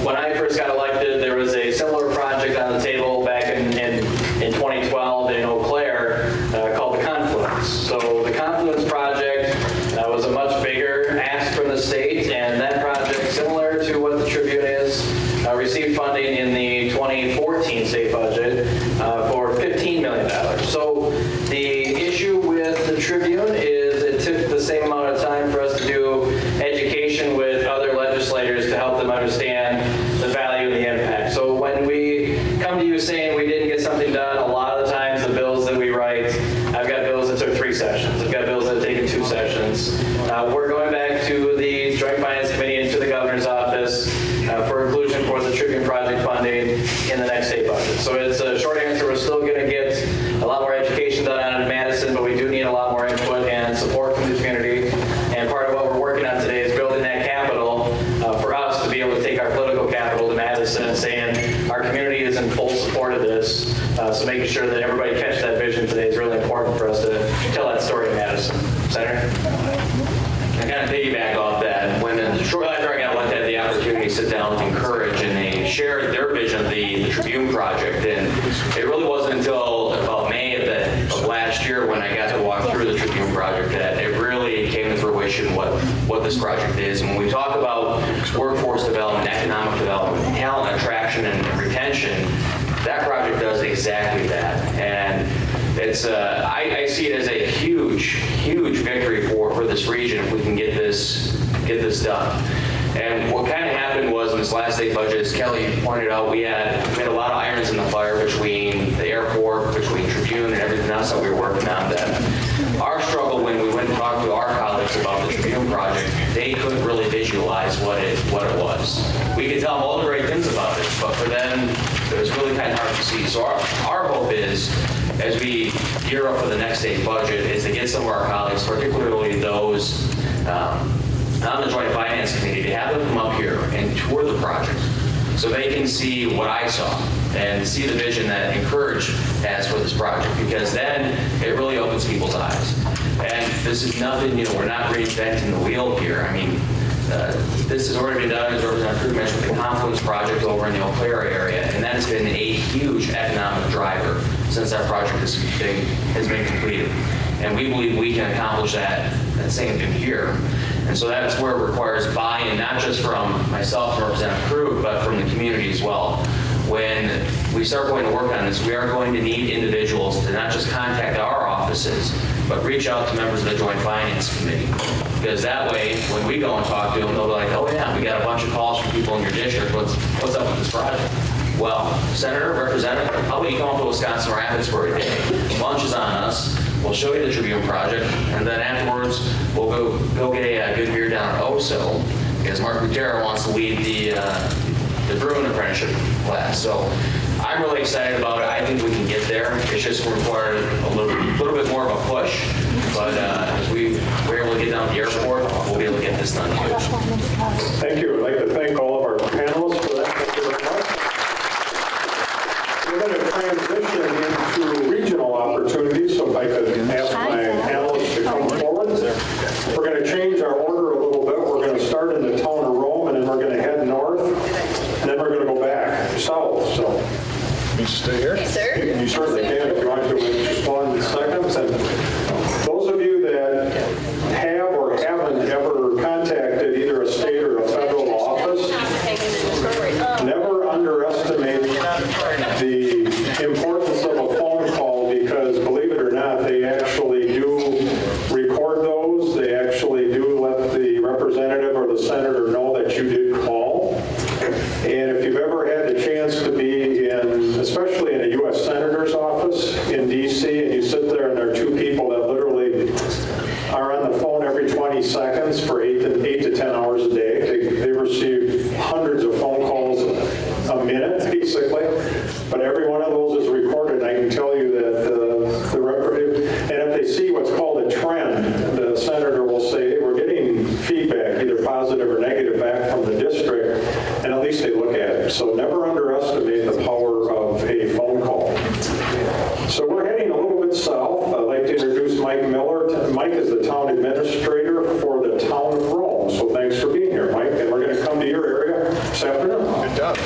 When I first got elected, there was a similar project on the table back in 2012 in Eau Claire called the Confluence. So the Confluence project was a much bigger ask from the state, and that project, similar to what the Tribune is, received funding in the 2014 state budget for $15 million. So the issue with the Tribune is it took the same amount of time for us to do education with other legislators to help them understand the value and the impact. So when we come to you saying we didn't get something done, a lot of the times the bills that we write, I've got bills that took 3 sessions. I've got bills that have taken 2 sessions. We're going back to the Joint Finance Committee and to the governor's office for inclusion for the Tribune project funding in the next state budget. So it's a short answer. We're still going to get a lot more education done on in Madison, but we do need a lot more input and support from the community. And part of what we're working on today is building that capital for us to be able to take our political capital to Madison and saying our community is in full support of this. So making sure that everybody catches that vision today is really important for us to tell that story. kind of piggyback off that. When shortly after I got elected, I had the opportunity to sit down with Encourage, and they shared their vision of the Tribune Project. And it really wasn't until about May of last year when I got to walk through the Tribune Project that it really came to fruition what this project is. And when we talk about workforce development, economic development, talent attraction and retention, that project does exactly that. And it's I see it as a huge victory for this region if we can get this done. And what kind of happened was in this last state budget, as Kelly pointed out, we had a lot of irons in the fire between the airport, between Tribune, and everything else that we were working on. That our struggle when we went and talked to our colleagues about the Tribune project, they couldn't really visualize what it was. We could tell them all the great things about it, but for them, it was really kind of hard to see. So our hope is, as we gear up for the next state budget, is to get some of our colleagues, particularly those on the Joint Finance Committee, to have them come up here and tour the project so they can see what I saw and see the vision that Encourage has for this project, because then it really opens people's eyes. And this is nothing, we're not reinventing the wheel here. I mean, this has already been done, as Representative Krug mentioned, with the Confluence project over in the Eau Claire area, and that has been a huge economic driver since that project has been completed. And we believe we can accomplish that same thing here. And so that's where it requires buy-in, not just from myself and Representative Krug, but from the community as well. When we start going to work on this, we are going to need individuals to not just contact our offices, but reach out to members of the Joint Finance Committee. Because that way, when we go and talk to them, they'll be like, oh yeah, we got a bunch of calls from people in your district. What's up with this project? Well, Senator, Representative, how about you come up to Wisconsin Rapids for a day? Lunch is on us. We'll show you the Tribune project, and then afterwards, we'll go get a good beer down at OSO, because Mark Gutierrez wants to lead the Bruin apprenticeship class. So I'm really excited about it. I think we can get there. It's just required a little bit more of a push. But as we're able to get down to the airport, we'll be able to get this done too.
Thank you. I'd like to thank all of our panelists for that. Thank you very much. We're going to transition into regional opportunities, so if I could ask my panelists to come forward. We're going to change our order a little bit. We're going to start in the town of Rome, and then we're going to head north, and then we're going to go back south. So
You stay here?
Yes, sir.
you certainly can if you want to in just 1 second. And those of you that have or haven't ever contacted either a state or a federal office, never underestimate the importance of a phone call, because believe it or not, they actually do record those. They actually do let the representative or the senator know that you did call. And if you've ever had the chance to be in, especially in a U.S. Senator's office in D.C., and you sit there and there are two people that literally are on the phone every 20 seconds for 8 to 10 hours a day. They receive hundreds of phone calls a minute, basically. But every one of those is recorded. I can tell you that the representative, and if they see what's called a trend, the senator will say, hey, we're getting feedback, either positive or negative, back from the district, and at least they look at it. So never underestimate the power of a phone call. So we're heading a little bit south. I'd like to introduce Mike Miller. Mike is the town administrator for the town of Rome. So thanks for being here, Mike. And we're going to come to your area this afternoon.
Good job.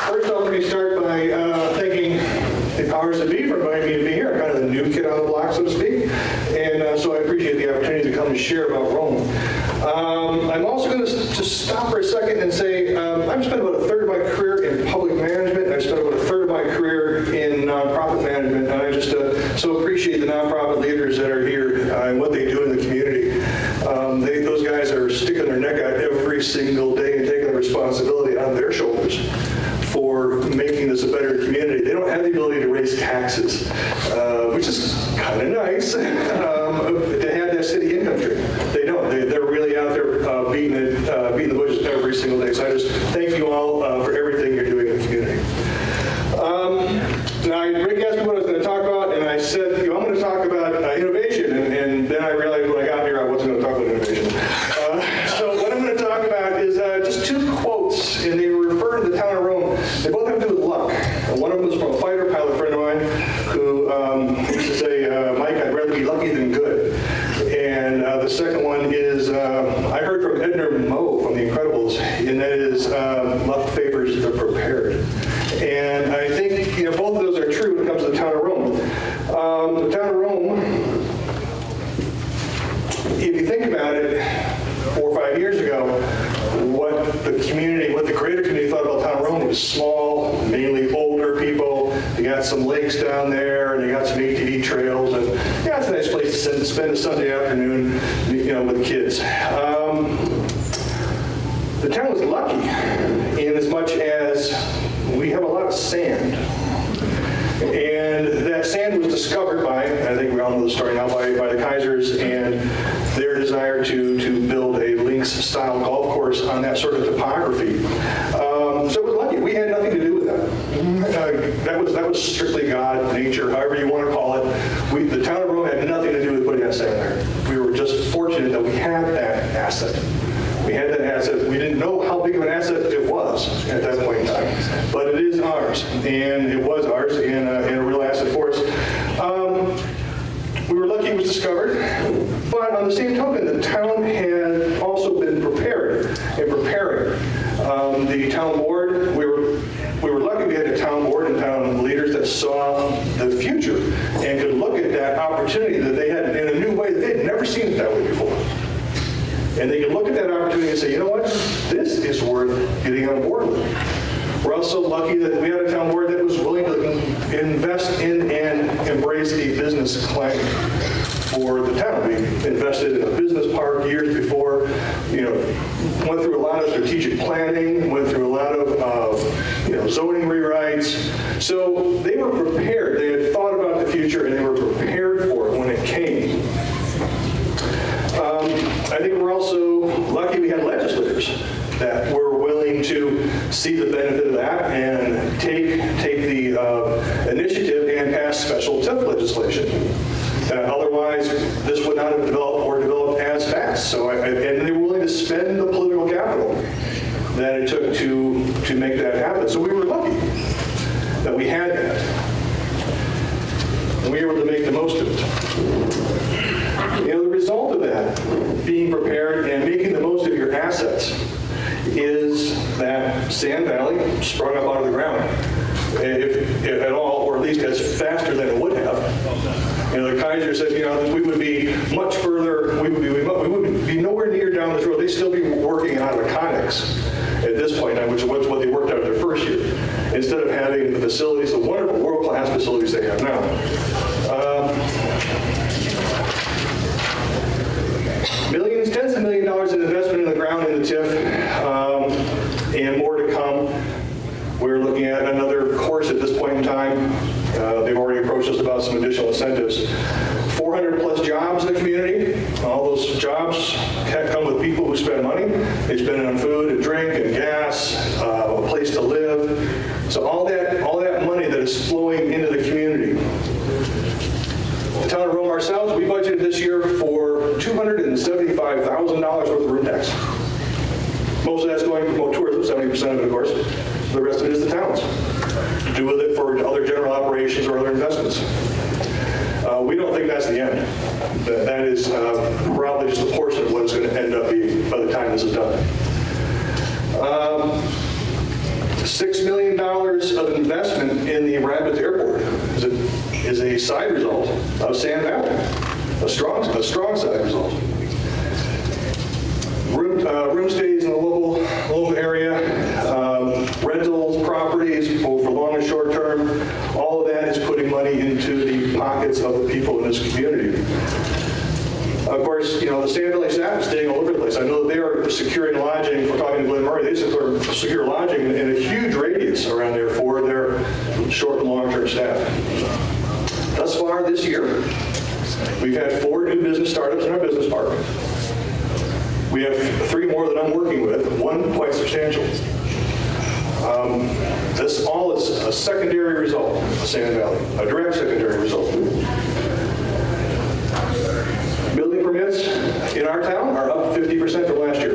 First off, let me start by thanking the powers that be for inviting me to be here. I'm kind of the new kid on the block, so to speak. And so I appreciate the opportunity to come and share about Rome. I'm also going to just stop for a second and say I've spent about a third of my career in public management. I've spent about a third of my career in nonprofit management. And I just so appreciate the nonprofit leaders that are here and what they do in the community. Those guys are sticking their neck out every single day and taking the responsibility on their shoulders for making this a better community. They don't have the ability to raise taxes, which is kind of nice, to have that city income stream. They don't. They're really out there beating the bushes every single day. So I just thank you all for everything you're doing in the community. Now, Rick asked me what I was going to talk about, and I said, I'm going to talk about innovation, and then I realized when I got here I wasn't going to talk about innovation. So what I'm going to talk about is just two quotes, and they refer to the town of Rome. They both have to do with luck. One of them was from a fighter pilot friend of mine who used to say, Mike, I'd rather be lucky than second one is, I heard from Edna Moe from The Incredibles, and that is, luck favors the prepared. And I think, both of those are true when it comes to the town of Rome. The town of Rome, if you think about it, 4 or 5 years ago, what the greater community thought about town of Rome was small, mainly older people. You got some lakes down there, and you got some ATV trails, and it's a nice place to spend a Sunday afternoon, with kids. The town was lucky in as much as we have a lot of sand. And that sand was discovered by, I think we all know the story now, by the Kaisers and their desire to build a links-style golf course on that sort of topography. So it was lucky. We had nothing to do with that. That was strictly God, nature, however you want to call it. The town of Rome had nothing to do with putting that sand there. We were just fortunate that we had that asset. We had that asset. We didn't know how big of an asset it was at that point in time, but it is ours, and it was ours, and a real asset for us. We were lucky it was discovered, but on the same token, the town had also been prepared and preparing. The town board, we were lucky we had a town board and town leaders that saw the future and could look at that opportunity that they had in a new way that they'd never seen it that way before. And they can look at that opportunity and say, you know what, this is worth getting on board with. We're also lucky that we had a town board that was willing to invest in and embrace a business climate for the town. We invested in a business park years before, went through a lot of strategic planning, went through a lot of zoning rewrites. So they were prepared. They had thought about the future, and they were prepared for it when it came. I think we're also lucky we had legislators that were willing to see the benefit of that and take the initiative and pass special TIF legislation. Otherwise, this would not have developed as fast. So, and they were willing to spend the political capital that it took to make that happen. So we were lucky that we had that, and we were able to make the most of it. The result of that, being prepared and making the most of your assets, is that Sand Valley sprung up out of the ground, if at all, or at least as faster than it would have. The Kaiser said, we would be much further, we would be nowhere near down this road. They'd still be working out of Conex at this point in time, which is what they worked out their first year, instead of having the facilities, the wonderful world-class facilities they have now. Millions, tens of millions of dollars in investment in the ground in the TIF, and more to come. We're looking at another course at this point in time. They've already approached us about some additional incentives. 400 plus jobs in the community. All those jobs come with people who spend money. They spend it on food and drink and gas, a place to live. So all that money that is flowing into the community. The town of Rome ourselves, we budgeted this year for $275,000 worth of room tax. Most of that's going to promote tourism, 70% of it, of course. The rest of it is the town's. Do with it for other general operations or other investments. We don't think that's the end. That is probably just a portion of what it's going to end up being by the time this is done. $6 million of investment in the Rapids Airport is a side result of Sand Valley, a strong side result. Room stays in the local area, rentals, properties, both for long and short term, all of that is putting money into the pockets of the people in this community. Of course, the Sand Valley staff is staying all over the place. I know that they are securing lodging. If we're talking to Glen Murray, they secure lodging in a huge radius around there for their short and long-term staff. Thus far this year, we've had 4 new business startups in our business park. We have 3 more that I'm working with, 1 quite substantial. This all is a secondary result of Sand Valley, a direct secondary result. Building permits in our town are up 50% from last year.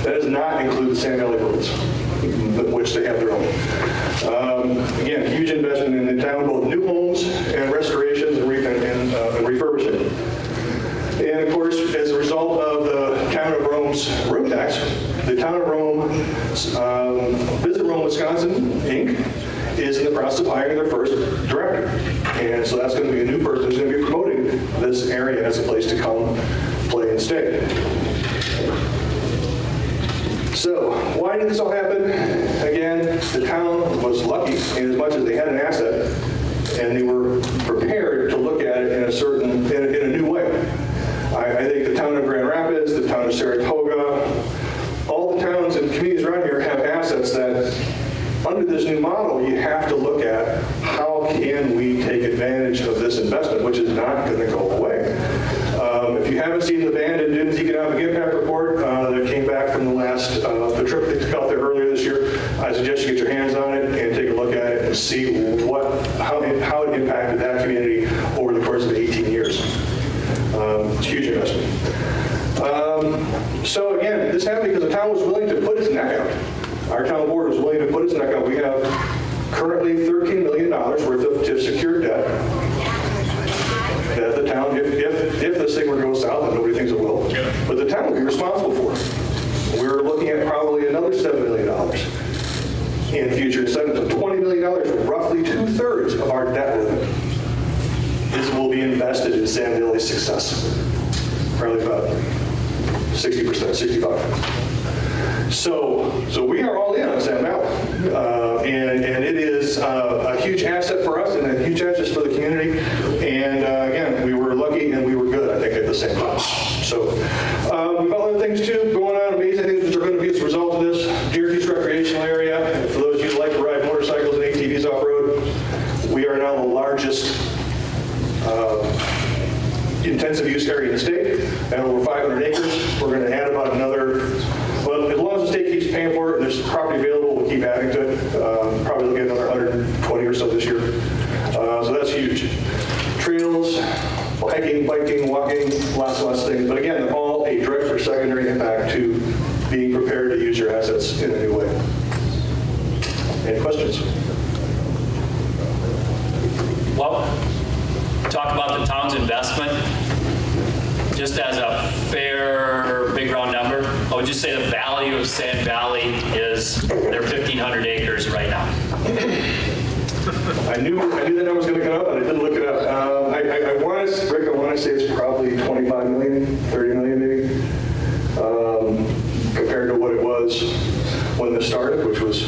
That does not include the Sand Valley roads, which they have their own. Again, huge investment in the town, both new homes and restorations and refurbishing. And of course, as a result of the town of Rome's room tax, the town of Rome, Visit Rome, Wisconsin, Inc., is in the process of hiring their first director. And so that's going to be a new person who's going to be promoting this area as a place to come play and stay. So why did this all happen? Again, the town was lucky in as much as they had an asset, and they were prepared to look at it in a new way. I think the town of Grand Rapids, the town of Saratoga, all the towns and communities around here have assets that, under this new model, you have to look at how can we take advantage of this investment, which is not going to go away. If you haven't seen the Bandon Dunes Economic Impact Report that came back from the last the trip they took out there earlier this year, I suggest you get your hands on it and take a look at it and see how it impacted that community over the course of 18 years. It's a huge investment. So again, this happened because the town was willing to put its neck out. Our town board was willing to put its neck out. We have currently $13 million worth of secured debt that the town, if this thing were to go south, and nobody thinks it will, but the town will be responsible for it. We're looking at probably another $7 million in future incentives. So $20 million, roughly 2/3 of our debt limit, will be invested in Sam Valley's success. Probably about 60%, 65%. So we are all in on Sam Valley, and it is a huge asset for us and a huge asset for the community. And again, we were lucky and we were good, I think, at the same time. So we've got other things too going on, amazing things which are going to be as a result of this. Deer Creek recreational area. And for those of you who like to ride motorcycles and ATVs off road, we are now the largest intensive use area in the state, and over 500 acres. We're going to add about another, well, as long as the state keeps paying for it, there's property available, we'll keep adding to it. Probably looking at another 120 or so this year. So that's huge. Trails, hiking, biking, walking, lots and lots of things. But again, all a direct or secondary impact to being prepared to use your assets in a new way. Any questions?
Well, talk about the town's investment. Just as a fair big round number, I would just say the value of Sand Valley is their 1,500 acres right now.
I knew that number was going to come up, and I didn't look it up. I want to say it's probably 25 million, 30 million maybe, compared to what it was when this started, which was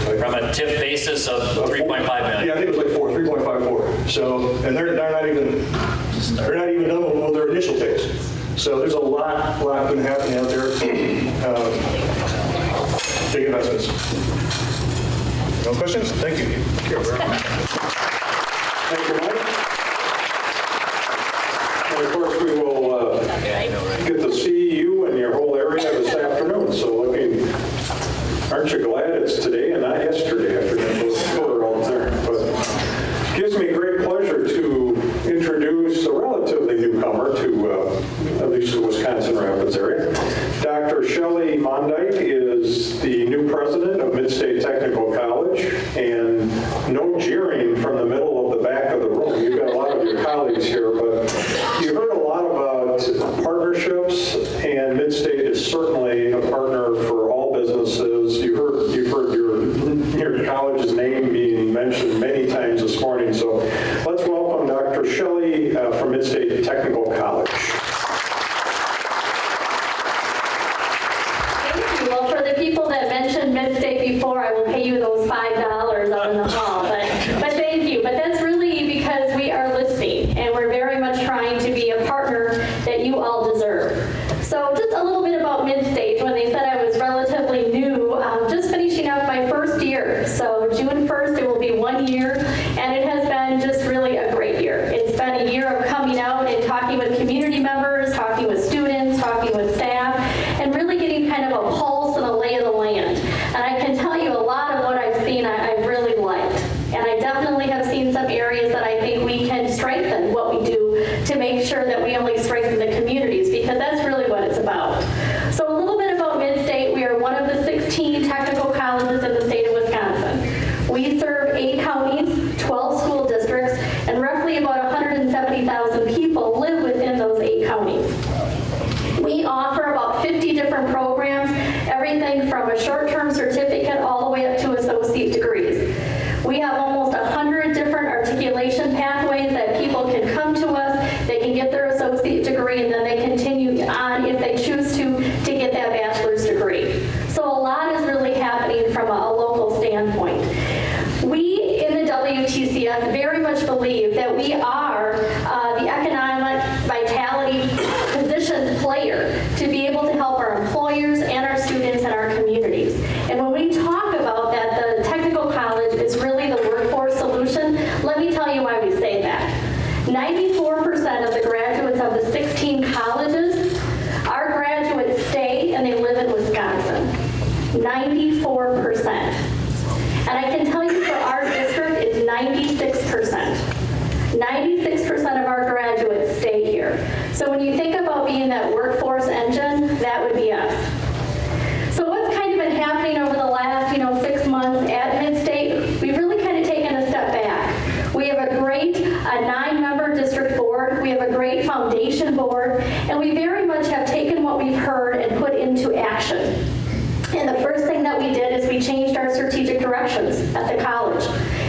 like,
from a TIF basis of 3.5 million.
Yeah, I think it was like 3.54. So, and they're not even done with their initial phase. So there's a lot going to happen out there. Big investments. No questions? Thank you. Thank you, Mike.
And of course, we will get to see you and your whole area this afternoon. So aren't you glad it's today and not yesterday after that tour out there? But it gives me great pleasure to introduce a relatively newcomer to at least the Wisconsin Rapids area. Dr. Shelley Mondite is the new president of Midstate Technical College, and no jeering from the middle of the back of the room. You've got a lot of your colleagues here, but you heard a lot about partnerships, and Midstate is certainly a partner for all businesses. You've heard your college's name being mentioned many times this morning, so let's welcome Dr. Shelley from Midstate Technical College.
Thank you. Well, for the people that mentioned Midstate before, I will pay you those $5 out in the hall. But thank you. But that's really because we are listening, and we're very much trying to be a partner that you all deserve. So just a little bit about Midstate. When they said I was relatively new, just finishing up my first year. So June 1st, it will be 1 year, and it has been just really a great year. It's been a year of coming out and talking with community members, talking with students, talking with staff, and really getting kind of a pulse and a lay of the land. And I can tell you a lot of what I've seen I've really liked. And I definitely have seen some areas that I think we can strengthen what we do to make sure that we only strengthen the communities, because that's really what it's about. So a little bit about Midstate. We are one of the 16 technical colleges in the state of Wisconsin. We serve 8 counties, 12 school districts, and roughly about 170,000 people live within those 8 counties. We offer about 50 different programs, everything from a short-term certificate all the way up to associate degrees. We have almost 100 different articulation pathways that people can come to us, they can get their associate degree, and then they continue on, if they choose to get that bachelor's degree. So a lot is really happening from a local standpoint. We in the WTCS very much believe that we are the economic vitality positioned player to be able to help our employers and our students and our communities. And when we talk about that the technical college is really the workforce solution, let me tell you why we say that. 94% of the graduates of the 16 colleges, our graduates stay and they live in Wisconsin. 94%. And I can tell you for our district, it's 96%. 96% of our graduates stay here. So when you think about being that workforce engine, that would be us. So what's kind of been happening over the last, 6 months at Mid-State, we've really kind of taken a step back. We have a great 9-member district board, we have a great foundation board, and we very much have taken what we've heard and put into action. And the first thing that we did is we changed our strategic directions at the college.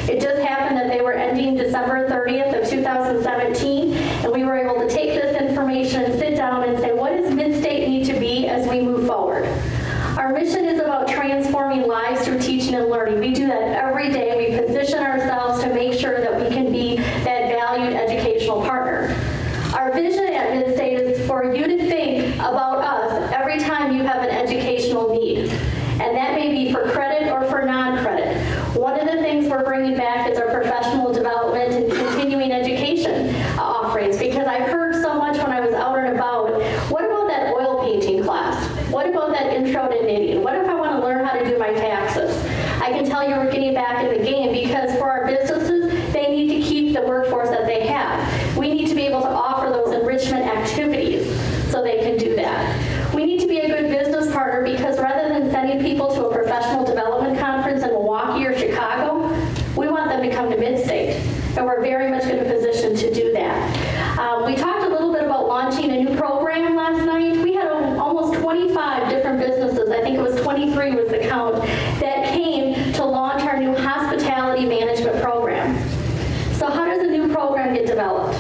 It just happened that they were ending December 30th of 2017, and we were able to take this information and sit down and say, what does Mid-State need to be as we move forward? Our mission is about transforming lives through teaching and learning. We do that every day. We position ourselves to make sure that we can be that valued educational partner. Our vision at Mid-State is for you to think about us every time you have an educational need. And that may be for credit or for non-credit. One of the things we're bringing back is our professional development and continuing education offerings, because I heard so much when I was out and about, what about that oil painting class? What about that intro to knitting? What if I want to learn how to do my taxes? I can tell you we're getting back in the game, because for our businesses, they need to keep the workforce that they have. We need to be able to offer those enrichment activities so they can do that. We need to be a good business partner, because rather than sending people to a professional development conference in Milwaukee or Chicago, we want them to come to Mid-State, and we're very much in a position to do that. We talked a little bit about launching a new program last night. We had almost 25 different businesses, I think it was 23 was the count, that came to launch our new hospitality management program. So how does a new program get developed?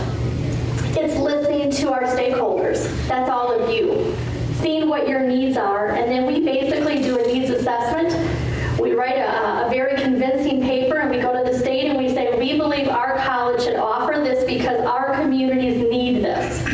It's listening to our stakeholders. That's all of you. Seeing what your needs are, and then we basically do a needs assessment. We write a very convincing paper, and we go to the state and we say, we believe our college should offer this because our communities need this.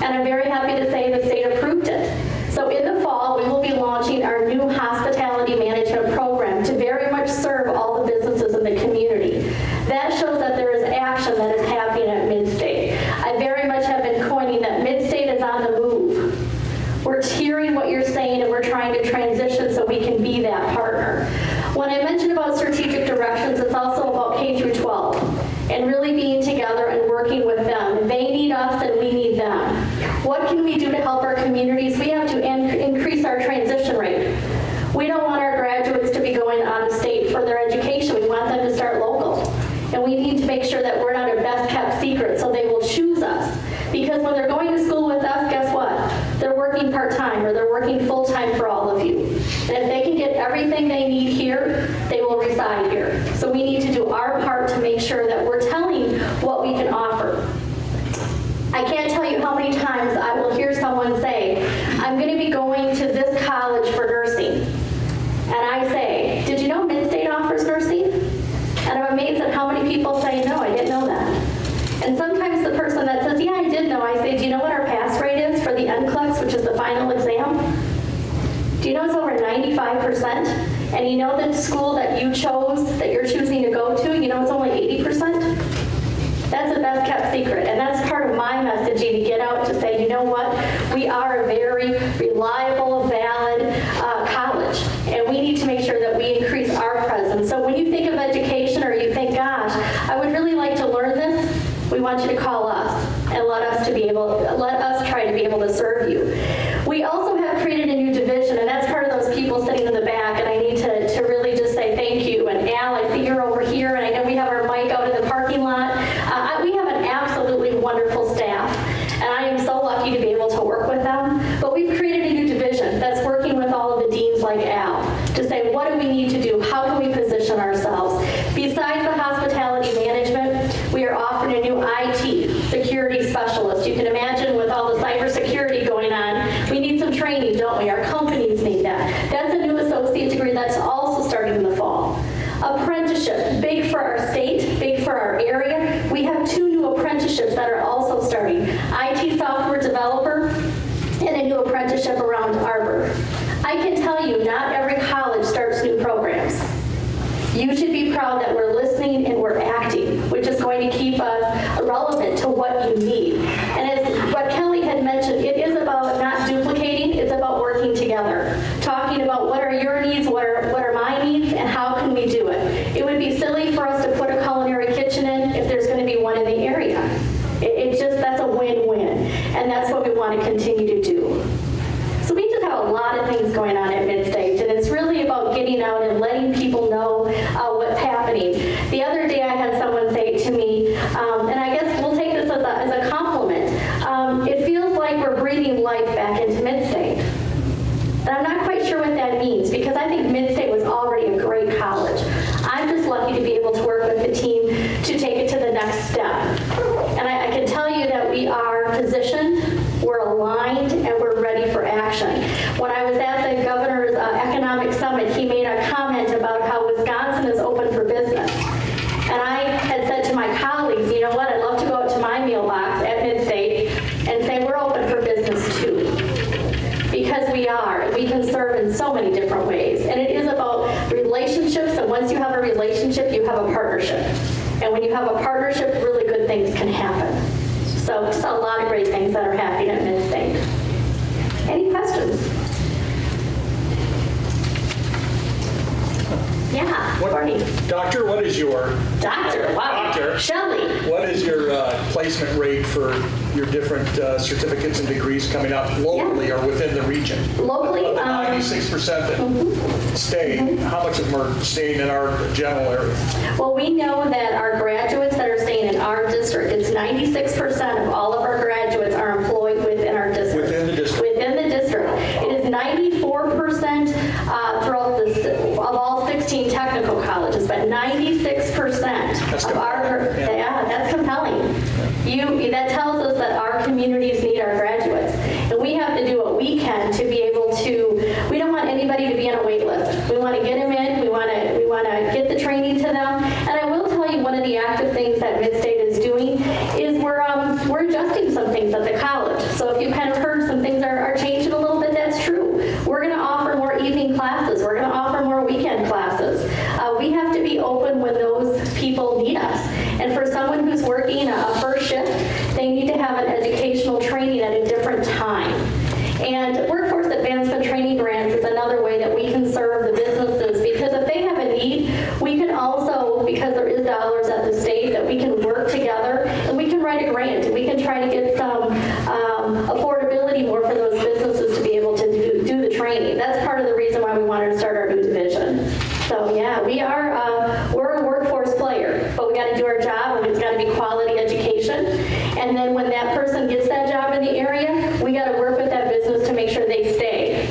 And I'm very happy to say the state approved it. So in the fall, we will be launching our new hospitality management program to very much serve all the businesses in the community. That shows that there is action that is happening at Mid-State. I very much have been coining that Mid-State is on the move. We're hearing what you're saying, and we're trying to transition so we can be that partner. When I mentioned about strategic directions, it's also about K through 12 and really being together and working with them. They need us and we need them. What can we do to help our communities? We have to increase our transition rate. We don't want our graduates to be going out of state for their education. We want them to start local. And we need to make sure that we're not a best kept secret so they will choose us. Because when they're going to school with us, guess what? They're working part-time or they're working full-time for all of you. And if they can get everything they need here, they will reside here. So we need to do our part to make sure that we're telling what we can offer. I can't tell you how many times I will hear someone say, I'm going to be going to this college for nursing. And I say, did you know Mid-State offers nursing? And I'm amazed at how many people say, no, I didn't know that. And sometimes the person that says, yeah, I did know, I say, do you know what our pass rate is for the NCLEX, which is the final exam? Do you know it's over 95%? And you know the school that you chose, that you're choosing to go to, you know it's only 80%? That's the best kept secret. And that's part of my messaging, to get out to say, you know what? We are a very reliable, valid college. And we need to make sure that we increase our presence. So when you think of education, or you think, gosh, I would really like to learn this, we want you to call us and let us try to be able to serve you. We also have created a new division, and that's part of those people sitting in the back, and I need to really just say thank you. And Al, I see you're over here, and I know we have our mic out in the parking lot. We have an absolutely wonderful staff, and I am so lucky
But we've created a new division that's working with all of the deans like Al to say, what do we need to do? How can we position ourselves? Besides the hospitality management, we are offering a new IT security specialist. You can imagine with all the cybersecurity going on, we need some training, don't we? Our companies need that. That's a new associate degree that's also starting in the fall. Apprenticeship, big for our state, big for our area. We have 2 new apprenticeships that are also starting. IT software developer and a new apprenticeship around Arbor. I can tell you, not every college starts new programs. You should be proud that we're listening and we're acting, which is going to keep us relevant to what you need. And as what Kelly had mentioned, it is about not duplicating, it's about working together. Talking about what are your needs, what are my needs, and how can we do it. It would be silly for us to put a culinary kitchen in if there's going to be one in the area. That's a win-win, and that's what we want to continue to do. So we just have a lot of things going on at Mid-State, and it's really about getting out and letting people know what's happening. The other day I had someone say to me, and I guess we'll take this as a compliment, it feels like we're breathing life back into Mid-State. And I'm not quite sure what that means, because I think Mid-State was already a great college. I'm just lucky to be able to work with the team to take it to the next step. And I can tell you that we are positioned, we're aligned, and we're ready for action. When I was at the Governor's Economic Summit, he made a comment about how Wisconsin is open for business. And I had said to my colleagues, you know what, I'd love to go out to my mailbox at Mid-State and say we're open for business too. Because we are. We can serve in so many different ways. And it is about relationships, and once you have a relationship, you have a partnership. And when you have a partnership, really good things can happen. So just a lot of great things that are happening at Mid-State. Any questions? Yeah, Barney.
Doctor, what is your...
Doctor, wow.
Doctor.
Shelley.
What is your placement rate for your different certificates and degrees coming out locally or within the region?
Locally?
Of the 96% that stay, how much of them are staying in our general area?
Well, we know that our graduates that are staying in our district, it's 96% of all of our graduates are employed within our district.
Within the district?
Within the district. It is 94% throughout of all 16 technical colleges, but 96% of our, yeah, that's compelling. That tells us that our communities need our graduates. And we have to do what we can to be able to, we don't want anybody to be on a wait list. We want to get them in, we want to get the training to them. And I will tell you, one of the active things that Mid-State is doing is we're adjusting some things at the college. So if you kind of heard some things are changing a little bit, that's true. We're going to offer more evening classes. We're going to offer more weekend classes. We have to be open when those people need us. And for someone who's working a first shift, they need to have an educational training at a different time. And workforce advancement training grants is another way that we can serve the businesses, because if they have a need, we can also, because there is dollars at the state, that we can work together and we can write a grant and we can try to get some affordability more for those businesses to be able to do the training. That's part of the reason why we wanted to start our new division. So yeah, we're a workforce player, but we got to do our job, and it's got to be quality education. And then when that person gets that job in the area, we got to work with that business to make sure they stay.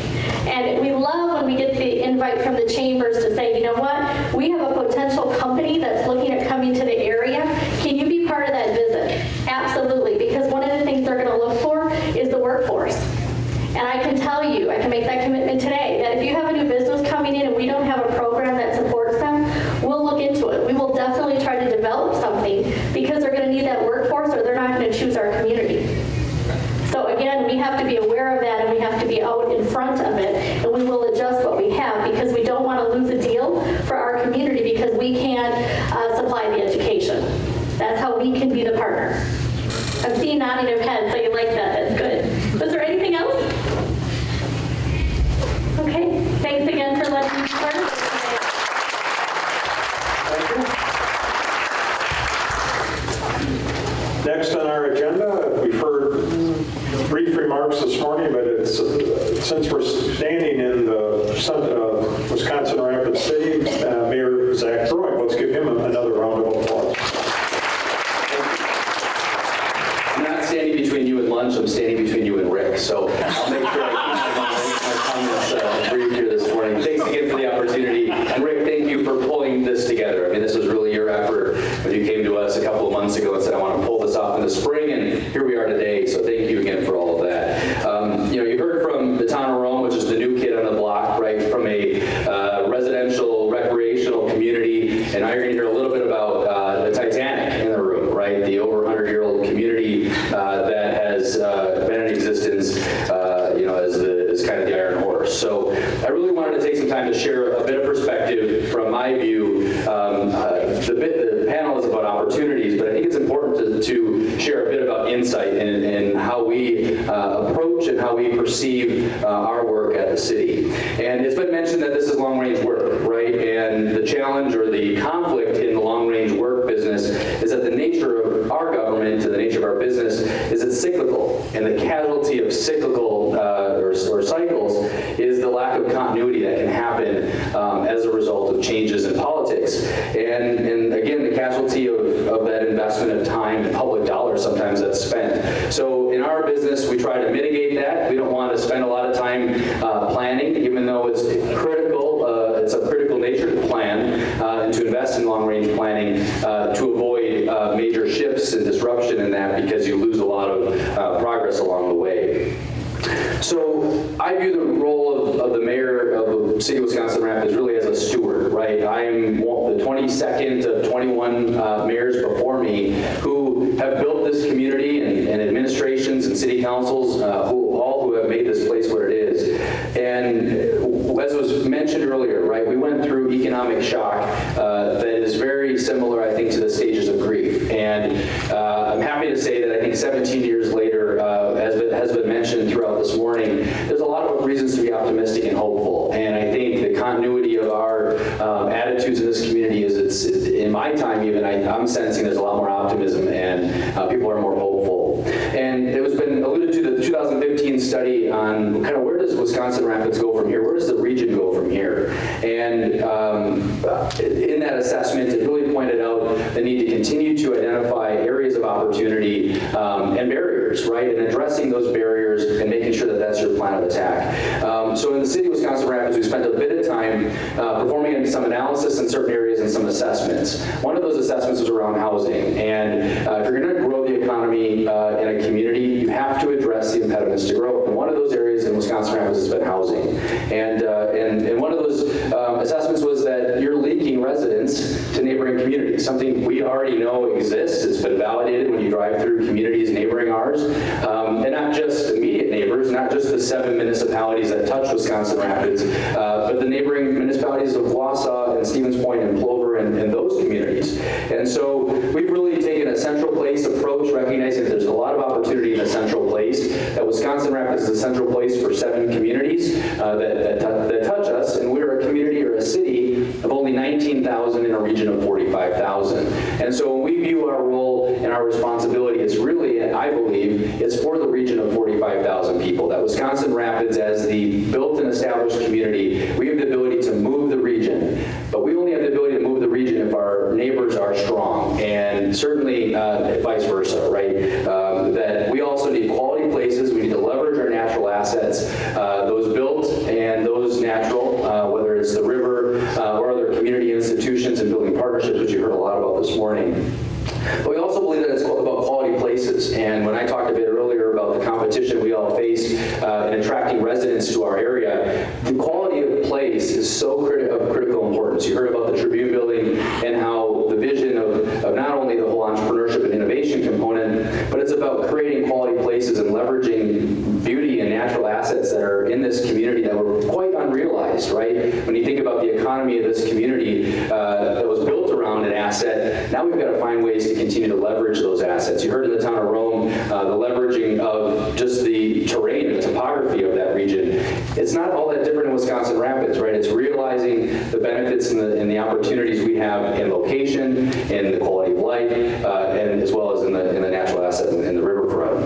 And we love when we get the invite from the chambers to say, you know what, we have a potential company that's looking at coming to the area. Can you be part of that visit? Absolutely, because one of the things they're going to look for is the workforce. And I can tell you, I can make that commitment today, that if you have a new business coming in and we don't have a program that supports them, we'll look into it. We will definitely try to develop something, because they're going to need that workforce or they're not going to choose our community. So again, we have to be aware of that, and we have to be out in front of it, and we will adjust what we have, because we don't want to lose a deal for our community because we can't supply the education. That's how we can be the partner. I'm seeing nodding of heads, so you like that. That's good. Was there anything else? Okay. Thanks again for letting me start.
Next on our agenda, we've heard brief remarks this morning, but it's since we're standing in the Wisconsin Rapid City, Mayor Zach Droy, let's give him another round of applause.
I'm not standing between you and lunch, I'm standing
maybe between you and Rick. So I'll make sure I keep my comments brief here this morning. Thanks again for the opportunity. And Rick, thank you for pulling this together. I mean, this was really your effort when you came to us a couple of months ago and said, I want to pull this off in the spring, and here we are today. So thank you again for all of that. You heard from the town of Rome, which is the new kid on the block, right, from a residential, recreational community. And now you're going to hear a little bit about the Titanic in the room, right, the over 100-year-old community that has been in existence, as kind of the Iron Horse. So I really wanted to take some time to share a bit of perspective from my view. The panel is about opportunities, but I think it's important to share a bit about insight and how we approach and how we perceive our work at the city. And it's been mentioned that this is long-range work, right? And the challenge or the conflict in the long-range work business is that the nature of our government and the nature of our business is it's cyclical. And the casualty of cyclical or cycles is the lack of continuity that can happen as a result of changes in politics. And again, the casualty of that investment of time and public dollars sometimes that's spent. So in our business, we try to mitigate that. We don't want to spend a lot of time planning, even though it's critical. It's of critical nature to plan and to invest in long-range planning to avoid major shifts and disruption in that, because you lose a lot of progress along the way. So I view the role of the mayor of the city of Wisconsin Rapids really as a steward, right? I'm the 22nd of 21 mayors before me who have built this community and administrations and city councils who have made this place what it is. And as was mentioned earlier, right, we went through economic shock that is very similar, I think, to the stages of grief. And I'm happy to say that I think 17 years later, as has been mentioned throughout this morning, there's a lot of reasons to be optimistic and hopeful. And I think the continuity of our attitudes in this community is in my time even, I'm sensing there's a lot more optimism and people are more hopeful. And it was been alluded to the 2015 study on kind of where does Wisconsin Rapids go from here? Where does the region go from here? And in that assessment, it really pointed out the need to continue to identify areas of opportunity and barriers, right? And addressing those barriers and making sure that that's your plan of attack. So in the city of Wisconsin Rapids, we spent a bit of time performing some analysis in certain areas and some assessments. One of those assessments was around housing. And if you're going to grow the economy in a community, you have to address the impediments to growth. And one of those areas in Wisconsin Rapids has been housing. And one of those assessments was that you're leaking residents to neighboring communities, something we already know exists. It's been validated when you drive through communities neighboring ours. And not just immediate neighbors, not just the 7 municipalities that touch Wisconsin Rapids, but the neighboring municipalities of Wausau and Stevens Point and Plover and those communities. And so we've really taken a central place approach, recognizing that there's a lot of opportunity in a central place, that Wisconsin Rapids is a central place for 7 communities that touch us, and we're a community or a city of only 19,000 in a region of 45,000. And so when we view our role and our responsibility, it's really, I believe, it's for the region of 45,000 people. That Wisconsin Rapids, as the built and established community, we have the ability to move the region, but we only have the ability to move the region if our neighbors are strong, and certainly vice versa, right? That we also need quality places. We need to leverage our natural assets, those built and those natural, whether it's the river or other community institutions and building partnerships, which you heard a lot about this morning. But we also believe that it's about quality places. And when I talked a bit earlier about the competition we all face in attracting residents to our area, the quality of place is so of critical importance. You heard about the Tribune building and how the vision of not only the whole entrepreneurship and innovation component, but it's about creating quality places and leveraging beauty and natural assets that are in this community that were quite unrealized, right? When you think about the economy of this community that was built around an asset, now we've got to find ways to continue to leverage those assets. You heard in the town of Rome, the leveraging of just the terrain and the topography of that region. It's not all that different in Wisconsin Rapids, right? It's realizing the benefits and the opportunities we have in location, in the quality of life, and as well as in the natural asset in the riverfront.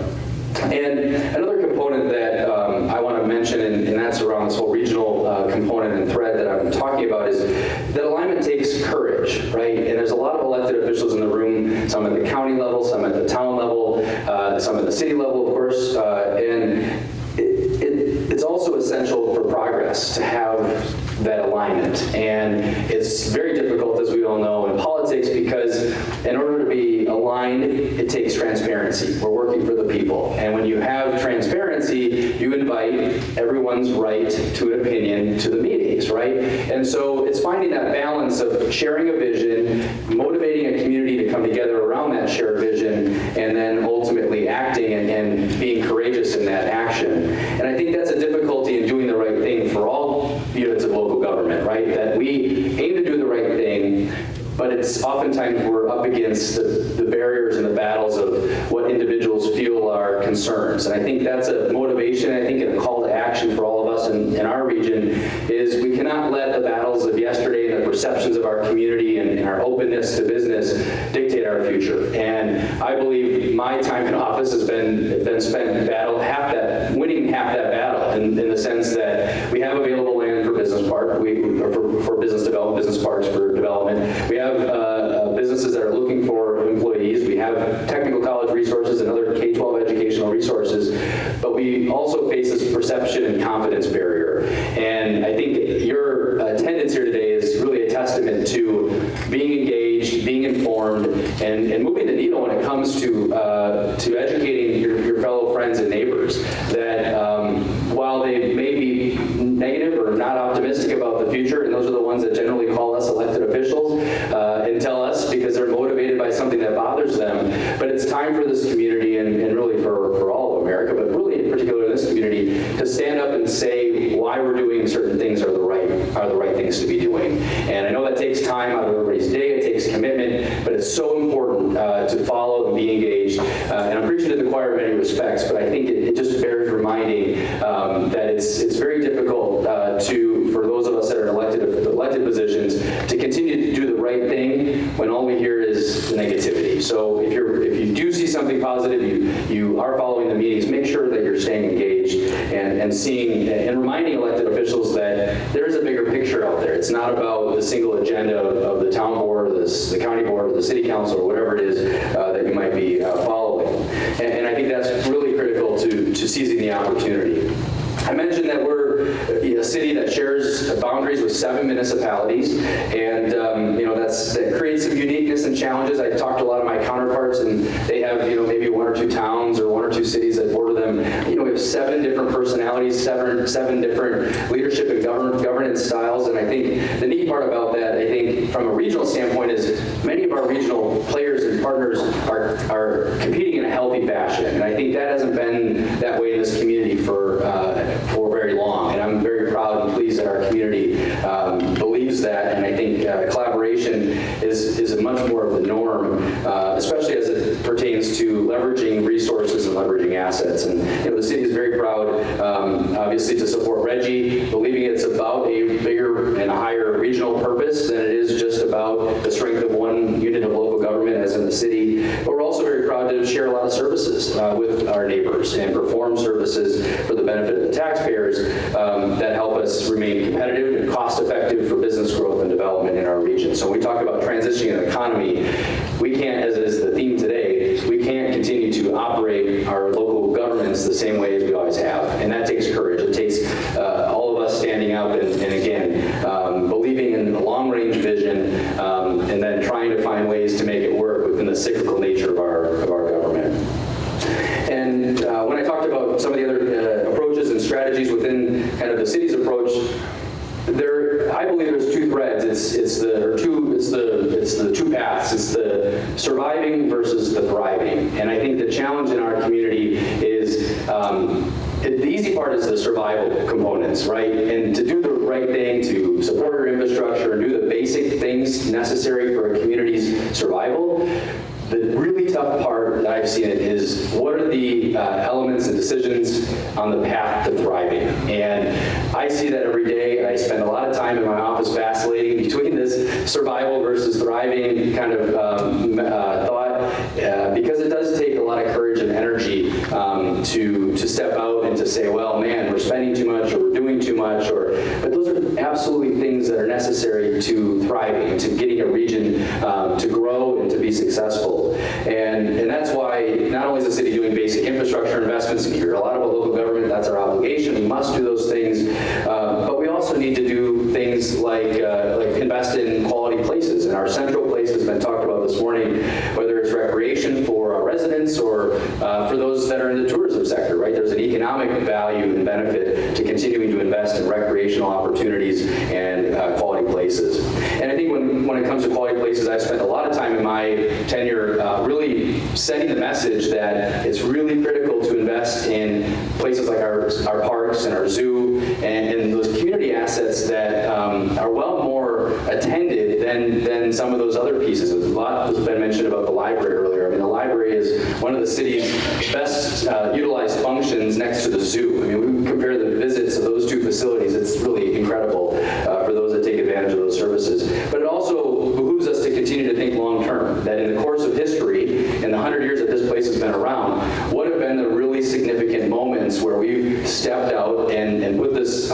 And another component that I want to mention, and that's around this whole regional component and thread that I'm talking about, is that alignment takes courage, right? And there's a lot of elected officials in the room, some at the county level, some at the town level, some at the city level, of course, complex to have that alignment. And it's very difficult, as we all know, in politics, because in order to be aligned, it takes transparency. We're working for the people. And when you have transparency, you invite everyone's right to an opinion to the meetings, right? And so it's finding that balance of sharing a vision, motivating a community to come together around that shared vision, and then ultimately acting and being courageous in that action. And I think that's a difficulty in doing the right thing for all units of local government, right? That we aim to do the right thing, but it's oftentimes we're up against the barriers and the battles of what individuals feel are concerns. And I think that's a motivation, I think, and a call to action for all of us in our region is we cannot let the battles of yesterday and the perceptions of our community and our openness to business dictate our future. And I believe my time in office has been spent winning half that battle in the sense that we have available land for business park, for business development, business parks for development. We have businesses that are looking for employees. We have technical college resources and other K-12 educational resources, but we also face this perception and confidence barrier. And I think your attendance here today is really a testament to being engaged, being informed, and moving the needle when it comes to educating your fellow friends and neighbors that while they may be negative or not optimistic about the future, and those are the ones that generally call us elected officials and tell us because they're motivated by something that bothers them. But it's time for this community and really for all of America, but really in particular in this community, to stand up and say why we're doing certain things are the right things to be doing. And I know that takes time out of everybody's day, it takes commitment, but it's so important to follow and be engaged. And I'm preaching to the choir in many respects, but I think it just bears reminding that it's very difficult for those of us that are in elected positions to continue to do the right thing when all we hear is negativity. So if you do see something positive, you are following the meetings, make sure that you're staying engaged and seeing and reminding elected officials that there is a bigger picture out there. It's not about the single agenda of the town board, or the county board, or the city council, or whatever it is that you might be following. And I think that's really critical to seizing the opportunity. I mentioned that we're a city that shares boundaries with 7 municipalities, and that creates some uniqueness and challenges. I talked to a lot of my counterparts, and they have maybe 1 or 2 towns or 1 or 2 cities that border them. We have 7 different personalities, seven different leadership and governance styles, and I think the neat part about that, I think from a regional standpoint, is many of our regional players and partners are competing in a healthy fashion, and I think that hasn't been that way in this community for very long, and I'm very proud and pleased that our community believes that, and I think collaboration is much more of the norm, especially as it pertains to leveraging resources and leveraging assets. And the city is very proud, obviously, to support Reggie, believing it's about a bigger and a higher regional purpose than it is just about the strength of one unit of local government, as in the city. But we're also very proud to share a lot of services with our neighbors and perform services for the benefit of the taxpayers that help us remain competitive and cost-effective for business growth and development in our region. So when we talk about transitioning an economy, we can't, as is the theme today, we can't continue to operate our local governments the same way as we always have. And that takes courage. It takes all of us standing up and again, believing in the long-range vision and then trying to find ways to make it work within the cyclical nature of our government. And when I talked about some of the other approaches and strategies within kind of the city's approach, I believe there's 2 threads. It's the 2 paths. It's the surviving versus the thriving. And I think the challenge in our community is the easy part is the survival components, right? And to do the right thing, to support our infrastructure, and do the basic things necessary for a community's survival. The really tough part that I've seen is what are the elements and decisions on the path to thriving. And I see that every day. I spend a lot of time in my office vacillating between this survival versus thriving kind of thought because it does take a lot of courage and energy to step out and to say, well, man, we're spending too much or we're doing too much. But those are absolutely things that are necessary to thriving, to getting a region to grow and to be successful. And that's why not only is the city doing basic infrastructure investments, and you hear a lot about local government, that's our obligation, we must do those things, but we also sector, right? There's an economic value and benefit to continuing to invest in recreational opportunities and quality places. And I think when it comes to quality places, I've spent a lot of time in my tenure really setting the message that it's really critical to invest in places like our parks and our zoo and those community assets that are well more attended than some of those other pieces. A lot has been mentioned about the library earlier. I mean, the library is one of the city's best utilized functions next to the zoo. I mean, we compare the visits of those two facilities, it's really incredible for those that take advantage of those services. But it also behooves us to continue to think long-term, that in the course of history, in the 100 years that this place has been around, what have been the really significant moments where we've stepped out and put this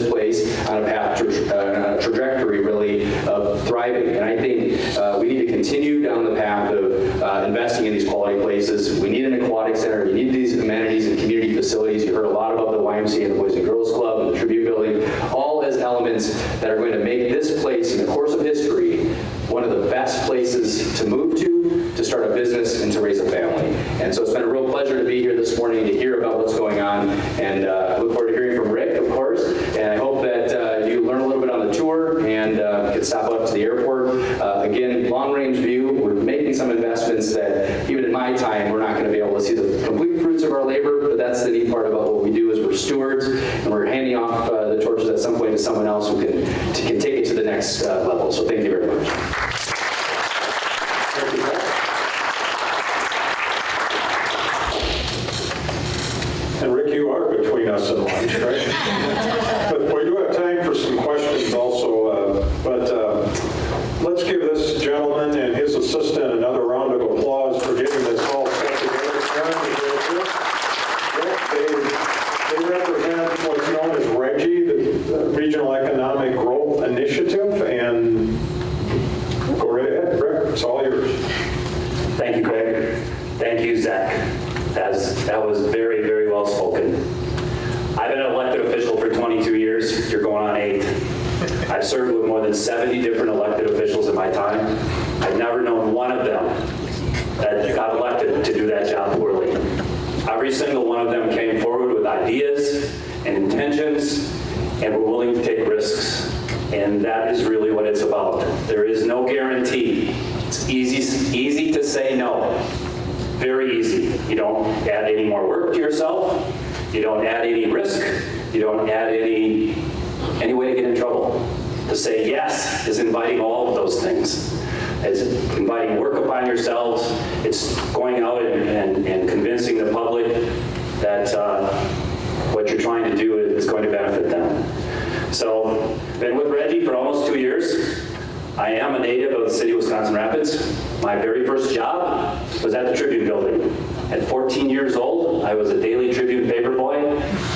place on a path, a trajectory really of thriving. And I think we need to continue down the path of investing in these quality places. We need an aquatic center. We need these amenities and community facilities. You heard a lot about the YMCA and the Boys and Girls Club and the Tribute Building, all as elements that are going to make this place in the course of history one of the best places to move to start a business, and to raise a family. And so it's been a real pleasure to be here this morning to hear about what's going on, and I look forward to hearing from Rick, of course, and I hope that you learn a little bit on the tour and can stop up to the airport. Again, long-range view, we're making some investments that even in my time, we're not going to be able to see the complete fruits of our labor, but that's the neat part about what we do is we're stewards, and we're handing off the torches at some point to someone else who can take it to the next level. So thank you very much.
And Rick, you are between us and lunch, right? But we do have time for some questions also. Let's give this gentleman and his assistant another round of applause for getting this all set together. They represent what's known as REGI, the Regional Economic Growth Initiative, and go right ahead, Rick, it's all yours.
Thank you, Craig. Thank you, Zach. That was very, very well spoken. I've been an elected official for 22 years. You're going on 8. I've served with more than 70 different elected officials in my time. I've never known one of them that got elected to do that job poorly. Every single one of them came forward with ideas and intentions and were willing to take risks. And that is really what it's about. There is no guarantee. It's easy to say no. Very easy. You don't add any more work to yourself. You don't add any risk. You don't add any way to get in trouble. To say yes is inviting all of those things. It's inviting work upon yourselves. It's going out and convincing the public that what you're trying to do is going to benefit them. So, been with REGI for almost 2 years. I am a native of the city of Wisconsin Rapids. My very first job was at the Tribune Building. At 14 years old, I was a Daily Tribune paper boy,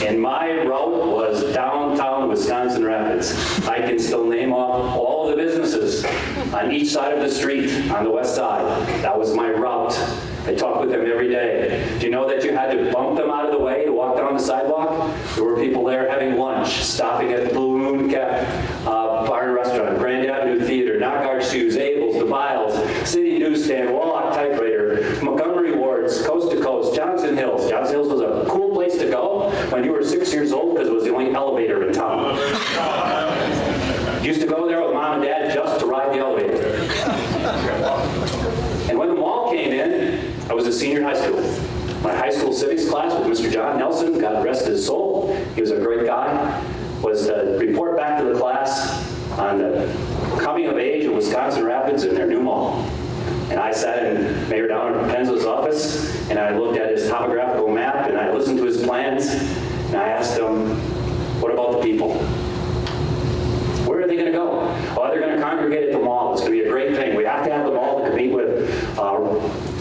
and my route was downtown Wisconsin Rapids. I can still name off all the businesses on each side of the street on the west side. That was my route. I talked with them every day. Do you know that you had to bump them out of the way to walk down the sidewalk? There were people there having lunch, stopping at the Blue Moon Bar and Restaurant, Grand Avenue Theater, Knockout Shoes, Abel's, The Biles, City Newsstand, Warlock Typewriter, Montgomery Wards, Coast to Coast, Johnson Hills. Johnson Hills was a cool place to go when you were 6 years old because it was the only elevator in town. Used to go there with Mom and Dad just to ride the elevator. And when the mall came in, I was a senior in high school. My high school civics class with Mr. John Nelson, God rest his soul, he was a great guy, was to report back to the class on the coming of age of Wisconsin Rapids and their new mall. And I sat in Mayor Downer Penzo's office, and I looked at his topographical map, and I listened to his plans, and I asked him, what about the people? Where are they going to go? Oh, they're going to congregate at the mall. It's going to be a great thing. We have to have the mall to compete with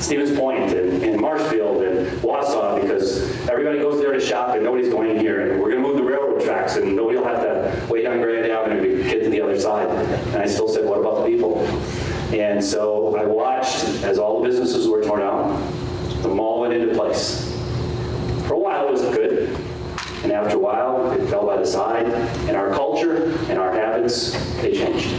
Stevens Point and Marshfield and Wausau because everybody goes there to shop and nobody's going here. And we're going to move the railroad tracks and nobody will have to wait on Grand Avenue to get to the other side. And I still said, what about the people? And so I watched as all the businesses were torn down. The mall went into place. For a while, it was good. And after a while, it fell by the side, and our culture and our habits, they changed.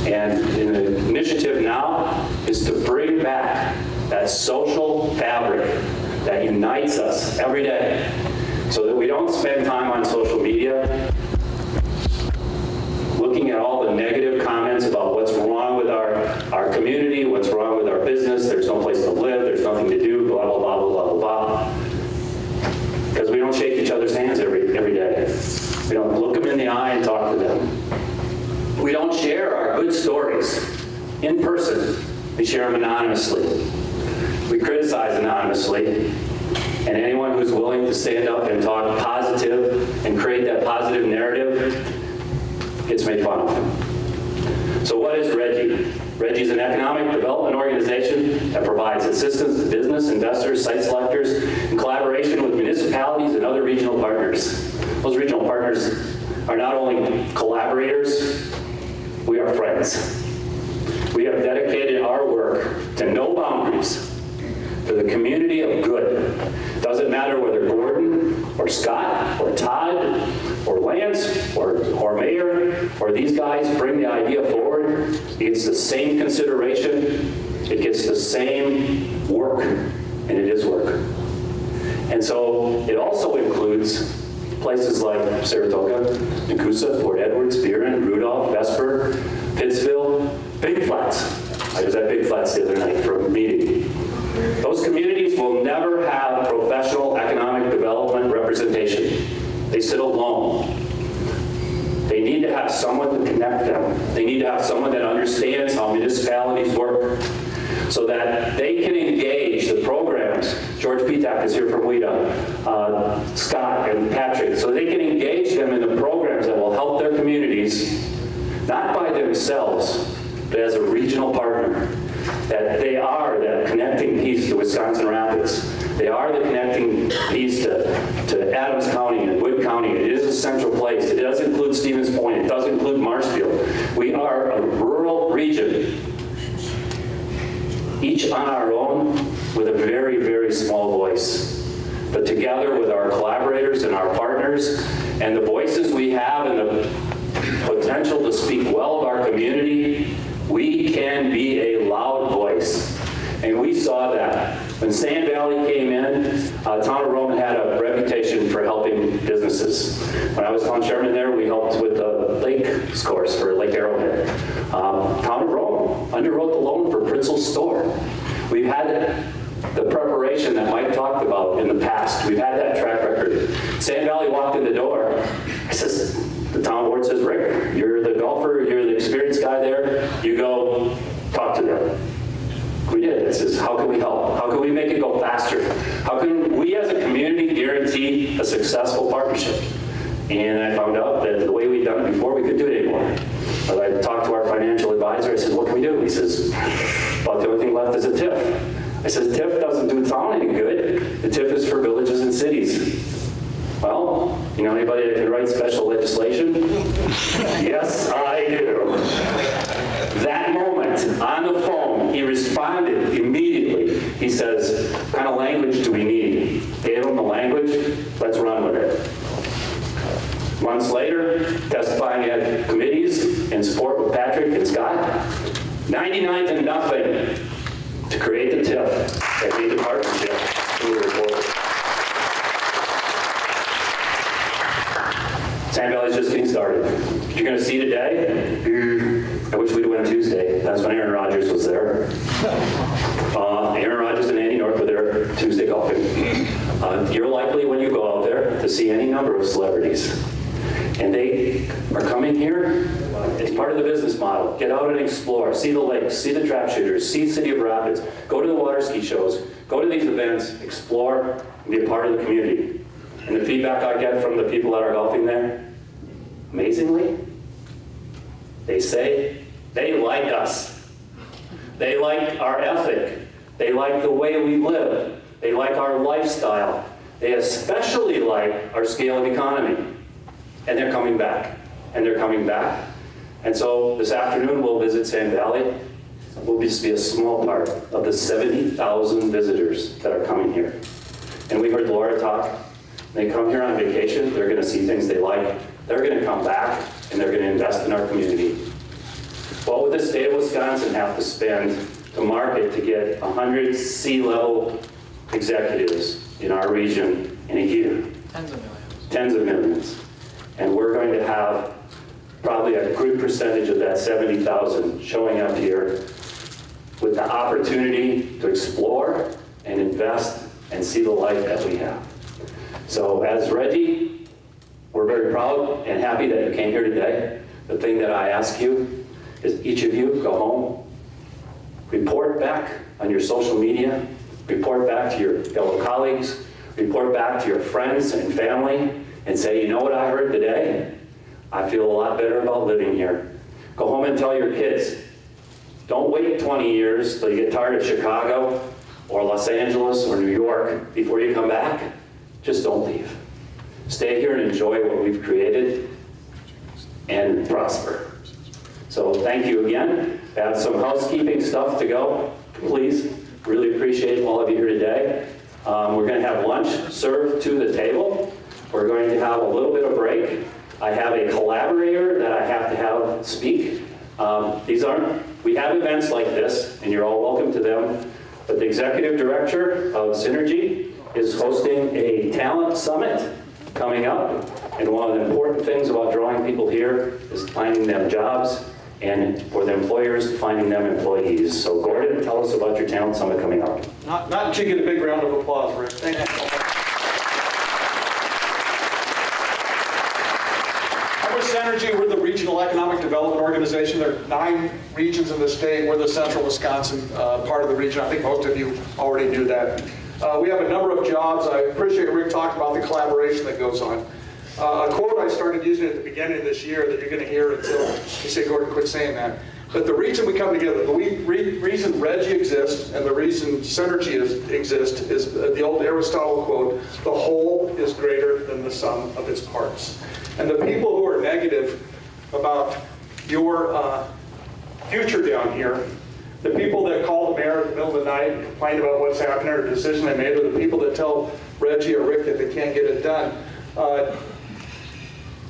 And the initiative now is to bring back that social fabric that unites us every day so that we don't spend time on social media looking at all the negative comments about what's wrong with our community, what's wrong with our business, there's no place to live, there's nothing to do, blah, blah, blah, blah, blah, blah. Because we don't shake each other's hands every day. We don't look them in the eye and talk to them. We don't share our good stories in person. We share them anonymously. We criticize anonymously. And anyone who's willing to stand up and talk positive and create that positive narrative gets made fun of. So what is RGGI? RGGI is an economic development organization that provides assistance to business, investors, site selectors, in collaboration with municipalities and other regional partners. Those regional partners are not only collaborators, we are friends. We have dedicated our work to no boundaries for the community of good. Doesn't matter whether Gordon or Scott or Todd or Lance or Mayor or these guys bring the idea forward, it gets the same consideration, it gets the same work, and it is work. And so it also includes places like Saratoga, Nakusa, Port Edwards, Buren, Rudolph, Vesper, Pittsville, Big Flats. I was at Big Flats the other night for a meeting. Those communities will never have professional economic development representation. They sit alone. They need to have someone to connect them. They need to have someone that understands how municipalities work so that they can engage the programs. George Pitak is here from WIDA, Scott and Patrick, so they can engage them in the programs that will help their communities, not by themselves, but as a regional partner. That they are that connecting piece to Wisconsin Rapids. They are the connecting piece to Adams County and Wood County. It is a central place. It does include Stevens Point. It does include Marshfield. We are a rural region, each on our own with a very, very small voice. But together with our collaborators and our partners and the voices we have and the potential to speak well of our community, we can be a loud voice. And we saw that. When Sand Valley came in, Town of Rome had a reputation for helping businesses. When I was town chairman there, we helped with the lake course for Lake Arrowhead. Town of Rome underwrote the loan for Pritzel's store. We've had the preparation that Mike talked about in the past. We've had that track record. Sand Valley walked in the door. I says, the town board says, Rick, you're the golfer, you're the experienced guy there, you go talk to them. We did. It says, how can we help? How can we make it go faster? How can we as a community guarantee a successful partnership? And I found out that the way we'd done it before, we couldn't do it anymore. But I talked to our financial advisor, I said, what can we do? He says, about the only thing left is a TIF. I said, TIF doesn't do town any good. The TIF is for villages and cities. Well, you know anybody that can write special legislation? Yes, I do. That moment, on the phone, he responded immediately. He says, what kind of language do we need? Gave him the language, let's run with it. Months later, testifying at committees in support with Patrick and Scott, 99-0 to create the TIF that made the partnership move forward. Sand Valley's just getting started. You're going to see today, I wish we'd have went Tuesday. That's when Aaron Rodgers was there. Aaron Rodgers and Andy North were there Tuesday golfing. You're likely, when you go out there, to see any number of celebrities. And they are coming here. It's part of the business model. Get out and explore. See the lakes, see the trap shooters, see City of Rapids. Go to the water ski shows. Go to these events, explore, and be a part of the community. And the feedback I get from the people that are golfing there, amazingly, they say they like us. They like our ethic. They like the way we live. They like our lifestyle. They especially like our scale of economy. And they're coming back. And they're coming back. And so this afternoon we'll visit Sand Valley. We'll just be a small part of the 70,000 visitors that are coming here. And we heard Laura talk. They come here on vacation, they're going to see things they like, they're going to come back, and they're going to invest in our community. What would the state of Wisconsin have to spend to market to get 100 sea-level executives in our region in a year.
Tens of millions.
Tens of millions. And we're going to have probably a good percentage of that 70,000 showing up here with the opportunity to explore and invest and see the life that we have. So as Reggie, we're very proud and happy that you came here today. The thing that I ask you is each of you go home, report back on your social media, report back to your fellow colleagues, report back to your friends and family, and say, you know what I heard today? I feel a lot better about living here. Go home and tell your kids, don't wait 20 years till you get tired of Chicago or Los Angeles or New York before you come back. Just don't leave. Stay here and enjoy what we've created and prosper. So thank you again. I have some housekeeping stuff to go, please. Really appreciate all of you here today. We're going to have lunch served to the table. We're going to have a little bit of break. I have a collaborator that I have to have speak. We have events like this, and you're all welcome to them, but the executive director of Synergy is hosting a talent summit coming up, and one of the important things about drawing people here is finding them jobs, and for the employers, finding them employees. So Gordon, tell us about your talent summit coming up.
Not until you get a big round of applause, Rick. Thank you so much. I'm with Synergy. We're the Regional Economic Development Organization. There are 9 regions in the state. We're the Central Wisconsin part of the region. I think most of you already knew that. We have a number of jobs. I appreciate Rick talking about the collaboration that goes on. A quote I started using at the beginning of this year that you're going to hear until you say, Gordon, quit saying that. But the reason we come together, the reason Reggie exists and the reason Synergy exists is the old Aristotle quote, the whole is greater than the sum of its parts. And the people who are negative about your future down here, the people that call the mayor in the middle of the night and complain about what's happening or a decision they made, or the people that tell Reggie or Rick that they can't get it done,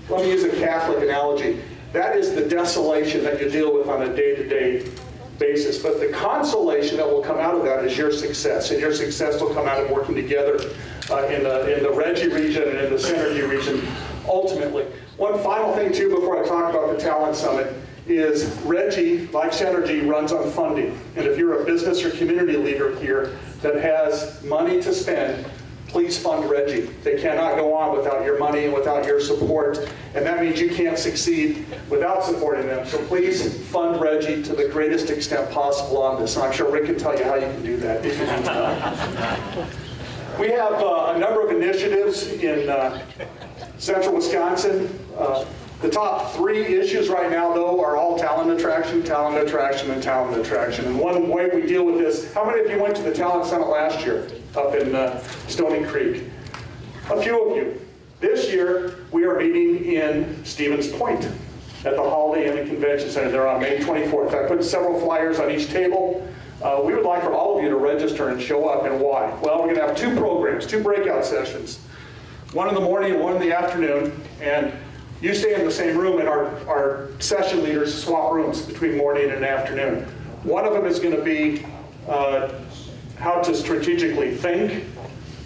let me use a Catholic analogy. That is the desolation that you deal with on a day-to-day basis. But the consolation that will come out of that is your success. And your success will come out of working together in the Reggie region and in the Synergy region ultimately. One final thing, too, before I talk about the Talent Summit, is Reggie, like Synergy, runs on funding. And if you're a business or community leader here that has money to spend, please fund Reggie. They cannot go on without your money and without your support, and that means you can't succeed without supporting them. So please fund Reggie to the greatest extent possible on this, and I'm sure Rick can tell you how you can do that. We have a number of initiatives in central Wisconsin. The top 3 issues right now, though, are all talent attraction, and talent attraction. And one way we deal with this, how many of you went to the Talent Summit last year up in Stony Creek? A few of you. This year, we are meeting in Stevens Point at the Holiday Inn and Convention Center there on May 24th. I put several flyers on each table. We would like for all of you to register and show up, and why? Well, we're going to have 2 programs, 2 breakout sessions. One in the morning and one in the afternoon, and you stay in the same room, and our session leaders swap rooms between morning and afternoon. One of them is going to be how to strategically think,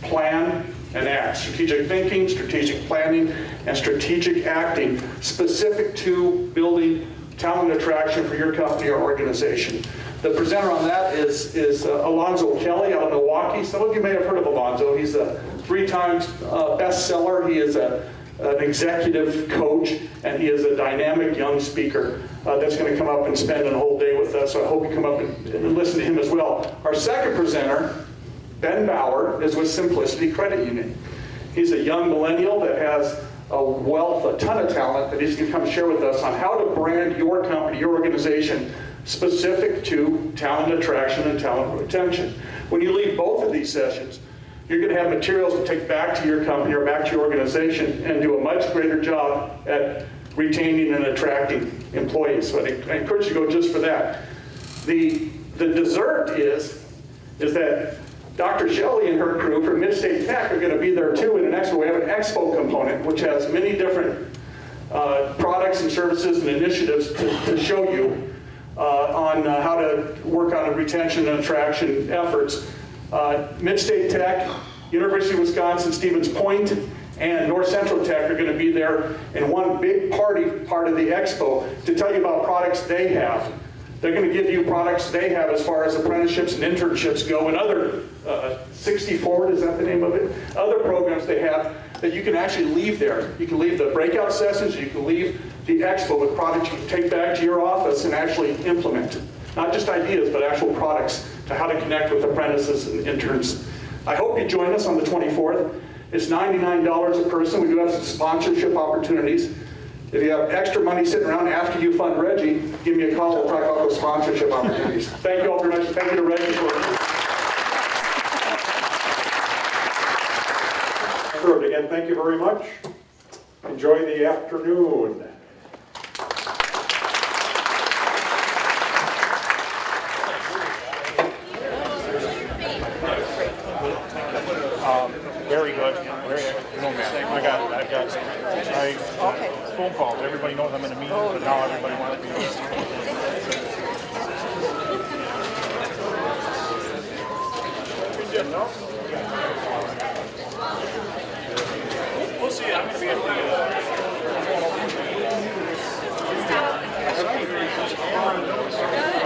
plan, and act. Strategic thinking, strategic planning, and strategic acting specific to building talent attraction for your company or organization. The presenter on that is Alonzo Kelly out of Milwaukee. Some of you may have heard of Alonzo. He's a 3-time bestseller. He is an executive coach, and he is a dynamic young speaker that's going to come up and spend a whole day with us. So I hope you come up and listen to him as well. Our second presenter, Ben Bauer, is with Simplicity Credit Union. He's a young millennial that has a ton of talent that he's going to come share with us on how to brand your company, your organization, specific to talent attraction and talent retention. When you leave both of these sessions, you're going to have materials to take back to your company or back to your organization and do a much greater job at retaining and attracting employees. So I encourage you to go just for that. The dessert is that Dr. Shelley and her crew from Mid-State Tech are going to be there too in an expo. We have an expo component which has many different products and services and initiatives to show you on how to work on retention and attraction efforts. Mid-State Tech, University of Wisconsin, Stevens Point, and North Central Tech are going to be there in one big part of the expo to tell you about products they have. They're going to give you products they have as far as apprenticeships and internships go, and other 60 Forward, is that the name of it? Other programs they have that you can actually leave there. You can leave the breakout sessions, you can leave the expo with products you can take back to your office and actually implement. Not just ideas, but actual products to how to connect with apprentices and interns. I hope you join us on the 24th. It's $99 a person. We do have some sponsorship opportunities. If you have extra money sitting around after you fund Reggie, give me a call. We'll talk about those sponsorship opportunities. Thank you all very much. Thank you to Reggie for
Sure, again, thank you very much. Enjoy the afternoon.
Very good. I got it. Phone calls. Everybody knows I'm in a meeting, but now everybody wants to be. We'll see. I'm going to be at the.